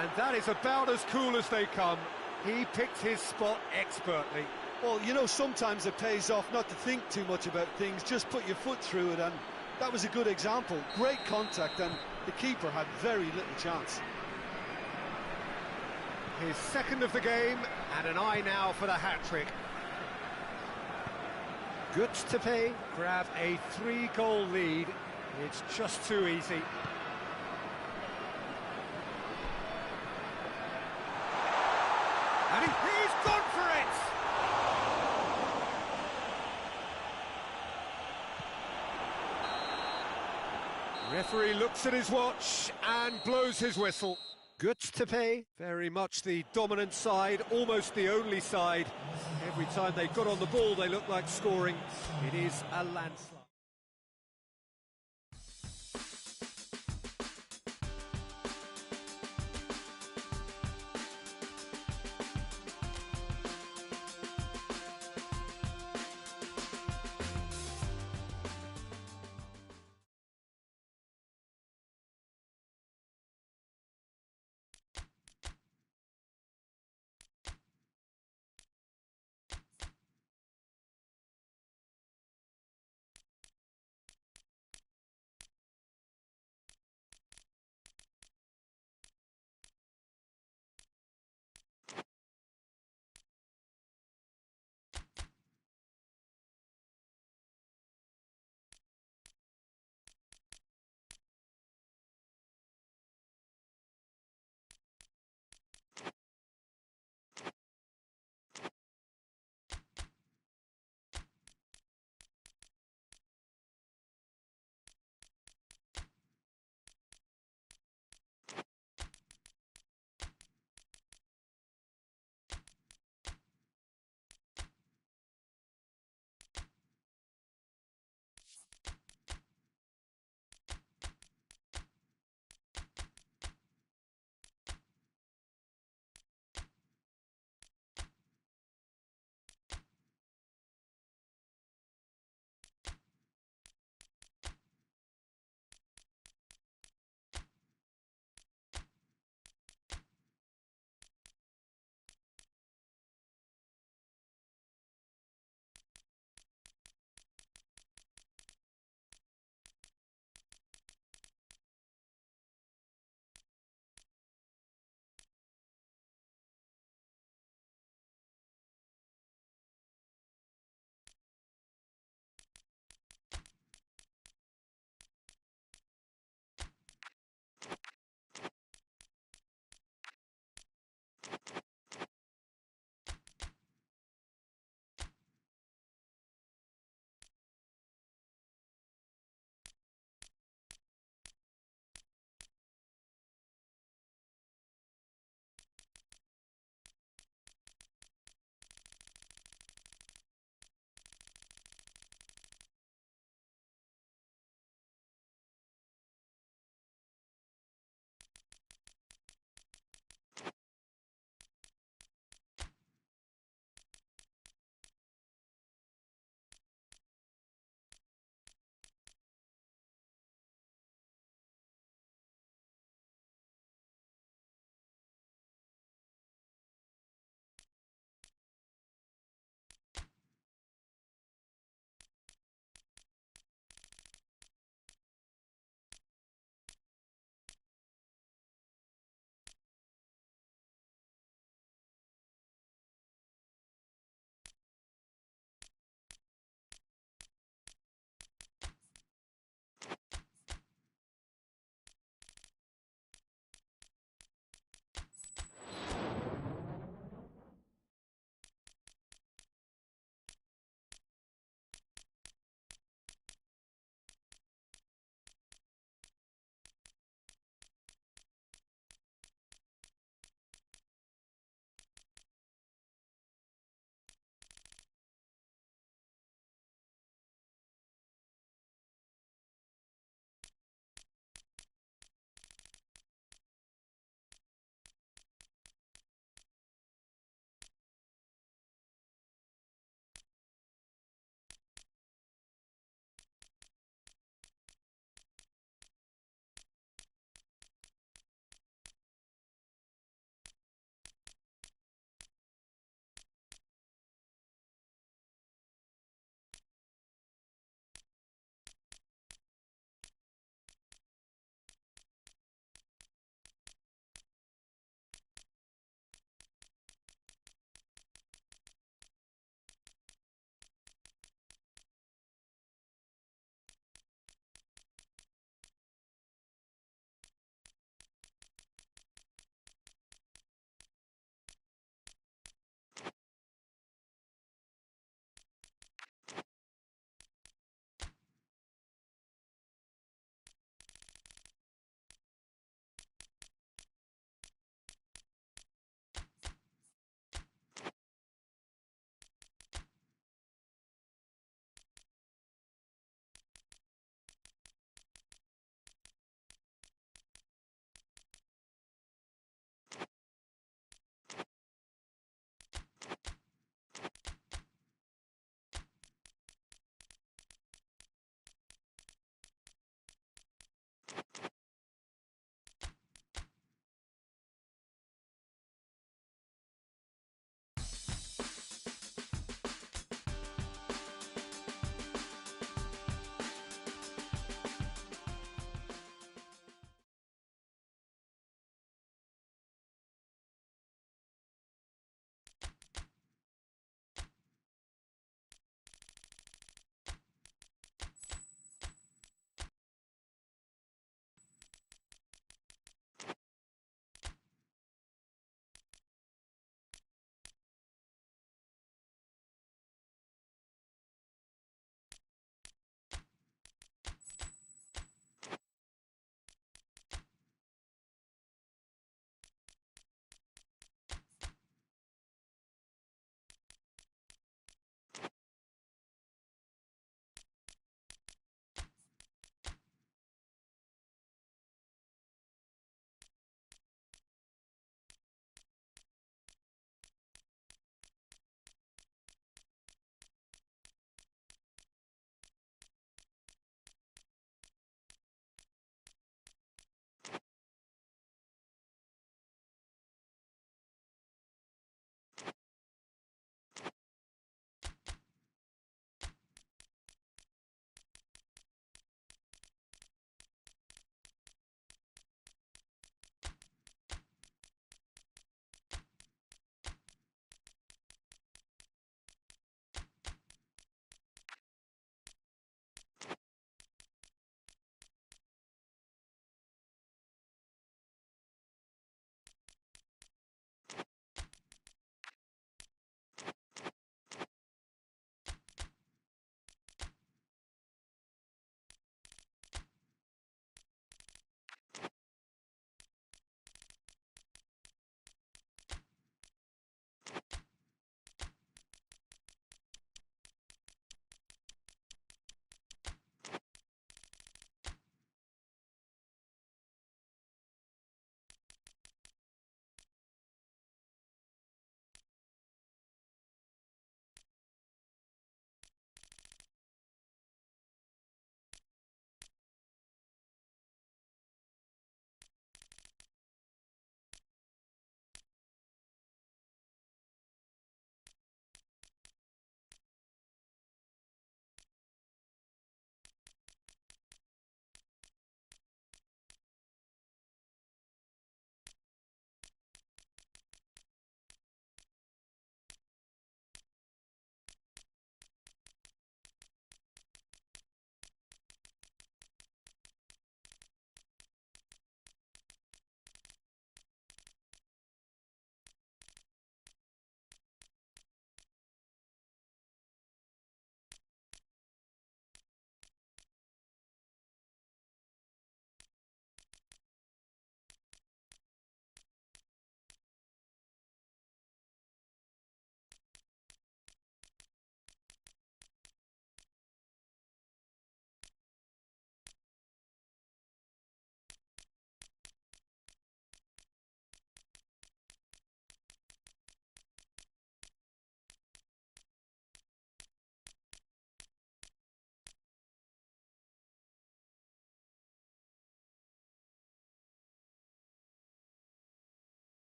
And that is about as cool as they come. He picked his spot expertly. Well, you know, sometimes it pays off not to think too much about things, just put your foot through it, and that was a good example. Great contact, and the keeper had very little chance. His second of the game, and an eye now for the hat-trick. Good to pay, grab a 3-goal lead. It's just too easy. And he's gone for it! Referee looks at his watch and blows his whistle. Good to pay, very much the dominant side, almost the only side. Every time they got on the ball, they looked like scoring. It is a landslide.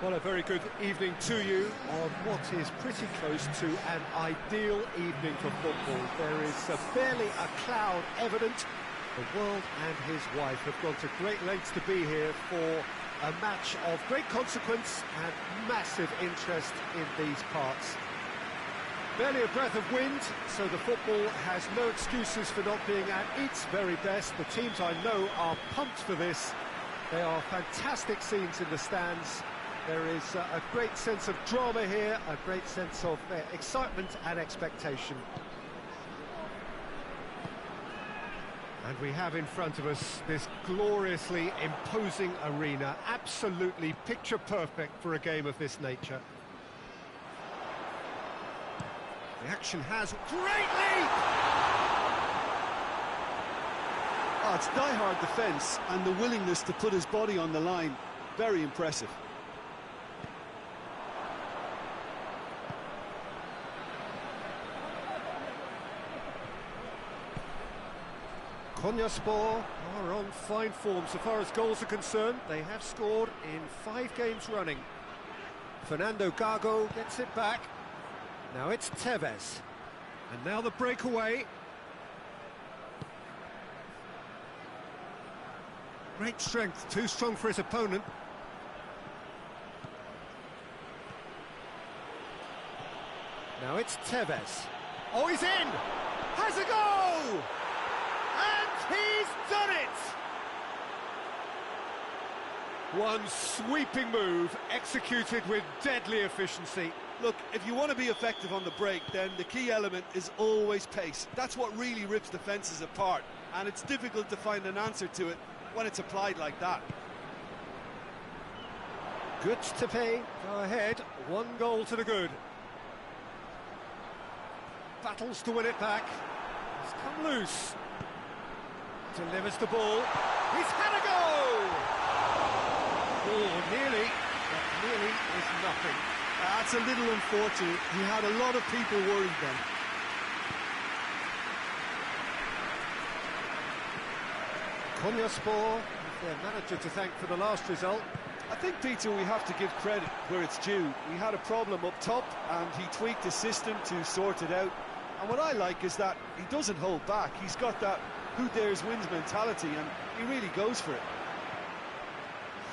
Well, a very good evening to you on what is pretty close to an ideal evening for football. There is barely a cloud evident. The world and his wife have gone to great lengths to be here for a match of great consequence and massive interest in these parts. Barely a breath of wind, so the football has no excuses for not being at its very best. The teams I know are pumped for this. There are fantastic scenes in the stands. There is a great sense of drama here, a great sense of excitement and expectation. And we have in front of us this gloriously imposing arena, absolutely picture perfect for a game of this nature. The action has greatly... Oh, it's die-hard defence and the willingness to put his body on the line. Very impressive. Konyaspor are on fine form so far as goals are concerned. They have scored in 5 games running. Fernando Gago gets it back. Now it's Tevez. And now the breakaway. Great strength, too strong for his opponent. Now it's Tevez. Oh, he's in! Has a goal! And he's done it! One sweeping move, executed with deadly efficiency. Look, if you want to be effective on the break, then the key element is always pace. That's what really rips defences apart, and it's difficult to find an answer to it when it's applied like that. Good to pay. Go ahead. 1 goal to the good. Battles to win it back. He's come loose. Delivers the ball. He's had a go! Oh, nearly. But nearly is nothing. That's a little unfortunate. He had a lot of people worried then. Konyaspor, with their manager to thank for the last result. I think, Peter, we have to give credit where it's due. We had a problem up top and he tweaked his system to sort it out. And what I like is that he doesn't hold back. He's got that who dares wins mentality and he really goes for it.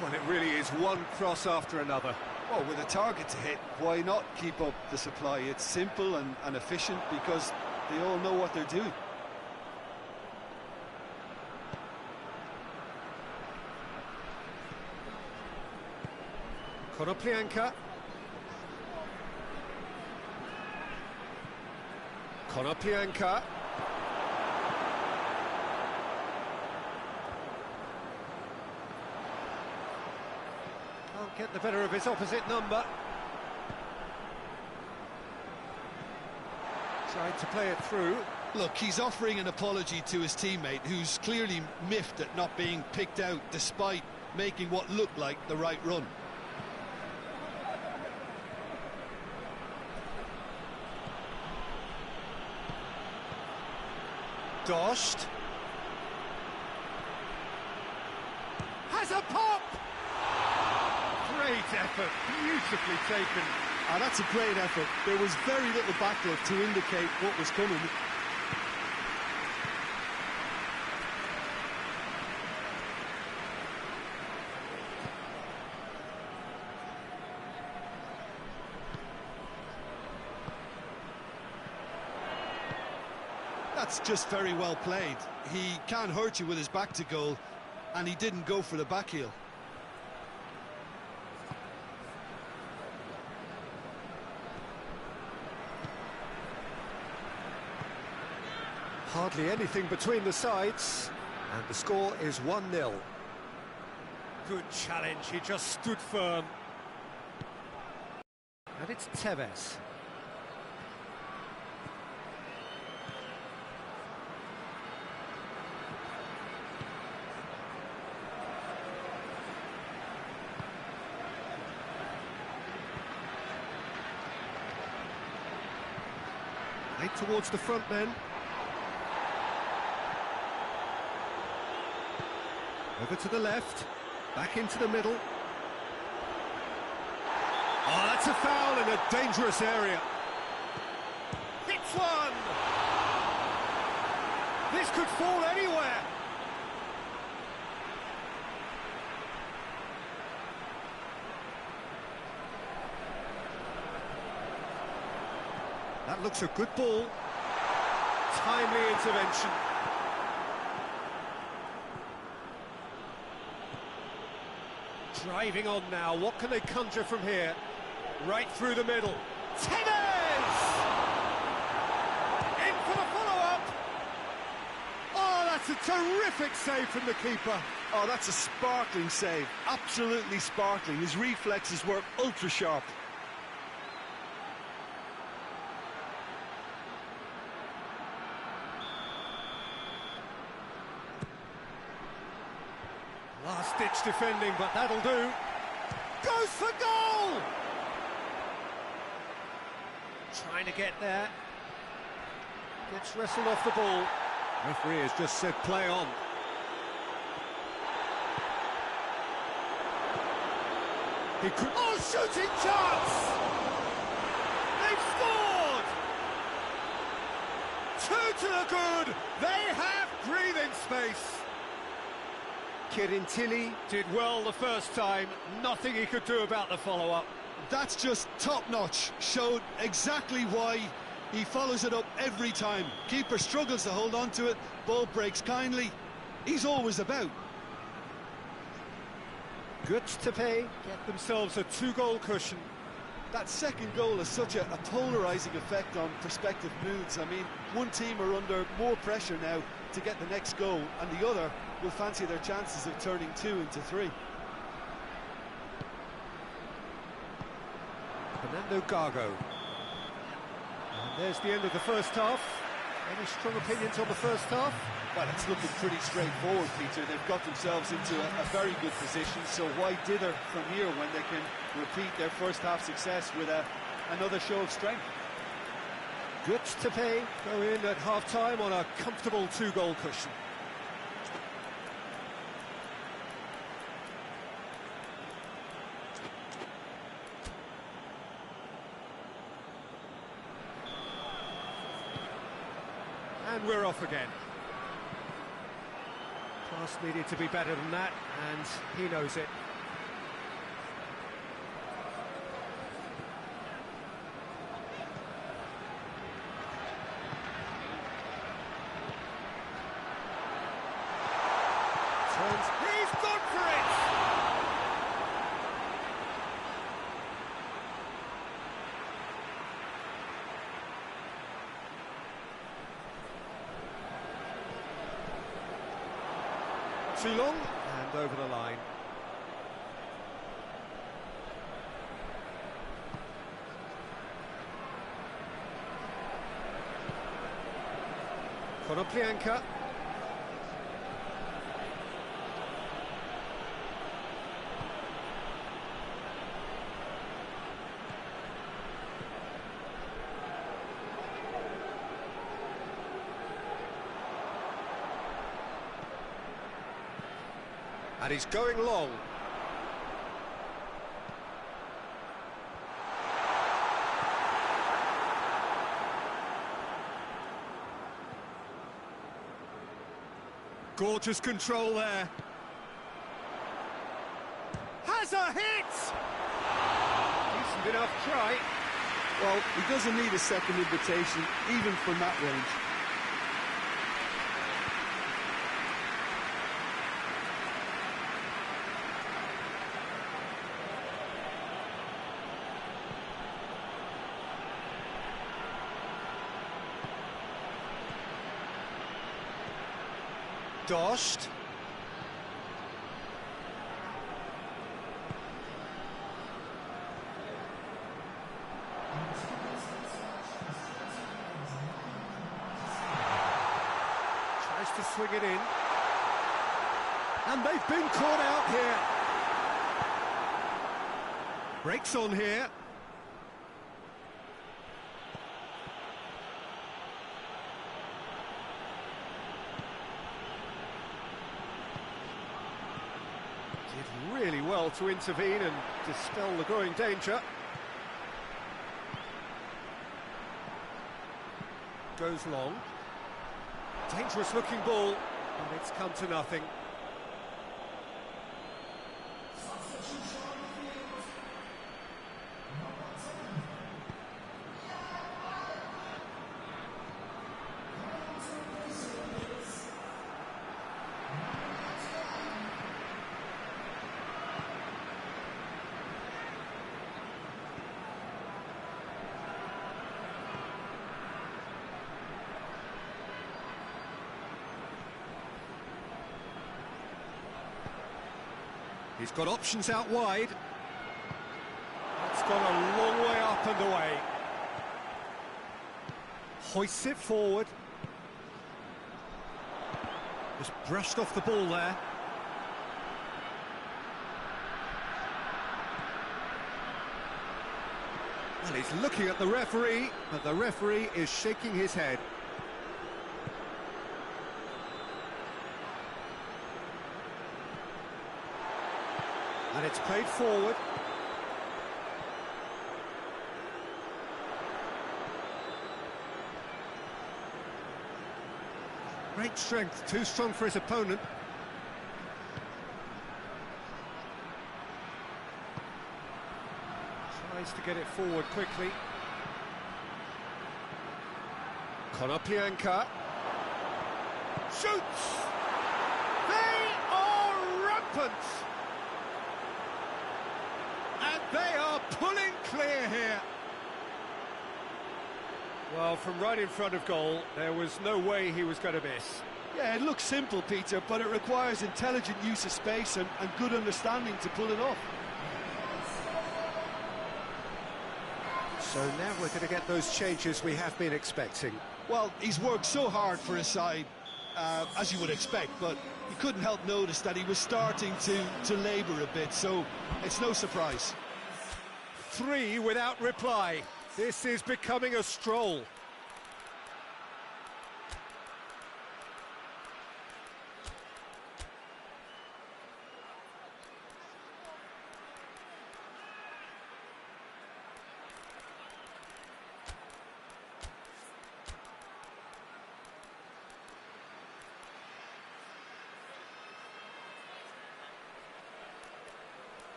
Well, it really is one cross after another. Well, with a target to hit, why not keep up the supply? It's simple and efficient because they all know what they're doing. Konoplyanka. Konoplyanka. Can't get the better of his opposite number. Tried to play it through. Look, he's offering an apology to his teammate, who's clearly miffed at not being picked out despite making what looked like the right run. Dost. Has a pop! Great effort, beautifully taken. That's a great effort. There was very little backlift to indicate what was coming. That's just very well played. He can't hurt you with his back to goal, and he didn't go for the back heel. Hardly anything between the sides, and the score is 1-0. Good challenge, he just stood firm. And it's Tevez. Right towards the front then. Over to the left, back into the middle. Oh, that's a foul in a dangerous area. Hits one! This could fall anywhere. That looks a good ball. Timely intervention. Driving on now, what can they conjure from here? Right through the middle. Tevez! In for the follow-up! Oh, that's a terrific save from the keeper. Oh, that's a sparkling save. Absolutely sparkling. His reflexes were ultra-sharp. Last-ditch defending, but that'll do. Goes for goal! Trying to get there. Gets wrestled off the ball. Referee has just said play on. He could... Oh, shooting chance! They've scored! 2 to the good! They have breathing space. Tilly did well the first time, nothing he could do about the follow-up. That's just top-notch, showed exactly why he follows it up every time. Keeper struggles to hold on to it, ball breaks kindly, he's always about. Good to pay, get themselves a 2-goal cushion. That second goal has such a polarising effect on prospective moods. I mean, one team are under more pressure now to get the next goal, and the other will fancy their chances of turning 2 into 3. Fernando Gago. And there's the end of the first half. Any strong opinions on the first half? Well, it's looking pretty straightforward, Peter. They've got themselves into a very good position, so why dither from here when they can repeat their first half success with another show of strength? Good to pay. Go in at half-time on a comfortable 2-goal cushion. And we're off again. Class needed to be better than that, and he knows it. He's gone for it! Too long, and over the line. Konoplyanka. And he's going long. Gorgeous control there. Has a hit! Decent enough try. Well, he doesn't need a second invitation, even from that range. Dost. Tries to swing it in. And they've been caught out here. Breaks on here. Did really well to intervene and dispel the growing danger. goes long. Dangerous looking ball, and it's come to nothing. He's got options out wide. It's gone a long way up and away. Hoists it forward. Just brushed off the ball there. Well, he's looking at the referee, but the referee is shaking his head. And it's played forward. Great strength, too strong for his opponent. Tries to get it forward quickly. Konoplyanka. Shoots! They are rampant! And they are pulling clear here. Well, from right in front of goal, there was no way he was going to miss. Yeah, it looks simple, Peter, but it requires intelligent use of space and good understanding to pull it off. So now we're going to get those changes we have been expecting. Well, he's worked so hard for his side, as you would expect, but you couldn't help notice that he was starting to labour a bit, so it's no surprise. 3 without reply. This is becoming a stroll.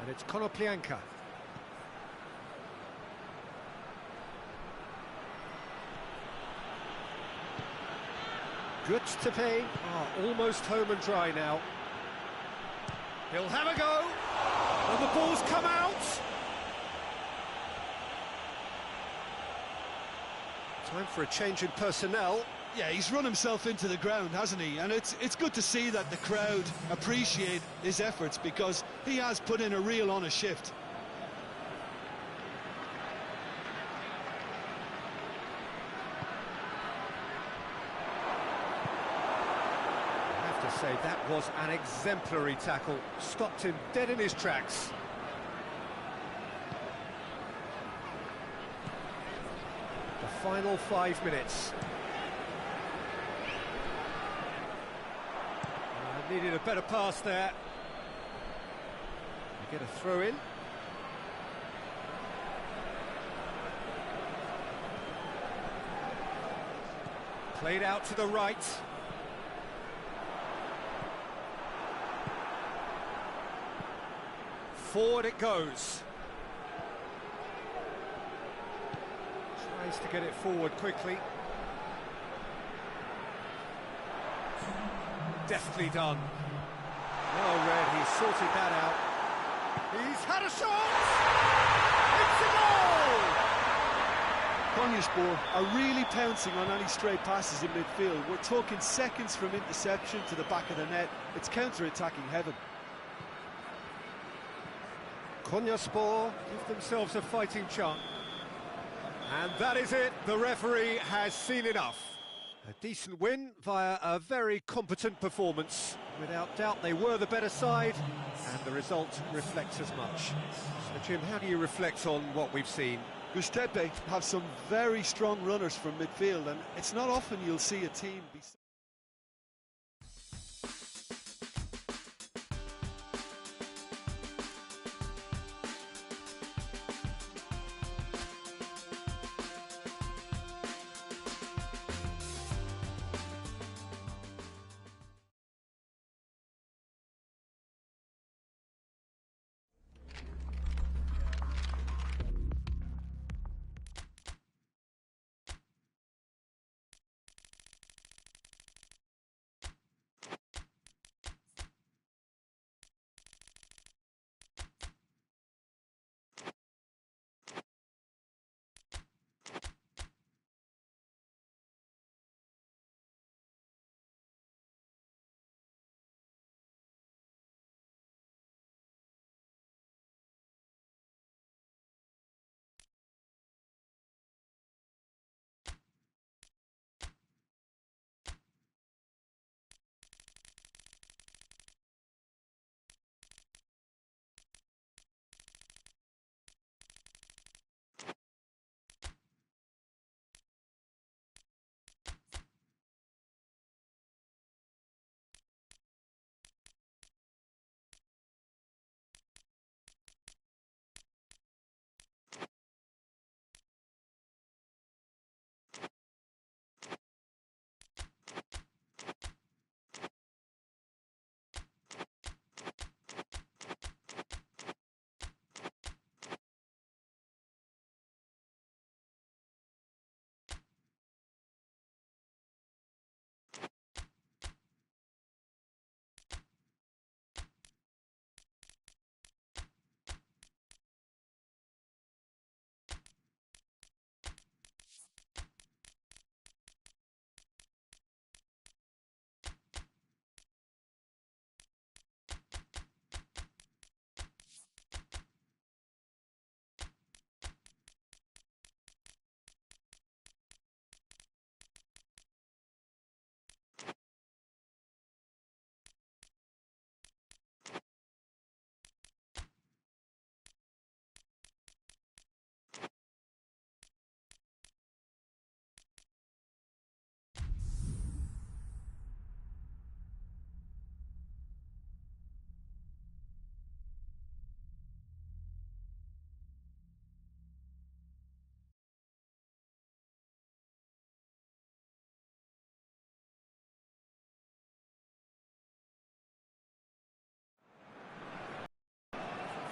And it's Konoplyanka. Good to pay. Oh, almost home and dry now. He'll have a go. And the ball's come out. Time for a change in personnel. Yeah, he's run himself into the ground, hasn't he? And it's good to see that the crowd appreciate his efforts, because he has put in a real honest shift. I have to say, that was an exemplary tackle. Stopped him dead in his tracks. The final 5 minutes. Needed a better pass there. You get a throw in. Played out to the right. Forward it goes. Tries to get it forward quickly. deftly done. Well read, he's sorted that out. He's had a shot! It's a goal! Konyaspor are really pouncing on any stray passes in midfield. We're talking seconds from interception to the back of the net. It's counter-attacking heaven. Konyaspor give themselves a fighting chance. And that is it, the referee has seen enough. A decent win via a very competent performance. Without doubt they were the better side, and the result reflects as much. So Jim, how do you reflect on what we've seen? Gustepe have some very strong runners from midfield, and it's not often you'll see a team be...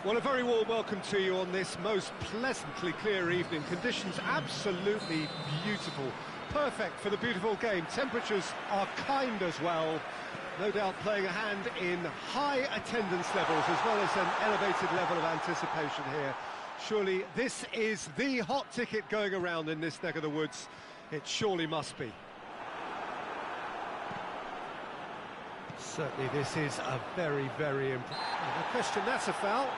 Well, a very warm welcome to you on this most pleasantly clear evening. Conditions absolutely beautiful. Perfect for the beautiful game. Temperatures are kind as well. No doubt playing a hand in high attendance levels as well as an elevated level of anticipation here. Surely this is the hot ticket going around in this neck of the woods. It surely must be. Certainly this is a very, very important... No question, that's a foul.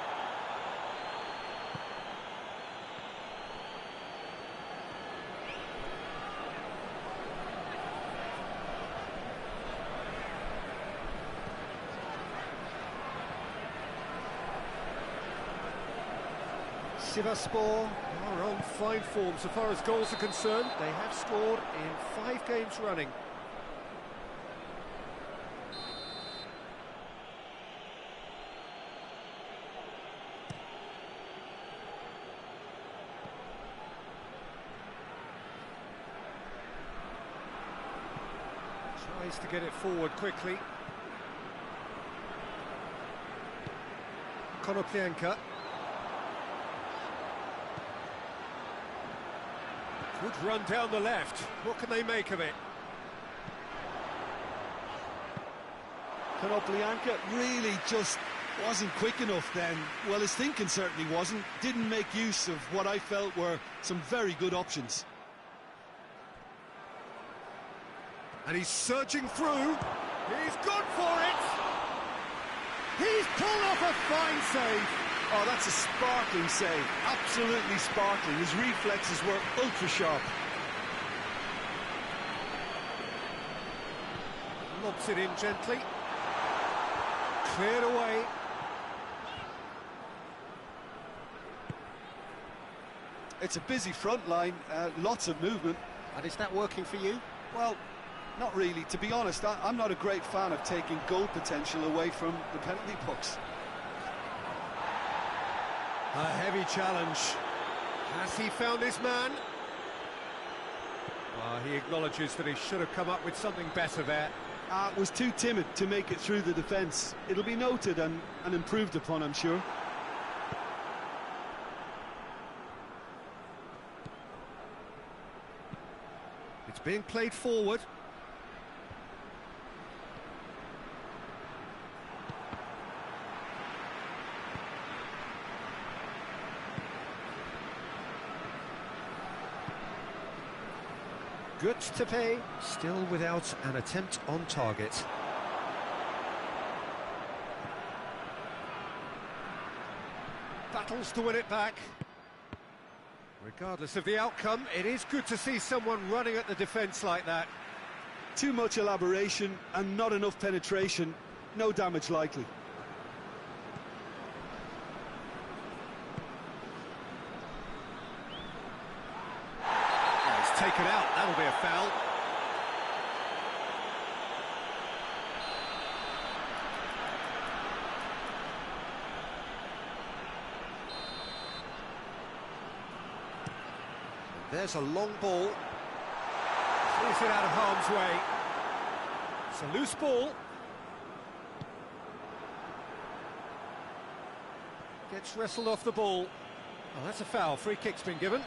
Sivasspor are on fine form so far as goals are concerned. They have scored in 5 games running. Tries to get it forward quickly. Konoplyanka. Good run down the left. What can they make of it? Konoplyanka. Really just wasn't quick enough then. Well, his thinking certainly wasn't. Didn't make use of what I felt were some very good options. And he's surging through. He's gone for it. He's pulled off a fine save. Oh, that's a sparkling save. Absolutely sparkling. His reflexes were ultra sharp. Lobs it in gently. Cleared away. It's a busy front line, lots of movement. And is that working for you? Well, not really. To be honest, I'm not a great fan of taking goal potential away from the penalty pucks. A heavy challenge. Has he found his man? Well, he acknowledges that he should have come up with something better there. Was too timid to make it through the defence. It'll be noted and improved upon, I'm sure. It's being played forward. Good to pay, still without an attempt on target. Battles to win it back. Regardless of the outcome, it is good to see someone running at the defence like that. Too much elaboration and not enough penetration. No damage likely. Taken out, that'll be a foul. There's a long ball. Clears it out of harm's way. It's a loose ball. Gets wrestled off the ball. Oh, that's a foul. Free kick's been given.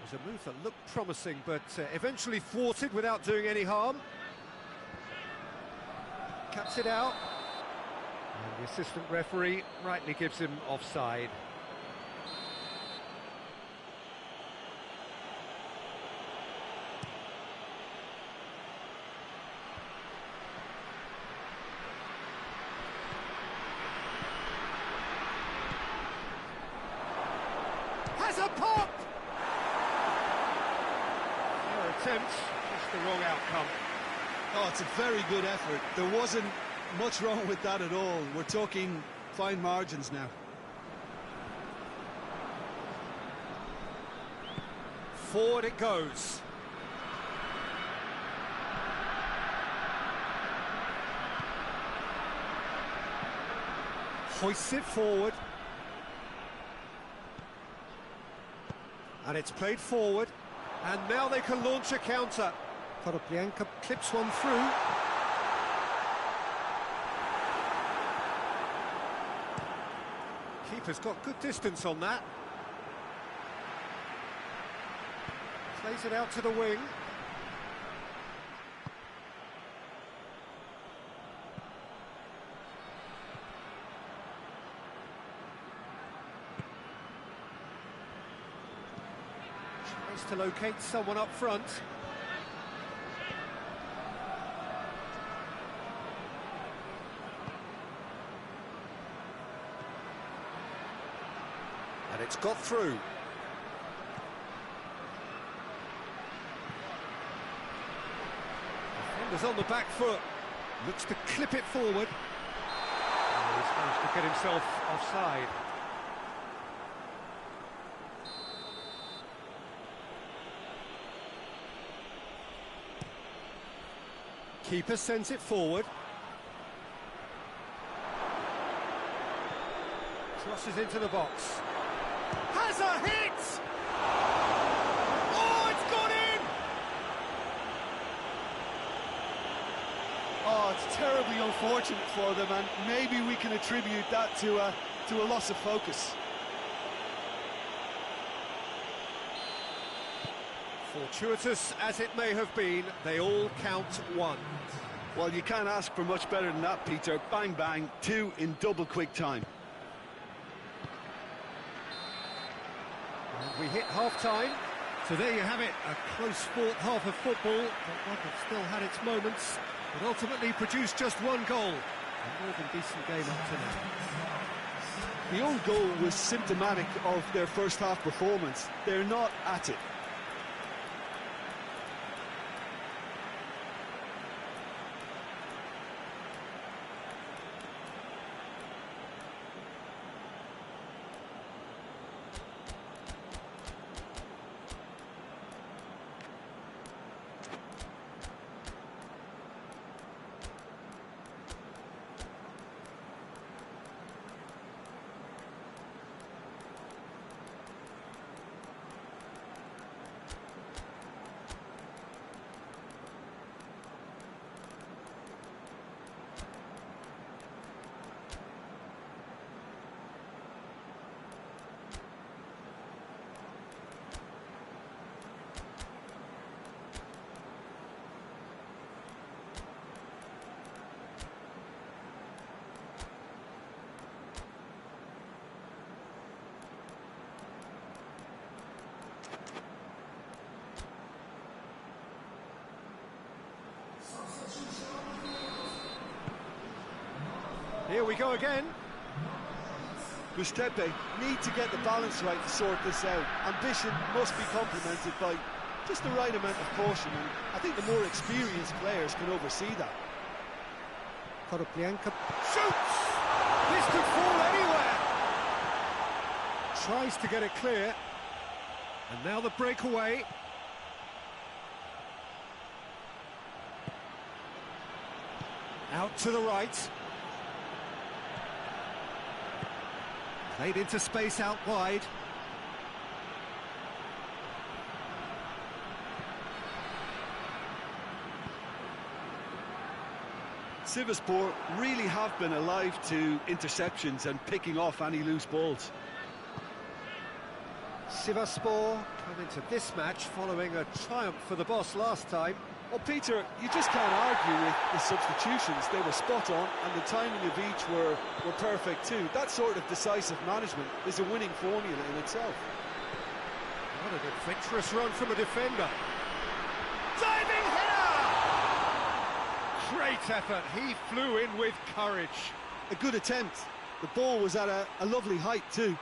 It was a move that looked promising, but eventually thwarted without doing any harm. Cuts it out. And the assistant referee rightly gives him offside. Has a pop! Attempt, just the wrong outcome. Oh, it's a very good effort. There wasn't much wrong with that at all. We're talking fine margins now. Forward it goes. Hoists it forward. And it's played forward. And now they can launch a counter. Konoplyanka clips one through. Keeper's got good distance on that. Plays it out to the wing. To locate someone up front. And it's got through. Defender's on the back foot. Looks to clip it forward. Oh, he's managed to get himself offside. Keeper sends it forward. Crosses into the box. Has a hit! Oh, it's gone in! Oh, it's terribly unfortunate for them, and maybe we can attribute that to a loss of focus. Fortuitous as it may have been, they all count one. Well, you can't ask for much better than that, Peter. Bang, bang, two in double quick time. And we hit half-time. So there you have it, a close-fought half of football, but one that still had its moments, but ultimately produced just one goal. A more than decent game up to now. The own goal was symptomatic of their first half performance. They're not at it. Here we go again. Gustepe need to get the balance right to sort this out. Ambition must be complemented by just the right amount of caution, and I think the more experienced players can oversee that. Berkaykalk shoots! This could fall anywhere! Tries to get it clear. And now the breakaway. Out to the right. Played into space out wide. Sivasspor really have been alive to interceptions and picking off any loose balls. Sivasspor come into this match following a triumph for the boss last time. Well, Peter, you just can't argue with the substitutions. They were spot on, and the timing of each were perfect too. That sort of decisive management is a winning formula in itself. What an adventurous run from a defender. Diving header! Great effort. He flew in with courage. A good attempt. The ball was at a lovely height too.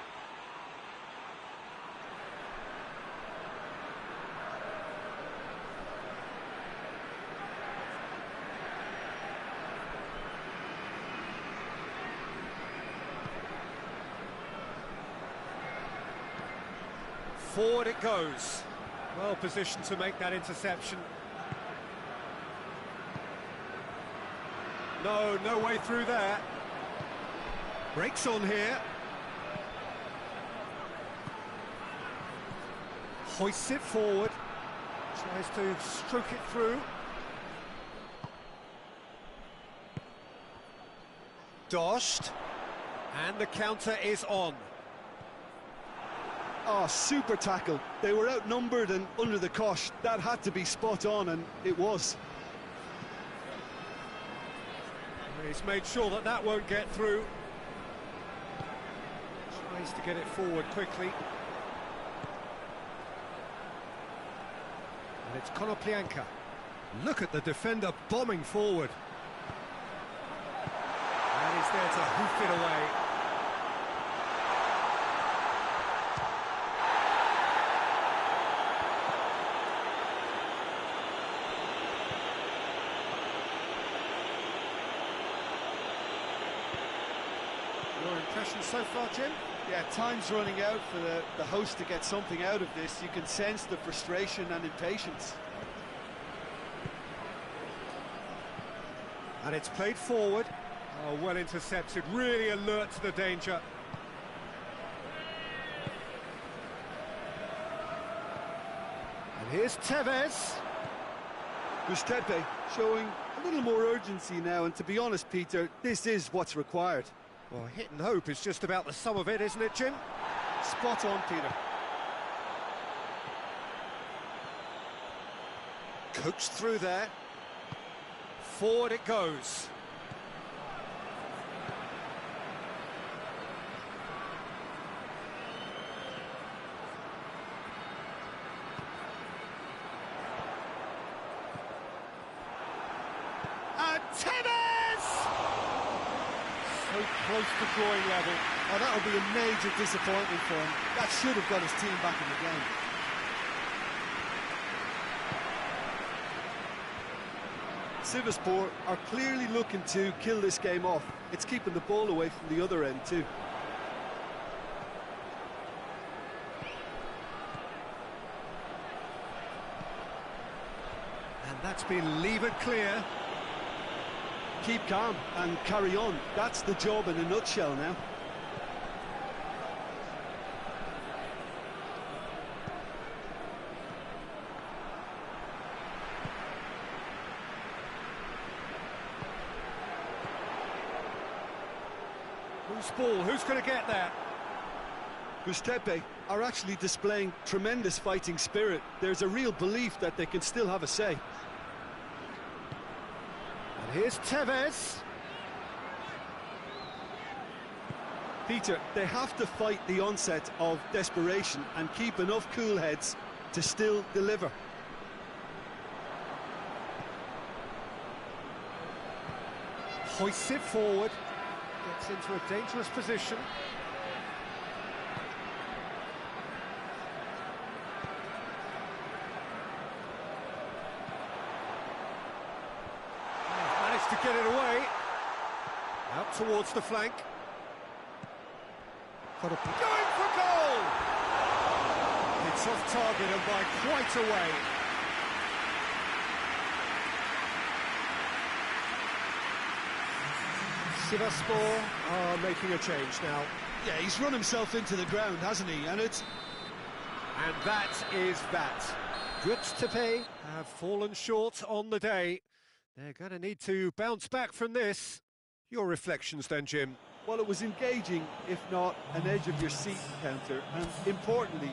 Forward it goes. Well positioned to make that interception. No way through there. Breaks on here. Hoists it forward. Tries to stroke it through. Doshed. And the counter is on. Oh, super tackle. They were outnumbered and under the cosh. That had to be spot on, and it was. He's made sure that that won't get through. Tries to get it forward quickly. And it's Berkaykalk. Look at the defender bombing forward. And he's there to hoof it away. Your impressions so far, Jim? Yeah, time's running out for the host to get something out of this. You can sense the frustration and impatience. And it's played forward. Oh, well intercepted, really alert to the danger. And here's Tevez. Gustepe showing a little more urgency now, and to be honest, Peter, this is what's required. Well, hit and hope is just about the sum of it, isn't it, Jim? Spot on, Peter. Coached through there. Forward it goes. And Tevez! So close to drawing level. Oh, that would be a major disappointment for him. That should have got his team back in the game. Sivasspor are clearly looking to kill this game off. It's keeping the ball away from the other end too. And that's been levered clear. Keep calm and carry on. That's the job in a nutshell now. Who's ball? Who's going to get there? Gustepe are actually displaying tremendous fighting spirit. There's a real belief that they can still have a say. And here's Tevez. Peter, they have to fight the onset of desperation and keep enough cool heads to still deliver. Hoists it forward. Gets into a dangerous position. Managed to get it away. Out towards the flank. Going for goal! It's off target and by quite a way. Sivasspor are making a change now. Yeah, he's run himself into the ground, hasn't he? And that is that. Gustepe have fallen short on the day. They're going to need to bounce back from this. Your reflections then, Jim? well, it was engaging, if not an edge-of-your-seat encounter, and importantly,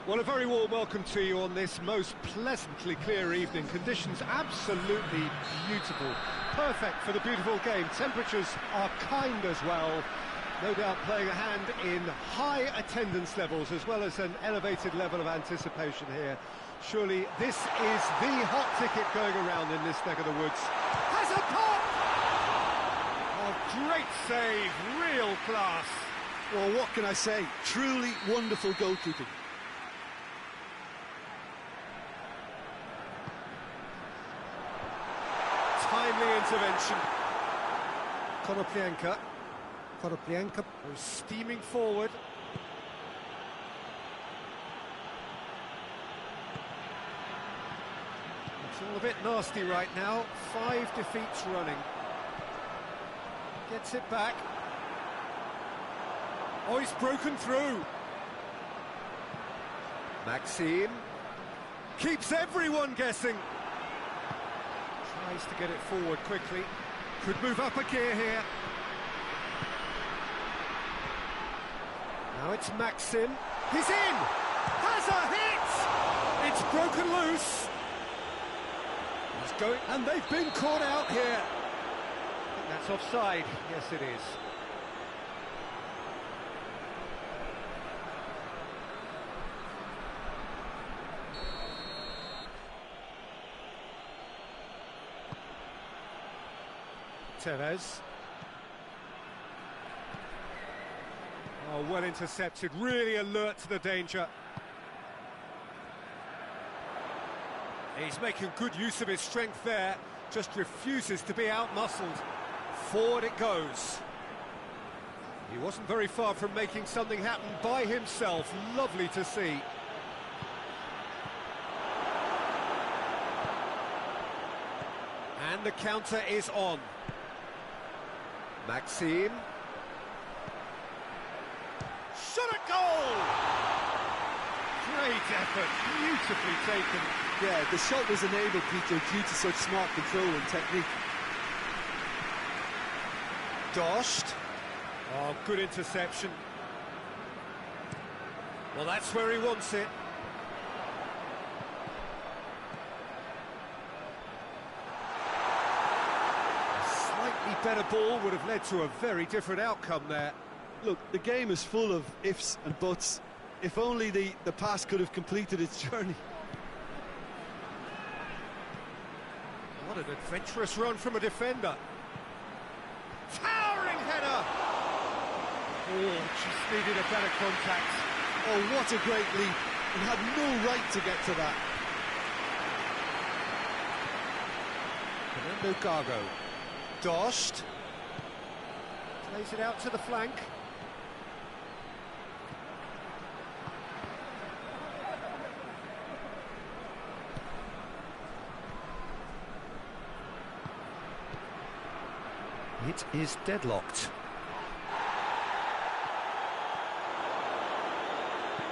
well, a very warm welcome to you on this most pleasantly clear evening. Conditions absolutely beautiful, perfect for the beautiful game. Temperatures are kind as well, no doubt playing a hand in high attendance levels as well as an elevated level of anticipation here. Surely this is the hot ticket going around in this neck of the woods. Has a pop! Oh, Great save, real class. Well, what can I say? Truly wonderful goalkeeping. Timely intervention. Konoplyanka was steaming forward. It's all a bit nasty right now. 5 defeats running. Gets it back. Oh, he's broken through. Maxime keeps everyone guessing. Tries to get it forward quickly. Could move up a gear here. Now it's Maxime. He's in! Has a hit! It's broken loose. He's going, and they've been caught out here. I think that's offside. Yes, it is. Tevez. Oh, well intercepted, really alert to the danger. He's making good use of his strength there, just refuses to be out-muscled. Forward it goes. He wasn't very far from making something happen by himself. Lovely to see. And the counter is on. Maxime. Shot a goal! Great effort, beautifully taken. Yeah, the shot was enabled, Peter, due to such smart control and technique. Dost. Oh, good interception. Well, that's where he wants it. Better ball would have led to a very different outcome there. Look, the game is full of ifs and buts. If only the pass could have completed its journey. What an adventurous run from a defender. Towering header! Oh, just needed a better contact. Oh, what a great leap. He had no right to get to that. Fernando Gago. Dost plays it out to the flank. It is deadlocked.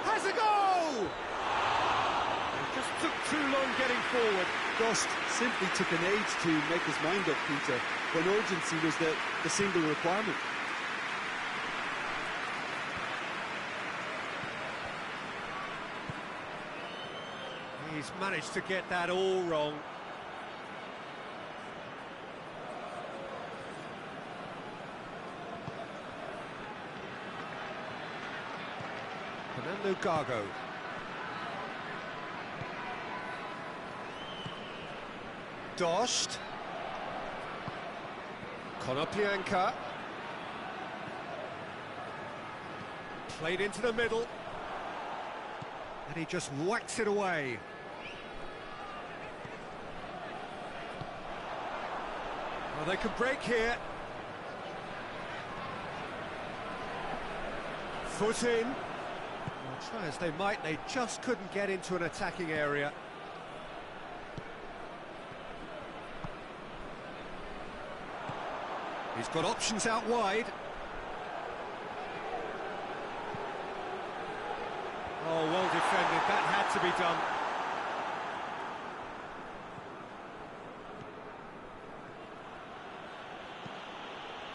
Has a goal! It just took too long getting forward. Dost simply took an age to make his mind up, Peter, when urgency was the single requirement. He's managed to get that all wrong. Fernando Gago. Dost. Konoplyanka. Played into the middle. And he just whacks it away. Well, they can break here. Foot in. Well, try as they might, they just couldn't get into an attacking area. He's got options out wide. Oh, well defended. That had to be done.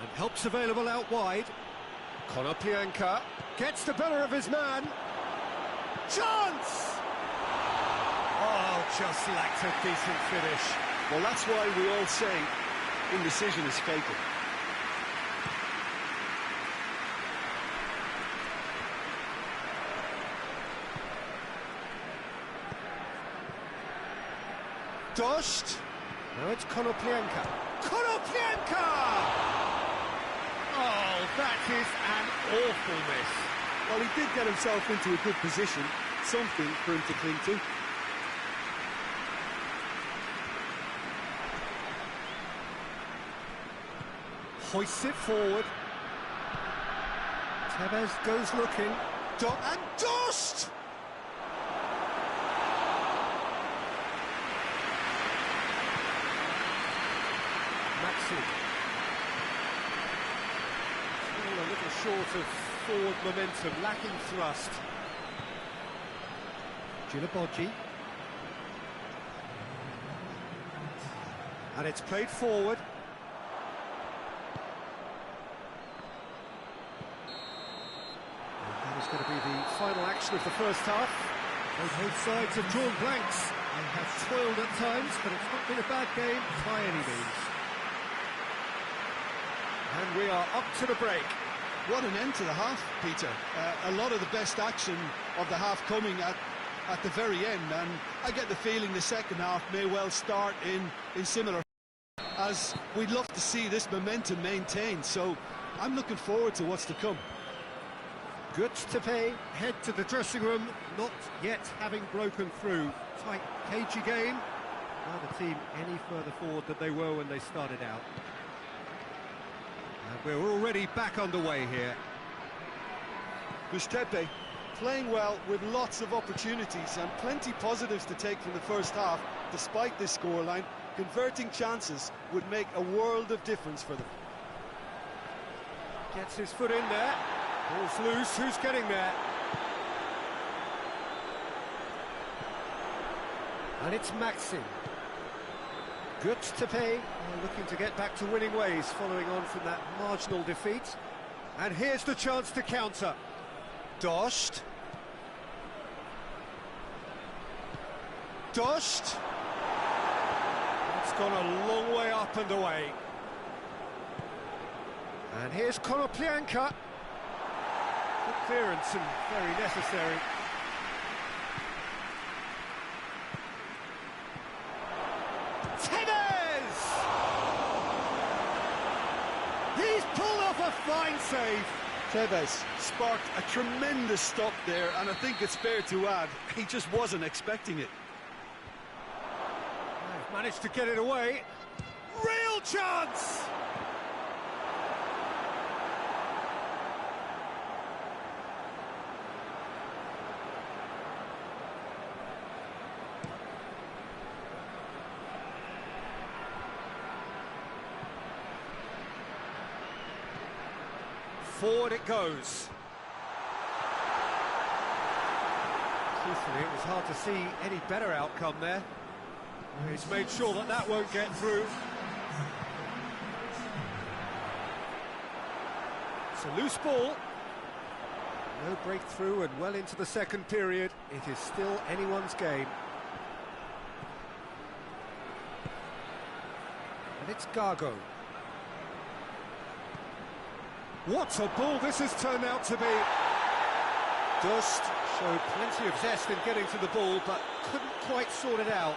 And help's available out wide. Konoplyanka gets the better of his man. Chance! Oh, just lacked a decent finish. Well, that's why we all say indecision is fatal. Dost. Now it's Konoplyanka. Konoplyanka! That is an awful miss. Well, he did get himself into a good position, something for him to cling to. Hoists it forward. Tevez goes looking. And Dost! Maxi. Still a little short of forward momentum, lacking thrust. Gilaboggi. And it's played forward. It's going to be the final action of the first half. Both sides have drawn blanks and have toiled at times, but it's not been a bad game by any means. And we are up to the break. What an end to the half, Peter. A lot of the best action of the half coming at the very end, and I get the feeling the second half may well start in similar, as we'd love to see this momentum maintained, so I'm looking forward to what's to come. Tepe head to the dressing room, not yet having broken through. Tight, cagey game. Neither team any further forward than they were when they started out. And we're already back underway here. Tepe playing well with lots of opportunities and plenty positives to take from the first half. Despite this scoreline, converting chances would make a world of difference for them. Gets his foot in there. Ball's loose, who's getting there? And it's Maxi. Tepe looking to get back to winning ways following on from that marginal defeat. And here's the chance to counter. Dost. It's gone a long way up and away. And here's Konoplyanka. Good clearance and very necessary. Tevez! He's pulled off a fine save. Tevez sparked a tremendous stop there, and I think it's fair to add, he just wasn't expecting it. They've managed to get it away. Real chance! Forward it goes. Truthfully, it was hard to see any better outcome there. He's made sure that that won't get through. It's a loose ball. No breakthrough and well into the second period. It is still anyone's game. And it's Gargo. What a ball this has turned out to be. Dost showed plenty of zest in getting to the ball, but couldn't quite sort it out.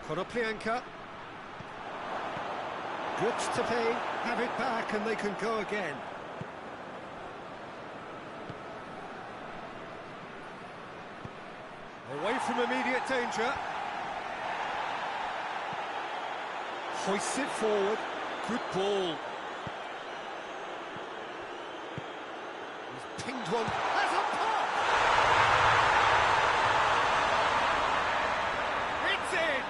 Konoplyanka. Tepe have it back and they can go again. Away from immediate danger. Hoists it forward. Good ball. He's pinged one. There's a pop! It's in!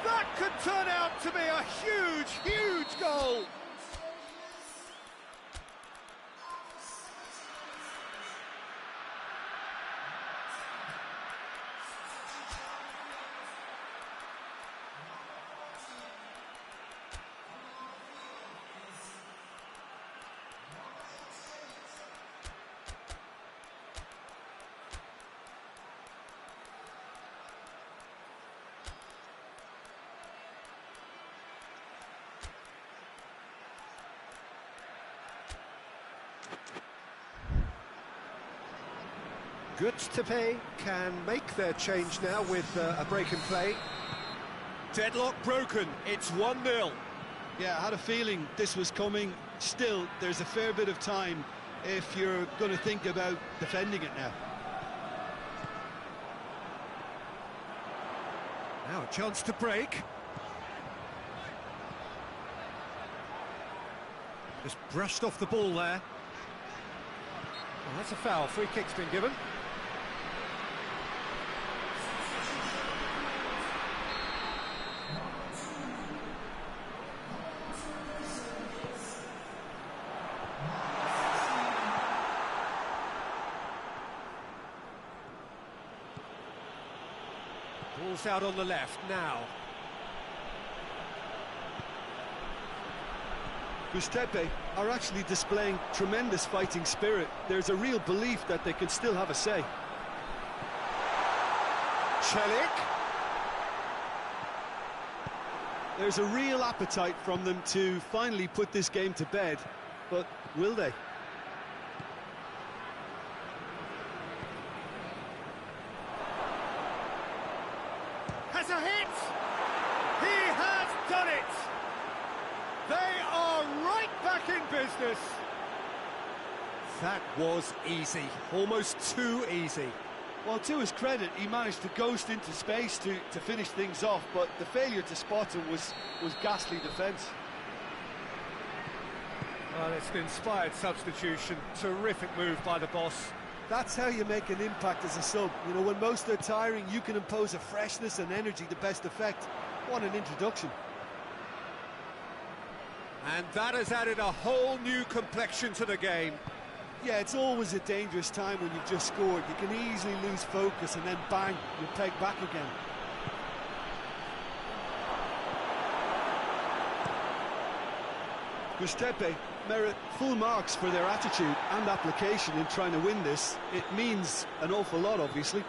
That could turn out to be a huge, huge goal! Tepe can make their change now with a break in play. Deadlock broken, it's 1-0. Yeah, I had a feeling this was coming. Still, there's a fair bit of time if you're going to think about defending it now. Now a chance to break. Just brushed off the ball there. Well, that's a foul. Free kick's been given. Ball's out on the left now. Tepe are actually displaying tremendous fighting spirit. There's a real belief that they can still have a say. Celik. There's a real appetite from them to finally put this game to bed, but will they? Has a hit! He has done it! They are right back in business. That was easy, almost too easy. Well, to his credit, he managed to ghost into space to finish things off, but the failure to spot him was ghastly defence. Well, it's an inspired substitution. Terrific move by the boss. That's how you make an impact as a sub. You know, when most are tiring, you can impose a freshness and energy to best effect. What an introduction. And that has added a whole new complexion to the game. Yeah, it's always a dangerous time when you've just scored. You can easily lose focus and then bang, you're pegged back again. Tepe merit full marks for their attitude and application in trying to win this. It means an awful lot, obviously.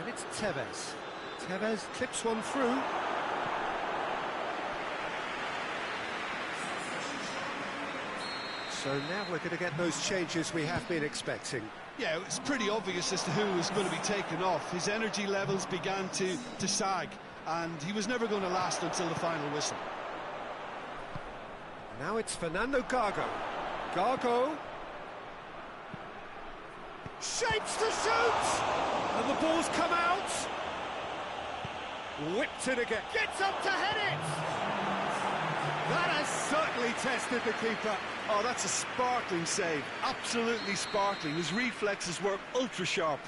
And it's Tevez. Tevez clips one through. So now we're going to get those changes we have been expecting. Yeah, it was pretty obvious as to who was going to be taken off. His energy levels began to sag, and he was never going to last until the final whistle. Now it's Fernando Gago. Gago shapes to shoot! And the ball's come out. Whipped it again. Gets up to head it! That has certainly tested the keeper. Oh, that's a sparkling save. Absolutely sparkling. His reflexes were ultra sharp.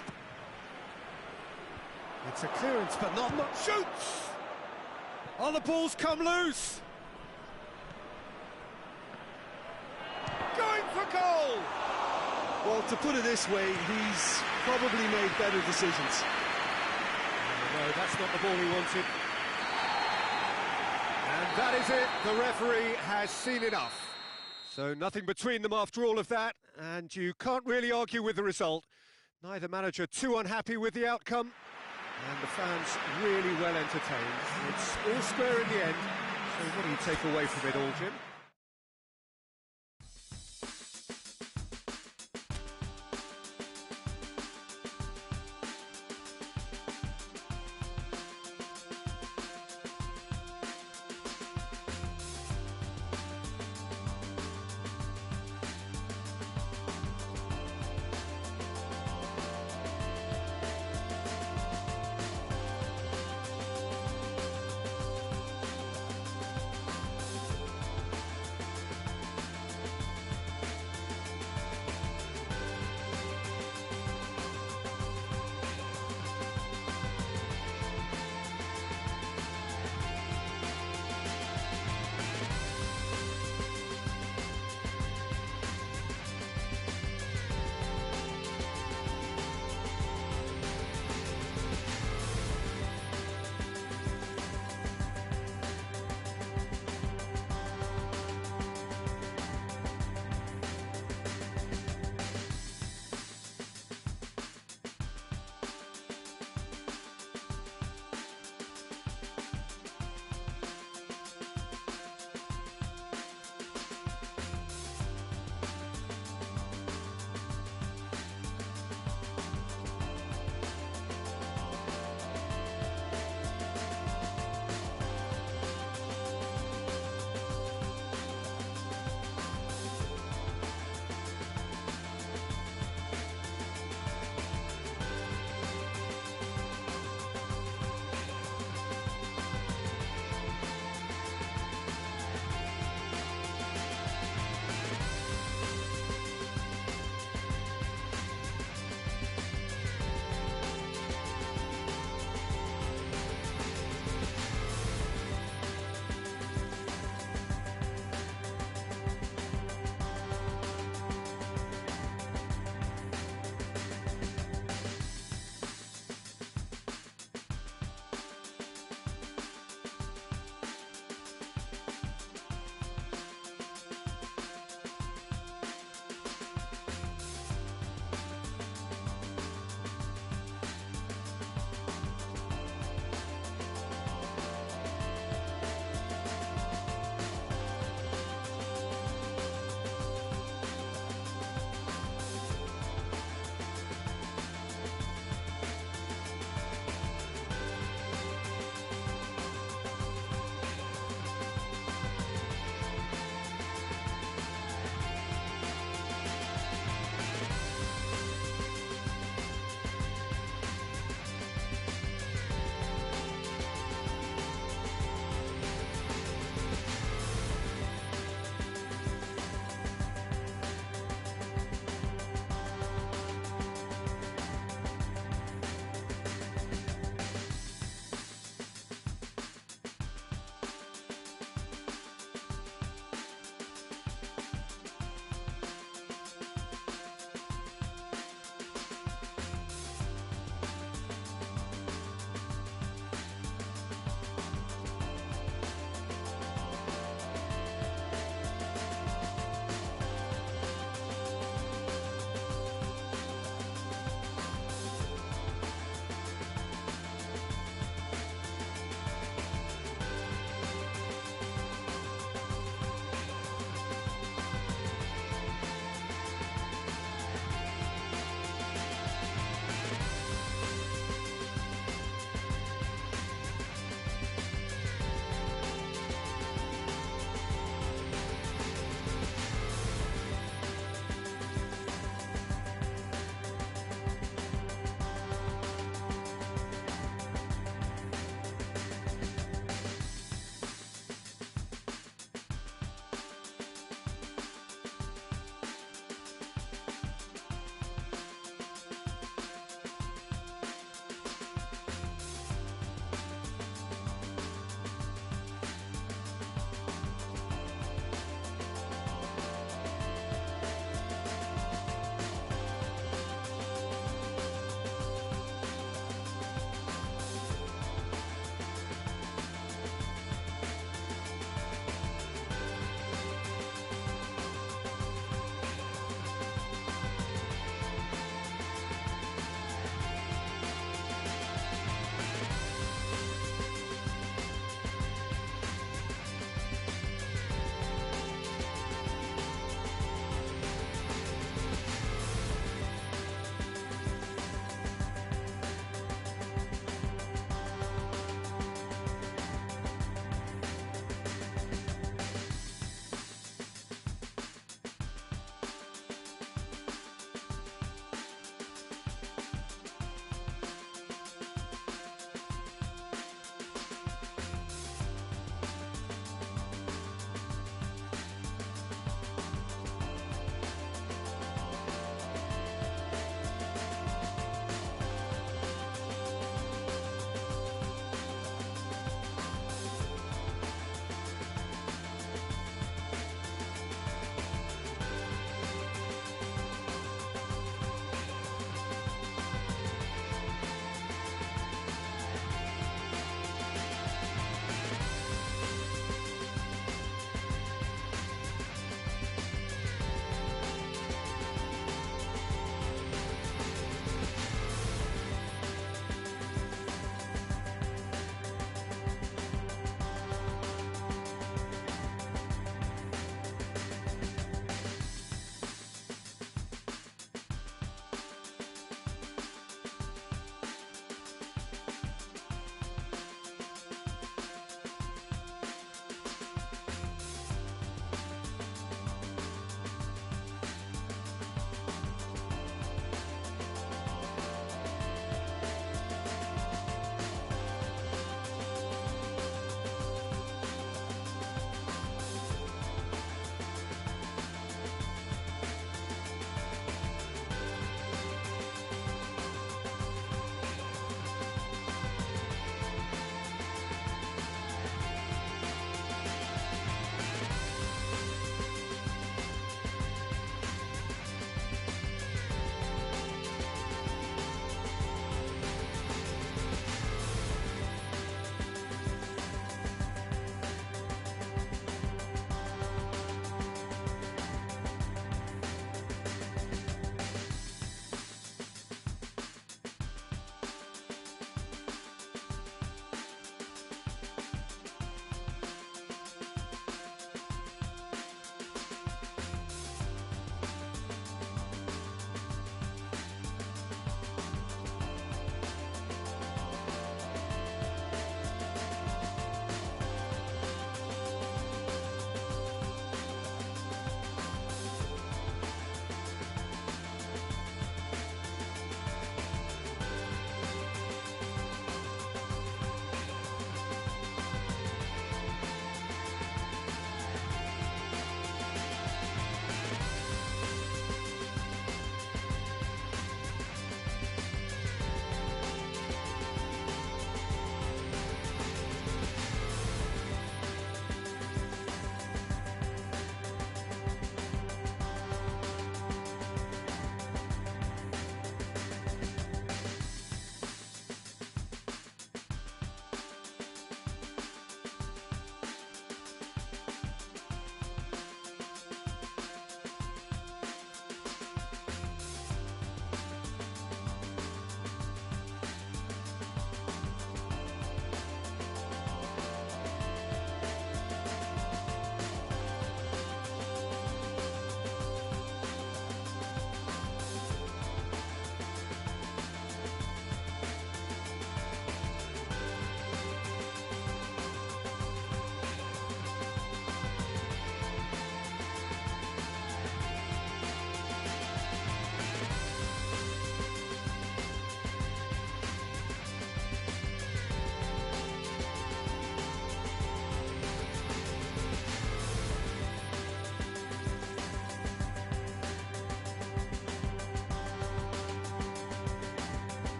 It's a clearance, but not much. Shoots! Oh, the ball's come loose. Going for goal! Well, to put it this way, he's probably made better decisions. No, that's not the ball he wanted. And that is it. The referee has seen enough. So nothing between them after all of that, and you can't really argue with the result. Neither manager too unhappy with the outcome, and the fans really well entertained. It's all square in the end. So what do you take away from it all, Jim?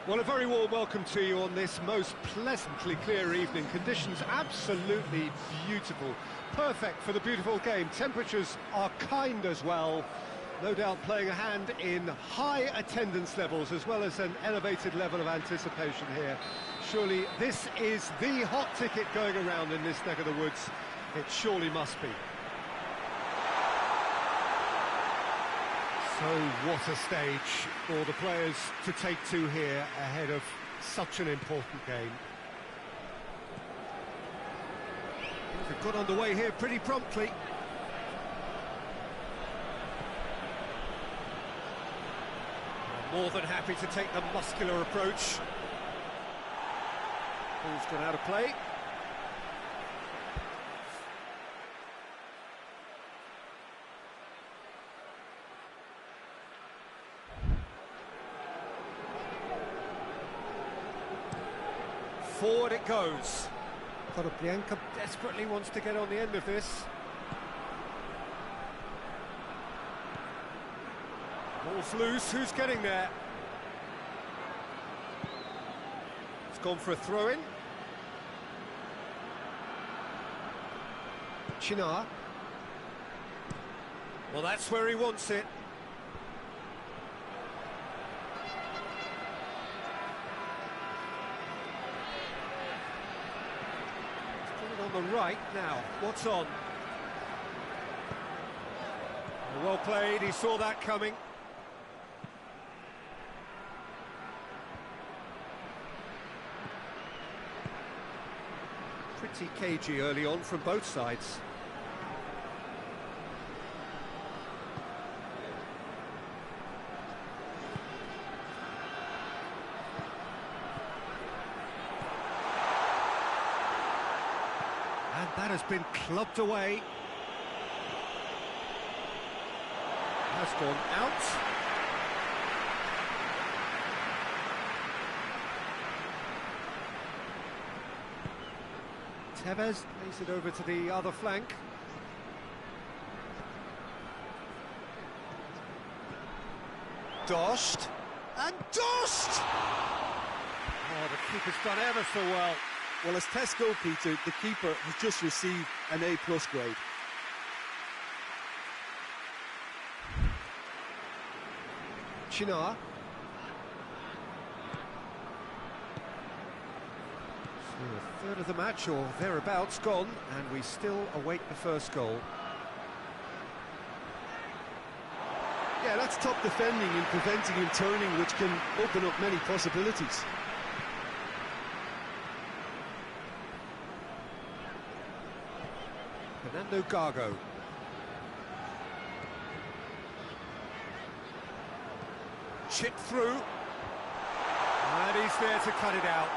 Well, a very warm welcome to you on this most pleasantly clear evening. Conditions absolutely beautiful. Perfect for the beautiful game. Temperatures are kind as well. No doubt playing a hand in high attendance levels as well as an elevated level of anticipation here. Surely this is the hot ticket going around in this neck of the woods. It surely must be. So what a stage for the players to take to here ahead of such an important game. They've got underway here pretty promptly. More than happy to take the muscular approach. Ball's gone out of play. Forward it goes. Berkaykalk desperately wants to get on the end of this. Ball's loose, who's getting there? It's gone for a throw-in. Chinar. Well, that's where he wants it. On the right now, what's on? Well played, he saw that coming. Pretty cagey early on from both sides. And that has been clubbed away. Has gone out. Tevez plays it over to the other flank. Dost. And Dost! Oh, the keeper's done ever so well. Well, as test goalkeeper, the keeper has just received an A+ grade. Chinar. So a third of the match or thereabouts gone, and we still await the first goal. Yeah, that's top defending and preventing him turning, which can open up many possibilities. Berkaykalk. Chip through. And he's there to cut it out.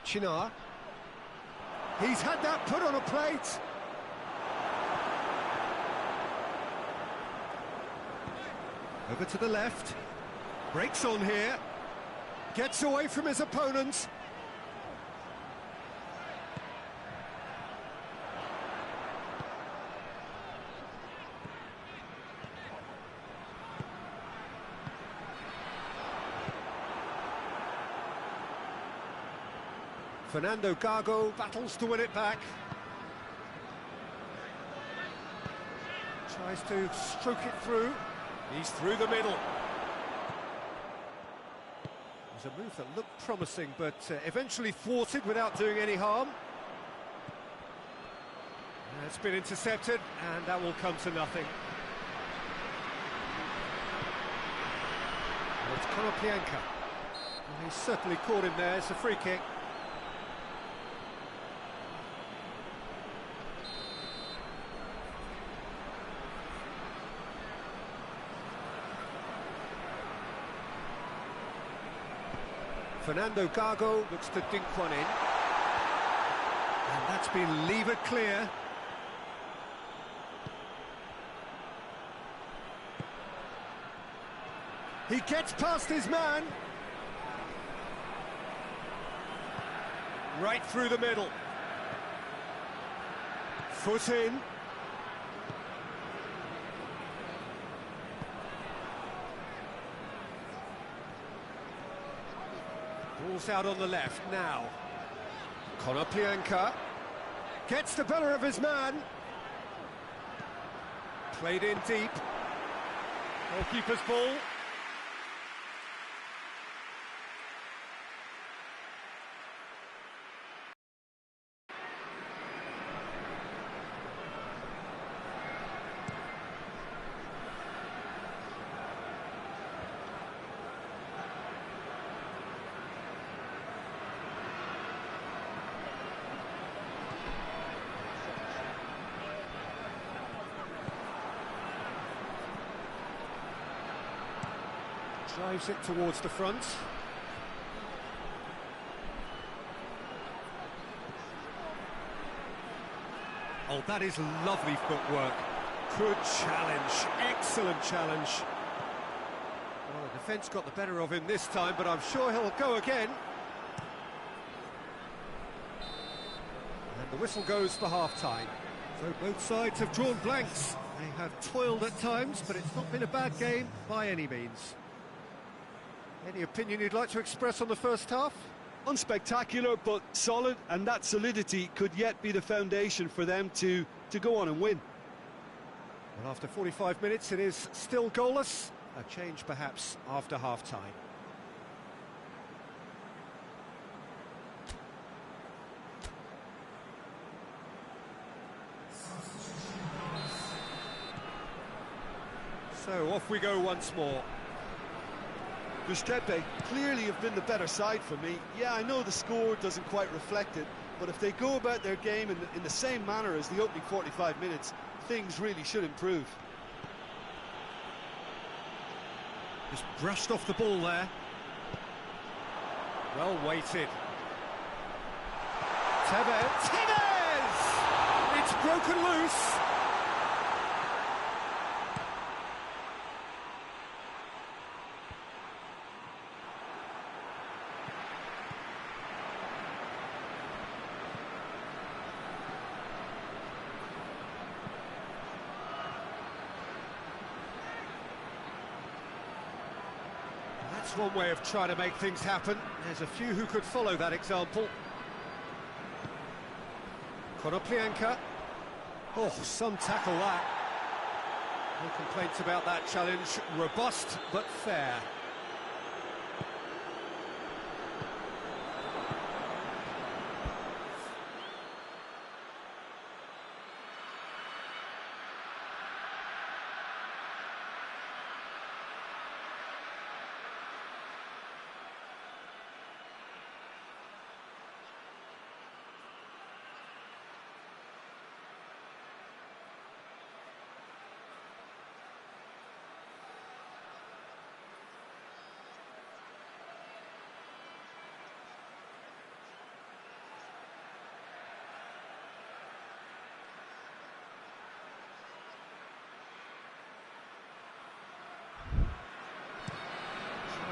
Chinar. He's had that put on a plate. Over to the left, breaks on here, gets away from his opponent. Berkaykalk battles to win it back. Tries to stroke it through. He's through the middle. It was a move that looked promising, but eventually thwarted without doing any harm. It's been intercepted, and that will come to nothing. Well, it's Berkaykalk. Well, he's certainly caught him there. It's a free kick. Berkaykalk looks to dink one in. And that's been levered clear. He gets past his man. Right through the middle. Foot in. Ball's out on the left now. Konoplyanka gets the better of his man. Played in deep. Goalkeeper's ball. Drives it towards the front. Oh, that is lovely footwork. Good challenge, excellent challenge. Well, the defence got the better of him this time, but I'm sure he'll go again. And the whistle goes for half-time. So both sides have drawn blanks. They have toiled at times, but it's not been a bad game by any means. Any opinion you'd like to express on the first half? Unspectacular, but solid, and that solidity could yet be the foundation for them to go on and win. Well, after 45 minutes, it is still goalless. A change, perhaps, after half-time. So, off we go once more. Giuseppe clearly have been the better side for me. Yeah, I know the score doesn't quite reflect it, but if they go about their game in the same manner as the opening 45 minutes, things really should improve. Just brushed off the ball there. Well weighted. Tevez! It's broken loose! That's one way of trying to make things happen. There's a few who could follow that example. Konoplyanka. Oh, some tackle that. No complaints about that challenge. Robust, but fair.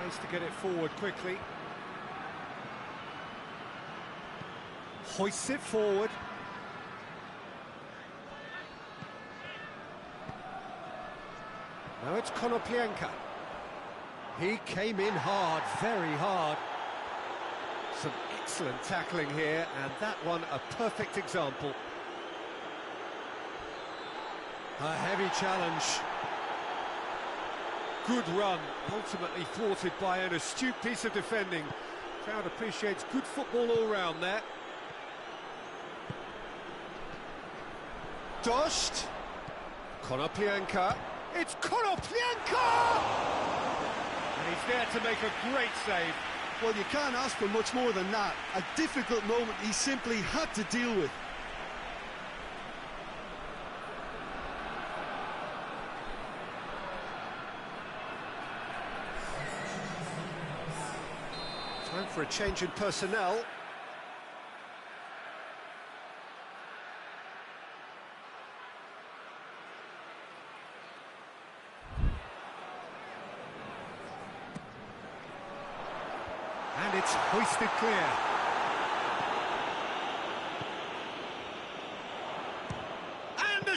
Tries to get it forward quickly. Hoists it forward. Now it's Konoplyanka. He came in hard, very hard. Some excellent tackling here, and that one a perfect example. A heavy challenge. Good run, ultimately thwarted by an astute piece of defending. Crowd appreciates good football all round there. Dost. Konoplyanka. It's Konoplyanka! And he's there to make a great save. Well, you can't ask for much more than that. A difficult moment he simply had to deal with. Time for a change in personnel. And it's hoisted clear.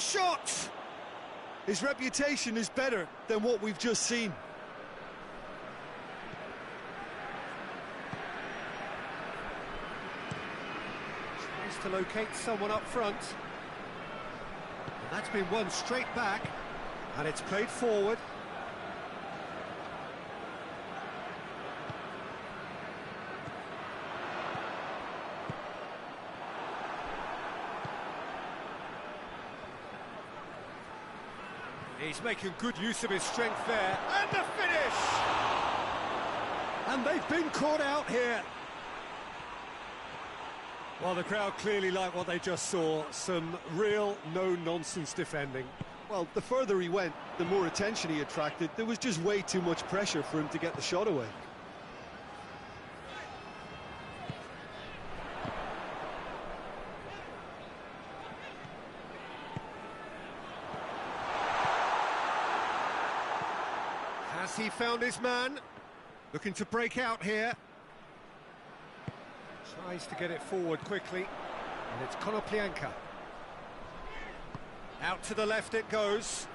shot! His reputation is better than what we've just seen. Tries to locate someone up front. And that's been won straight back. And it's played forward. He's making good use of his strength there. And the finish! And they've been caught out here. Well, the crowd clearly like what they just saw. Some real no-nonsense defending. Well, the further he went, the more attention he attracted. There was just way too much pressure for him to get the shot away. Has he found his man? Looking to break out here. Tries to get it forward quickly. And it's Konoplyanka. Out to the left it goes.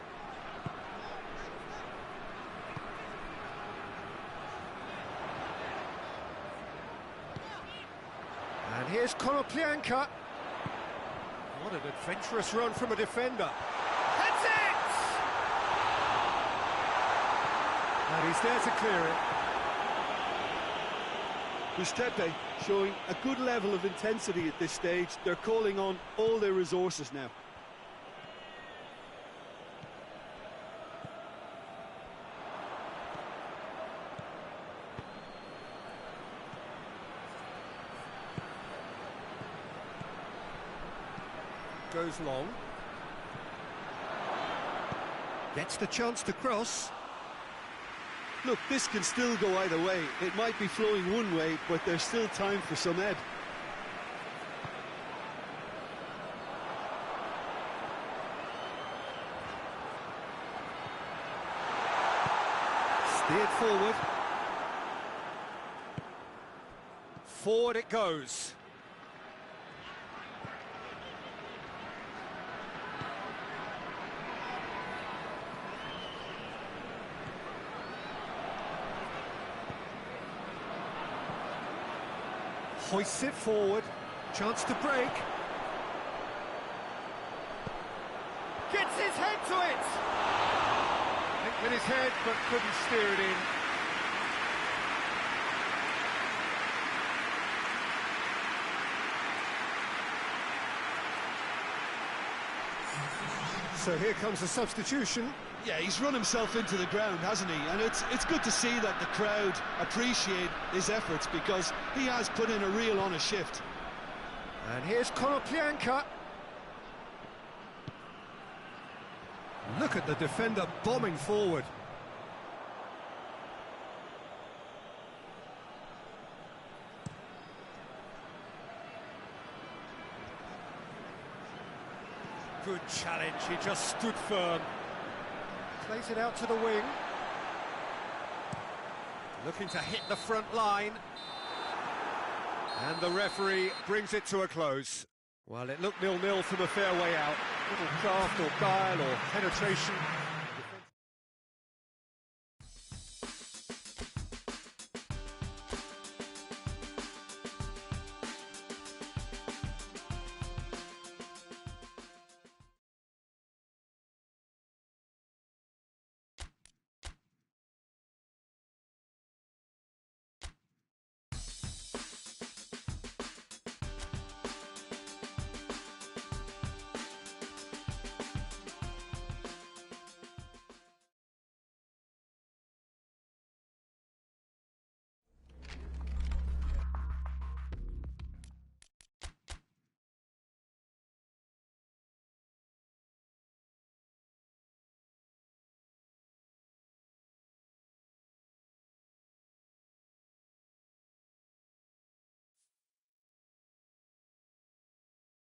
And here's Konoplyanka. What an adventurous run from a defender. That's it! And he's there to clear it. Ustepe showing a good level of intensity at this stage. They're calling on all their resources now. Goes long. Gets the chance to cross. Look, this can still go either way. It might be flowing one way, but there's still time for some ebb. Steered forward. Forward it goes. Hoists it forward. Chance to break. Gets his head to it! Hit with his head, but couldn't steer it in. So here comes a substitution. Yeah, he's run himself into the ground, hasn't he? And it's good to see that the crowd appreciate his efforts, because he has put in a real honest shift. And here's Konoplyanka. Look at the defender bombing forward. Good challenge, he just stood firm. Plays it out to the wing. Looking to hit the front line. And the referee brings it to a close. Well, it looked 0-0 from a fair way out. Little craft or guile or penetration